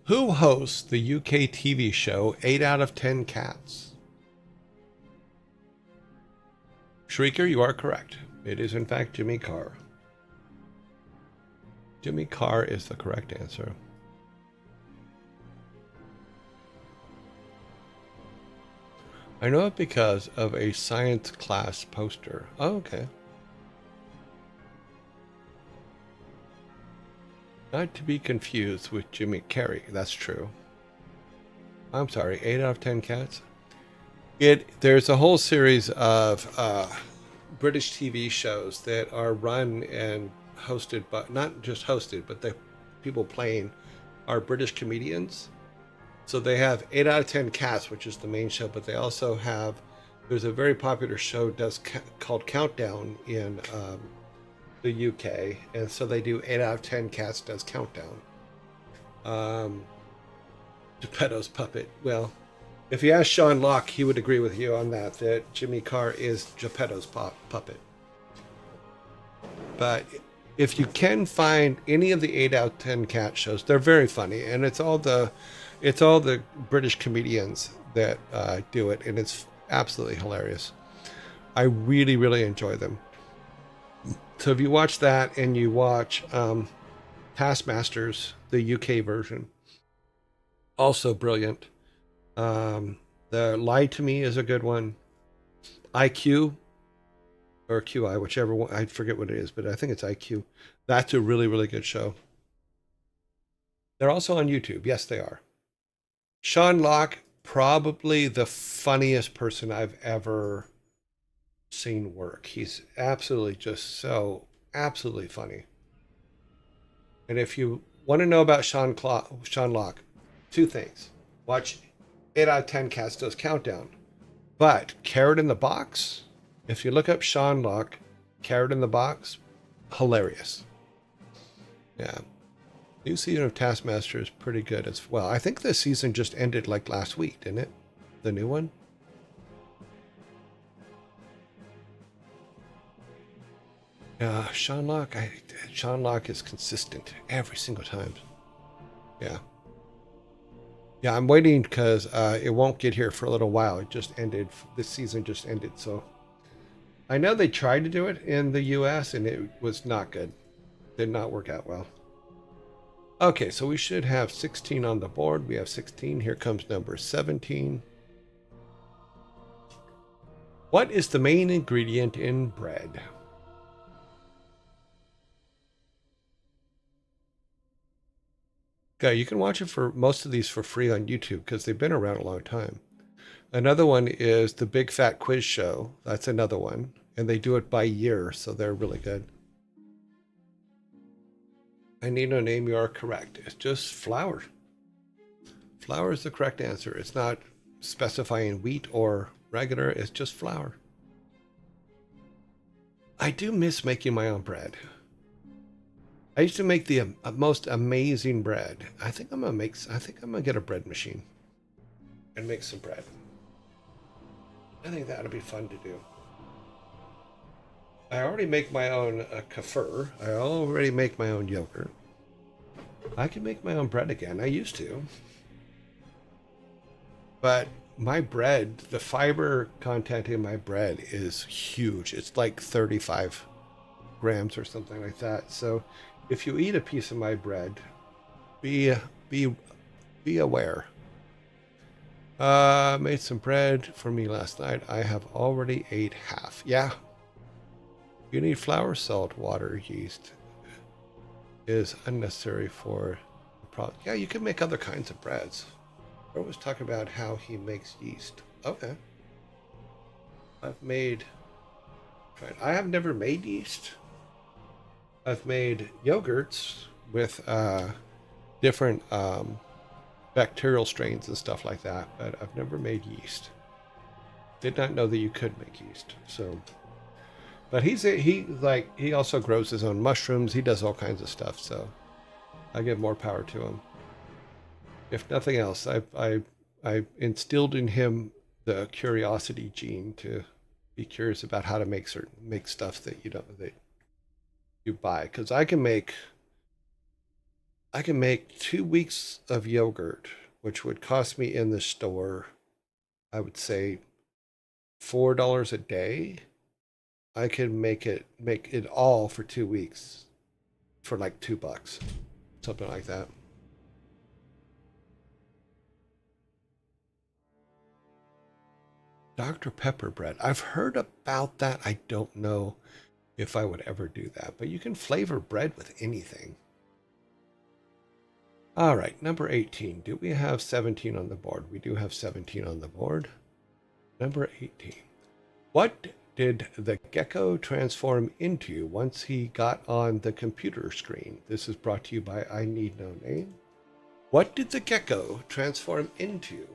S1: Who hosts the UK TV show 8 out of 10 Cats? Shrieker, you are correct. It is in fact Jimmy Carr. Jimmy Carr is the correct answer. I know it because of a science class poster. Oh, okay. Not to be confused with Jimmy Carrey. That's true. I'm sorry, 8 out of 10 cats. There's a whole series of British TV shows that are run and hosted, but not just hosted, but the people playing are British comedians. So they have 8 out of 10 Cats, which is the main show, but they also have, there's a very popular show called Countdown in the UK, and so they do 8 out of 10 Cats does Countdown. Geppetto's puppet. Well, if you ask Sean Locke, he would agree with you on that Jimmy Carr is Geppetto's puppet. But if you can find any of the 8 out of 10 cat shows, they're very funny, and it's all the British comedians that do it, and it's absolutely hilarious. I really, really enjoy them. So if you watch that and you watch Taskmasters, the UK version, also brilliant. The Lie to Me is a good one. IQ or QI, whichever one, I forget what it is, but I think it's IQ. That's a really, really good show. They're also on YouTube. Yes, they are. Sean Locke, probably the funniest person I've ever seen work. He's absolutely just so absolutely funny. And if you want to know about Sean Locke, 2 things. Watch 8 out of 10 Cats Does Countdown. But Carrot in the Box, if you look up Sean Locke, Carrot in the Box, hilarious. Yeah. New season of Taskmaster is pretty good as well. I think this season just ended like last week, didn't it? The new one? Sean Locke is consistent every single time. Yeah. Yeah, I'm waiting because it won't get here for a little while. It just ended. This season just ended, so. I know they tried to do it in the US and it was not good. Did not work out well. Okay, so we should have 16 on the board. We have 16. Here comes number 17. What is the main ingredient in bread? Okay, you can watch it for most of these for free on YouTube because they've been around a long time. Another one is the Big Fat Quiz Show. That's another one. And they do it by year, so they're really good. I need no name. You are correct. It's just flour. Flour is the correct answer. It's not specifying wheat or regular. It's just flour. I do miss making my own bread. I used to make the most amazing bread. I think I'm gonna get a bread machine and make some bread. I think that'll be fun to do. I already make my own kefir. I already make my own yogurt. I can make my own bread again. I used to. But my bread, the fiber content in my bread is huge. It's like 35 grams or something like that. So if you eat a piece of my bread, be aware. Made some bread for me last night. I have already ate half. Yeah. You need flour, salt, water, yeast is unnecessary for the product. Yeah, you can make other kinds of breads. I was talking about how he makes yeast. Okay. I have never made yeast. I've made yogurts with different bacterial strains and stuff like that, but I've never made yeast. Did not know that you could make yeast. So, but he also grows his own mushrooms. He does all kinds of stuff. So, I give more power to him. If nothing else, I instilled in him the curiosity gene to be curious about how to make stuff that you buy. Because I can make 2 weeks of yogurt, which would cost me in the store, I would say $4 a day. I can make it all for 2 weeks for like $2, something like that. Dr. Pepper bread. I've heard about that. I don't know if I would ever do that, but you can flavor bread with anything. All right, number 18. Do we have 17 on the board? We do have 17 on the board. Number 18. What did the gecko transform into once he got on the computer screen? This is brought to you by I Need No Name. What did the gecko transform into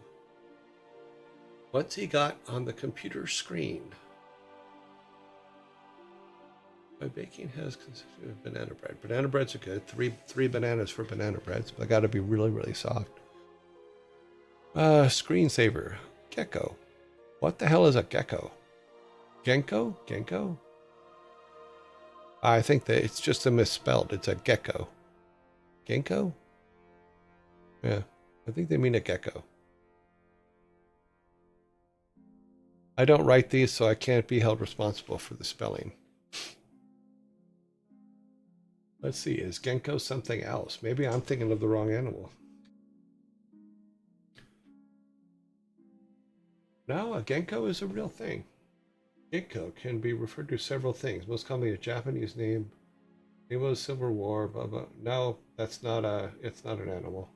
S1: once he got on the computer screen? My baking has consisted of banana bread. Banana breads are good. Three bananas for banana breads, but they got to be really, really soft. Screensaver. Gecko. What the hell is a gecko? Genko? Genko? I think that it's just a misspelled. It's a gecko. Genko? Yeah, I think they mean a gecko. I don't write these, so I can't be held responsible for the spelling. Let's see, is Genko something else? Maybe I'm thinking of the wrong animal. No, a Genko is a real thing. Genko can be referred to several things. Most commonly a Japanese name. Name of the Civil War, blah, blah. No, it's not an animal.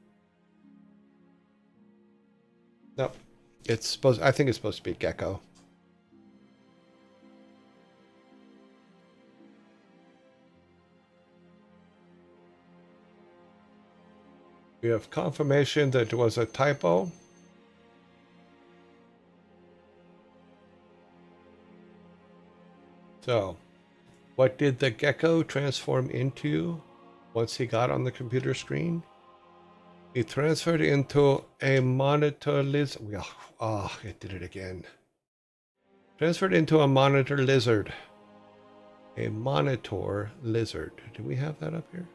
S1: No, I think it's supposed to be gecko. We have confirmation that it was a typo. So, what did the gecko transform into once he got on the computer screen? He transferred into a monitor lizard. Oh, it did it again. Transferred into a monitor lizard. A monitor lizard. Do we have that up here?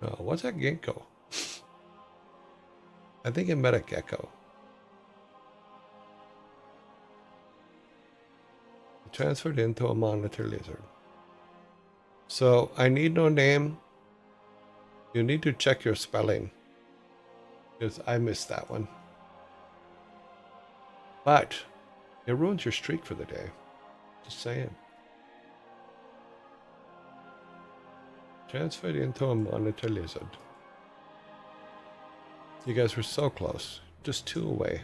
S1: Oh, what's that gecko? I think it meant a gecko. Transferred into a monitor lizard. So I need no name. You need to check your spelling. Because I missed that one. But it ruins your streak for the day. Just saying. Transferred into a monitor lizard. You guys were so close. Just 2 away.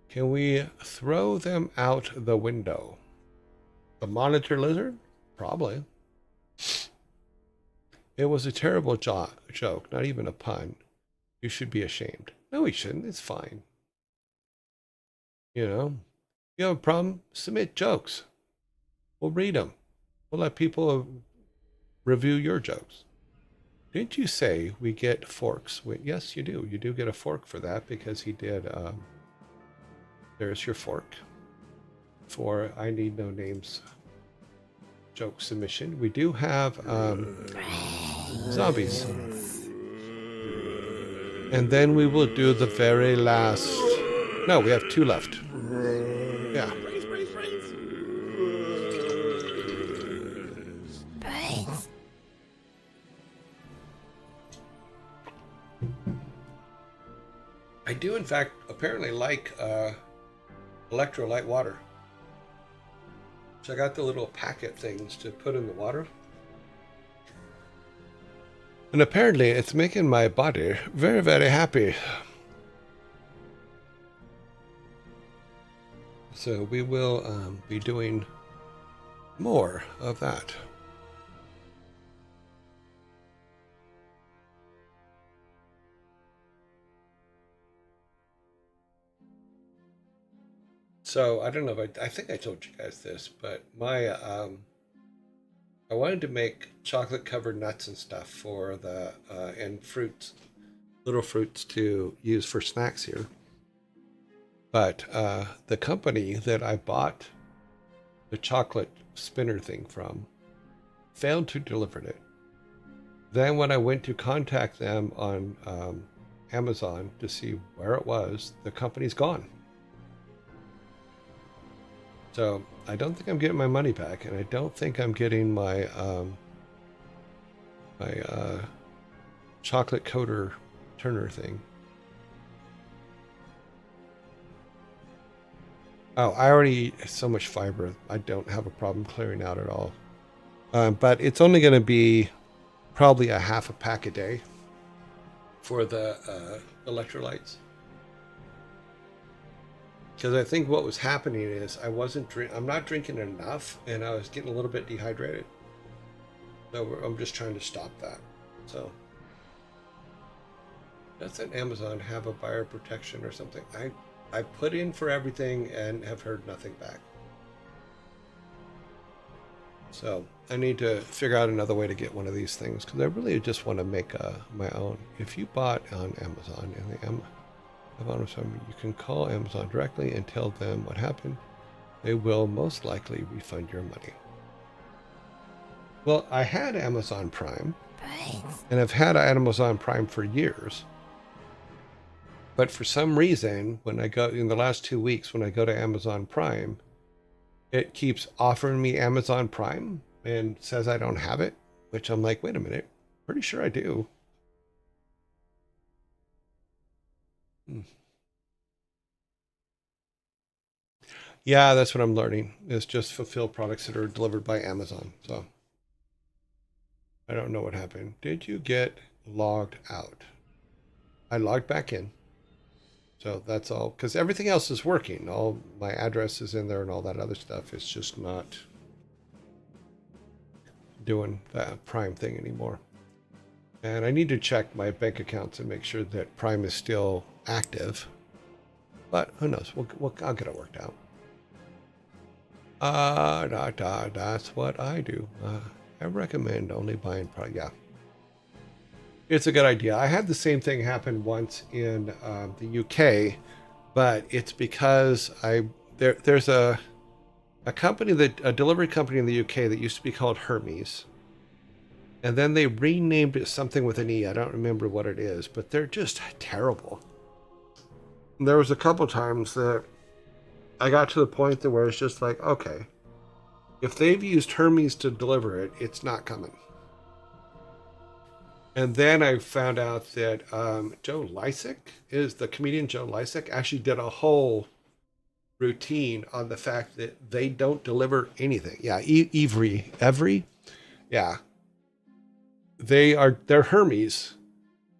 S1: Can we throw them out the window? The monitor lizard? Probably. It was a terrible joke, not even a pun. You should be ashamed. No, we shouldn't. It's fine. You know, you have a problem, submit jokes. We'll read them. We'll let people review your jokes. Didn't you say we get forks? Yes, you do. You do get a fork for that because he did. There's your fork for I Need No Names joke submission. We do have zombies. And then we will do the very last. No, we have 2 left. Yeah. I do, in fact, apparently like electrolyte water. So I got the little packet things to put in the water. And apparently it's making my body very, very happy. So we will be doing more of that. So I don't know if I think I told you guys this, but my I wanted to make chocolate covered nuts and stuff for the and fruits, little fruits to use for snacks here. But the company that I bought the chocolate spinner thing from failed to deliver it. Then when I went to contact them on Amazon to see where it was, the company's gone. So I don't think I'm getting my money back, and I don't think I'm getting my chocolate coater turner thing. Oh, I already eat so much fiber. I don't have a problem clearing out at all. But it's only going to be probably a half a pack a day for the electrolytes. Because I think what was happening is I'm not drinking enough, and I was getting a little bit dehydrated. So I'm just trying to stop that. So doesn't Amazon have a buyer protection or something? I put in for everything and have heard nothing back. So I need to figure out another way to get one of these things because I really just want to make my own. If you bought on Amazon and you can call Amazon directly and tell them what happened. They will most likely refund your money. Well, I had Amazon Prime, and I've had Amazon Prime for years. But for some reason, when I go in the last 2 weeks, when I go to Amazon Prime, it keeps offering me Amazon Prime and says I don't have it, which I'm like, wait a minute, pretty sure I do. Yeah, that's what I'm learning. Is just fulfill products that are delivered by Amazon. So I don't know what happened. Did you get logged out? I logged back in. So that's all, because everything else is working. All my address is in there and all that other stuff. It's just not doing that Prime thing anymore. And I need to check my bank accounts and make sure that Prime is still active. But who knows? I'll get it worked out. That's what I do. I recommend only buying Prime. Yeah. It's a good idea. I had the same thing happen once in the UK, but it's because there's a delivery company in the UK that used to be called Hermes, and then they renamed it something with an E. I don't remember what it is, but they're just terrible. There was a couple times that I got to the point where it's just like, okay, If they've used Hermes to deliver it, it's not coming. And then I found out that Joe Lysick is the comedian. Joe Lysick actually did a whole routine on the fact that they don't deliver anything. Yeah, Every, yeah, they're Hermes,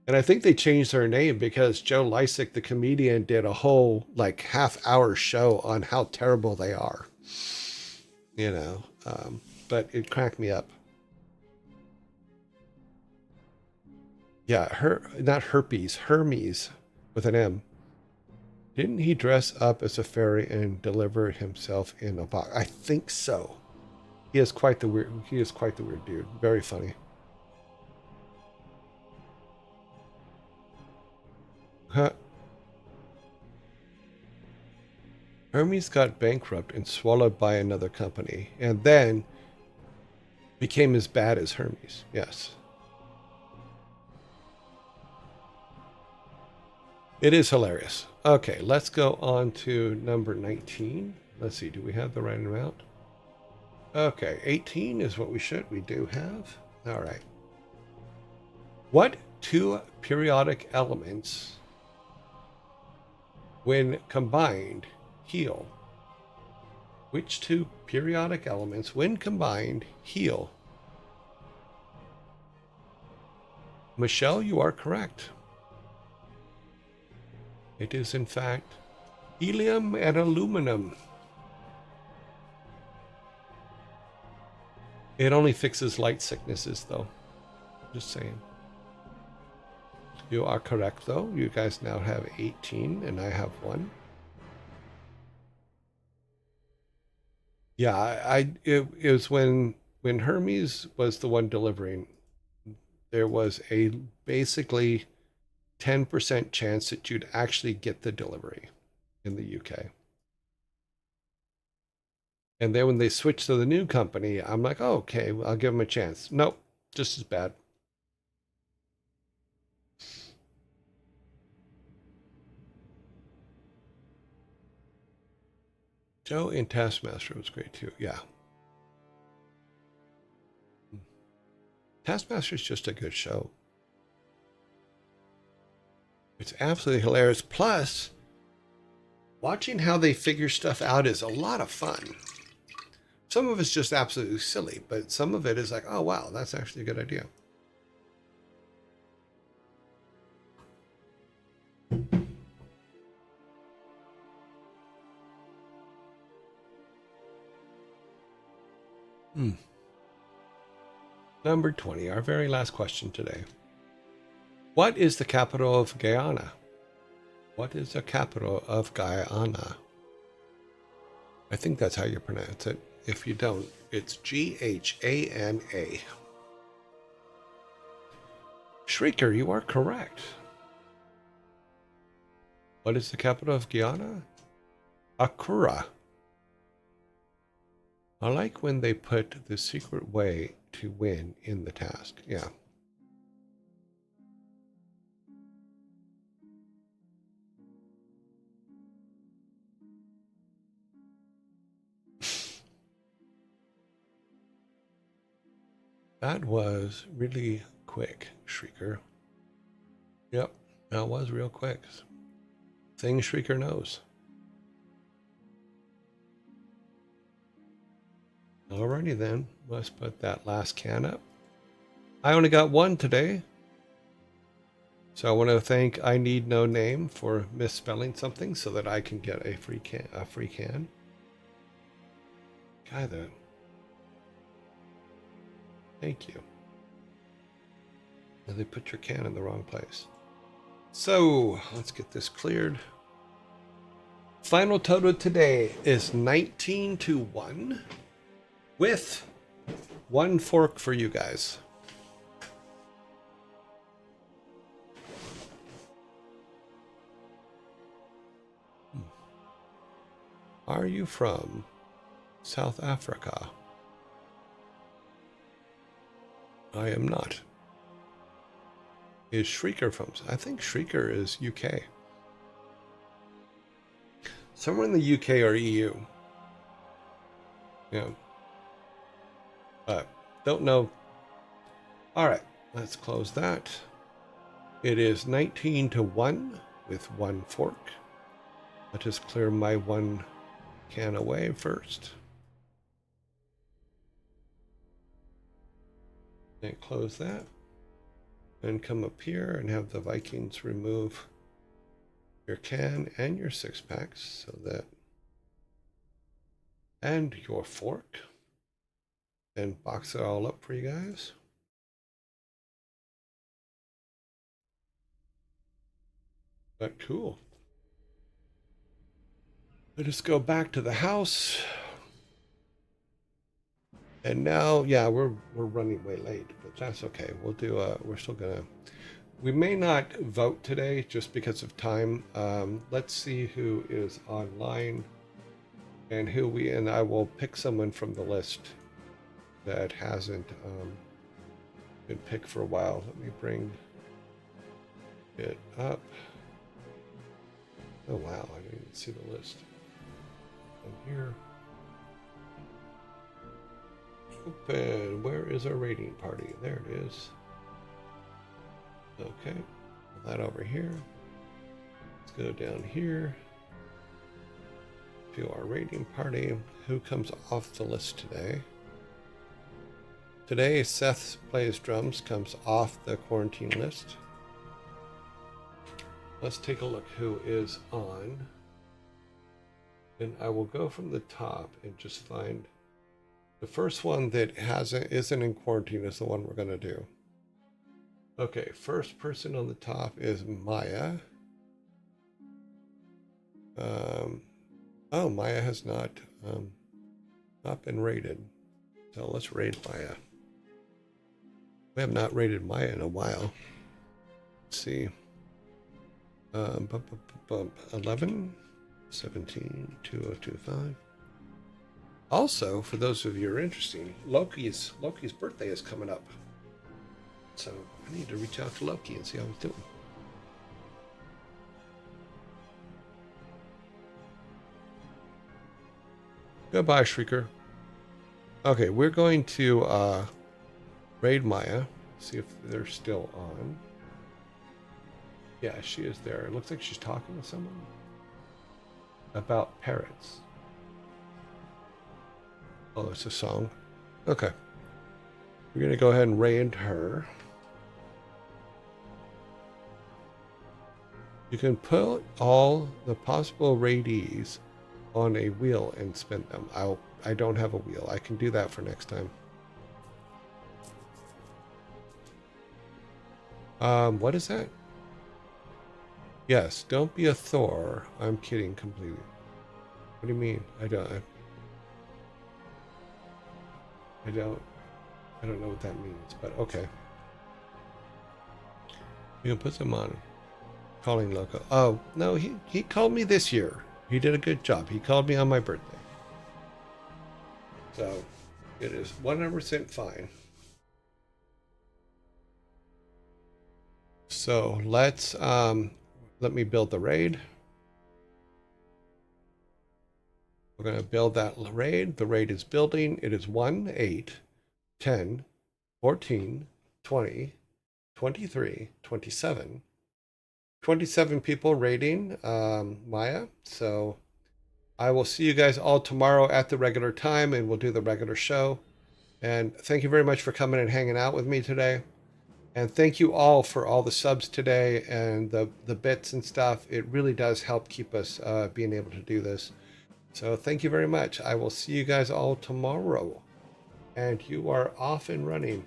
S1: and I think they changed their name because Joe Lysick, the comedian, did a whole like half-hour show on how terrible they are. You know, but it cracked me up. Yeah, not herpes, Hermes with an M. Didn't he dress up as a fairy and deliver himself in a box? I think so. He is quite the weird dude. Very funny. Huh. Hermes got bankrupt and swallowed by another company, and then became as bad as Hermes. Yes. It is hilarious. Okay, let's go on to number 19. Let's see, do we have the right amount? Okay, 18 is what we do have. All right. What two periodic elements, when combined, heal? Which two periodic elements, when combined, heal? Michelle, you are correct. It is, in fact, helium and aluminum. It only fixes light sicknesses, though. Just saying. You are correct, though. You guys now have 18, and I have 1. Yeah, it was when Hermes was the one delivering, there was a basically 10% chance that you'd actually get the delivery in the UK. And then when they switched to the new company, I'm like, oh, okay, well, I'll give them a chance. Nope, just as bad. Joe in Taskmaster was great too. Yeah. Taskmaster is just a good show. It's absolutely hilarious. Plus, watching how they figure stuff out is a lot of fun. Some of it's just absolutely silly, but some of it is like, oh, wow, that's actually a good idea. Number 20, our very last question today. What is the capital of Guyana? What is the capital of Guyana? I think that's how you pronounce it. If you don't, it's Ghana. Shrieker, you are correct. What is the capital of Guyana? Accra. I like when they put the secret way to win in the task. Yeah. That was really quick, Shrieker. Yep, that was real quick. Thing Shrieker knows. Alrighty then, let's put that last can up. I only got 1 today. So I want to thank I Need No Name for misspelling something so that I can get a free can. God, thank you. And they put your can in the wrong place. So let's get this cleared. Final total today is 19-1 with 1 fork for you guys. Are you from South Africa? I am not. Is Shrieker from? I think Shrieker is UK. Somewhere in the UK or EU. Yeah. Don't know. All right, let's close that. It is 19 to 1 with 1 fork. Let us clear my 1 can away first. And close that. And come up here and have the Vikings remove your can and your 6-packs so that, and your fork, and box it all up for you guys. But cool. Let us go back to the house. And now, yeah, we're running way late, but that's okay. We'll do we're still gonna, we may not vote today just because of time. Let's see who is online and and I will pick someone from the list that hasn't been picked for a while. Let me bring it up. Oh wow, I didn't even see the list. And here. Open. Where is our raiding party? There it is. Okay. Put that over here. Let's go down here to our raiding party. Who comes off the list today? Today, Seth Plays Drums comes off the quarantine list. Let's take a look who is on. And I will go from the top and just find the first one that isn't in quarantine is the one we're going to do. Okay, first person on the top is Maya. Oh, Maya has not been raided. So let's raid Maya. We have not raided Maya in a while. Let's see. 11, 17, 2025. Also, for those of you who are interested, Loki's birthday is coming up. So I need to reach out to Loki and see how he's doing. Goodbye, Shrieker. Okay, we're going to raid Maya. See if they're still on. Yeah, she is there. It looks like she's talking to someone about parrots. Oh, it's a song. Okay. We're going to go ahead and raid her. You can put all the possible raidees on a wheel and spin them. I don't have a wheel. I can do that for next time. What is that? Yes, don't be a Thor. I'm kidding completely. What do you mean? I don't know what that means, but okay. You can put them on. Calling Loco. Oh, no, he called me this year. He did a good job. He called me on my birthday. So, it is 100% fine. So, let me build the raid. We're going to build that raid. The raid is building. It is 1, 8, 10, 14, 20, 23, 27. 27 people raiding Maya. So I will see you guys all tomorrow at the regular time and we'll do the regular show. And thank you very much for coming and hanging out with me today. And thank you all for all the subs today and the bits and stuff. It really does help keep us being able to do this. So thank you very much. I will see you guys all tomorrow. And you are off and running.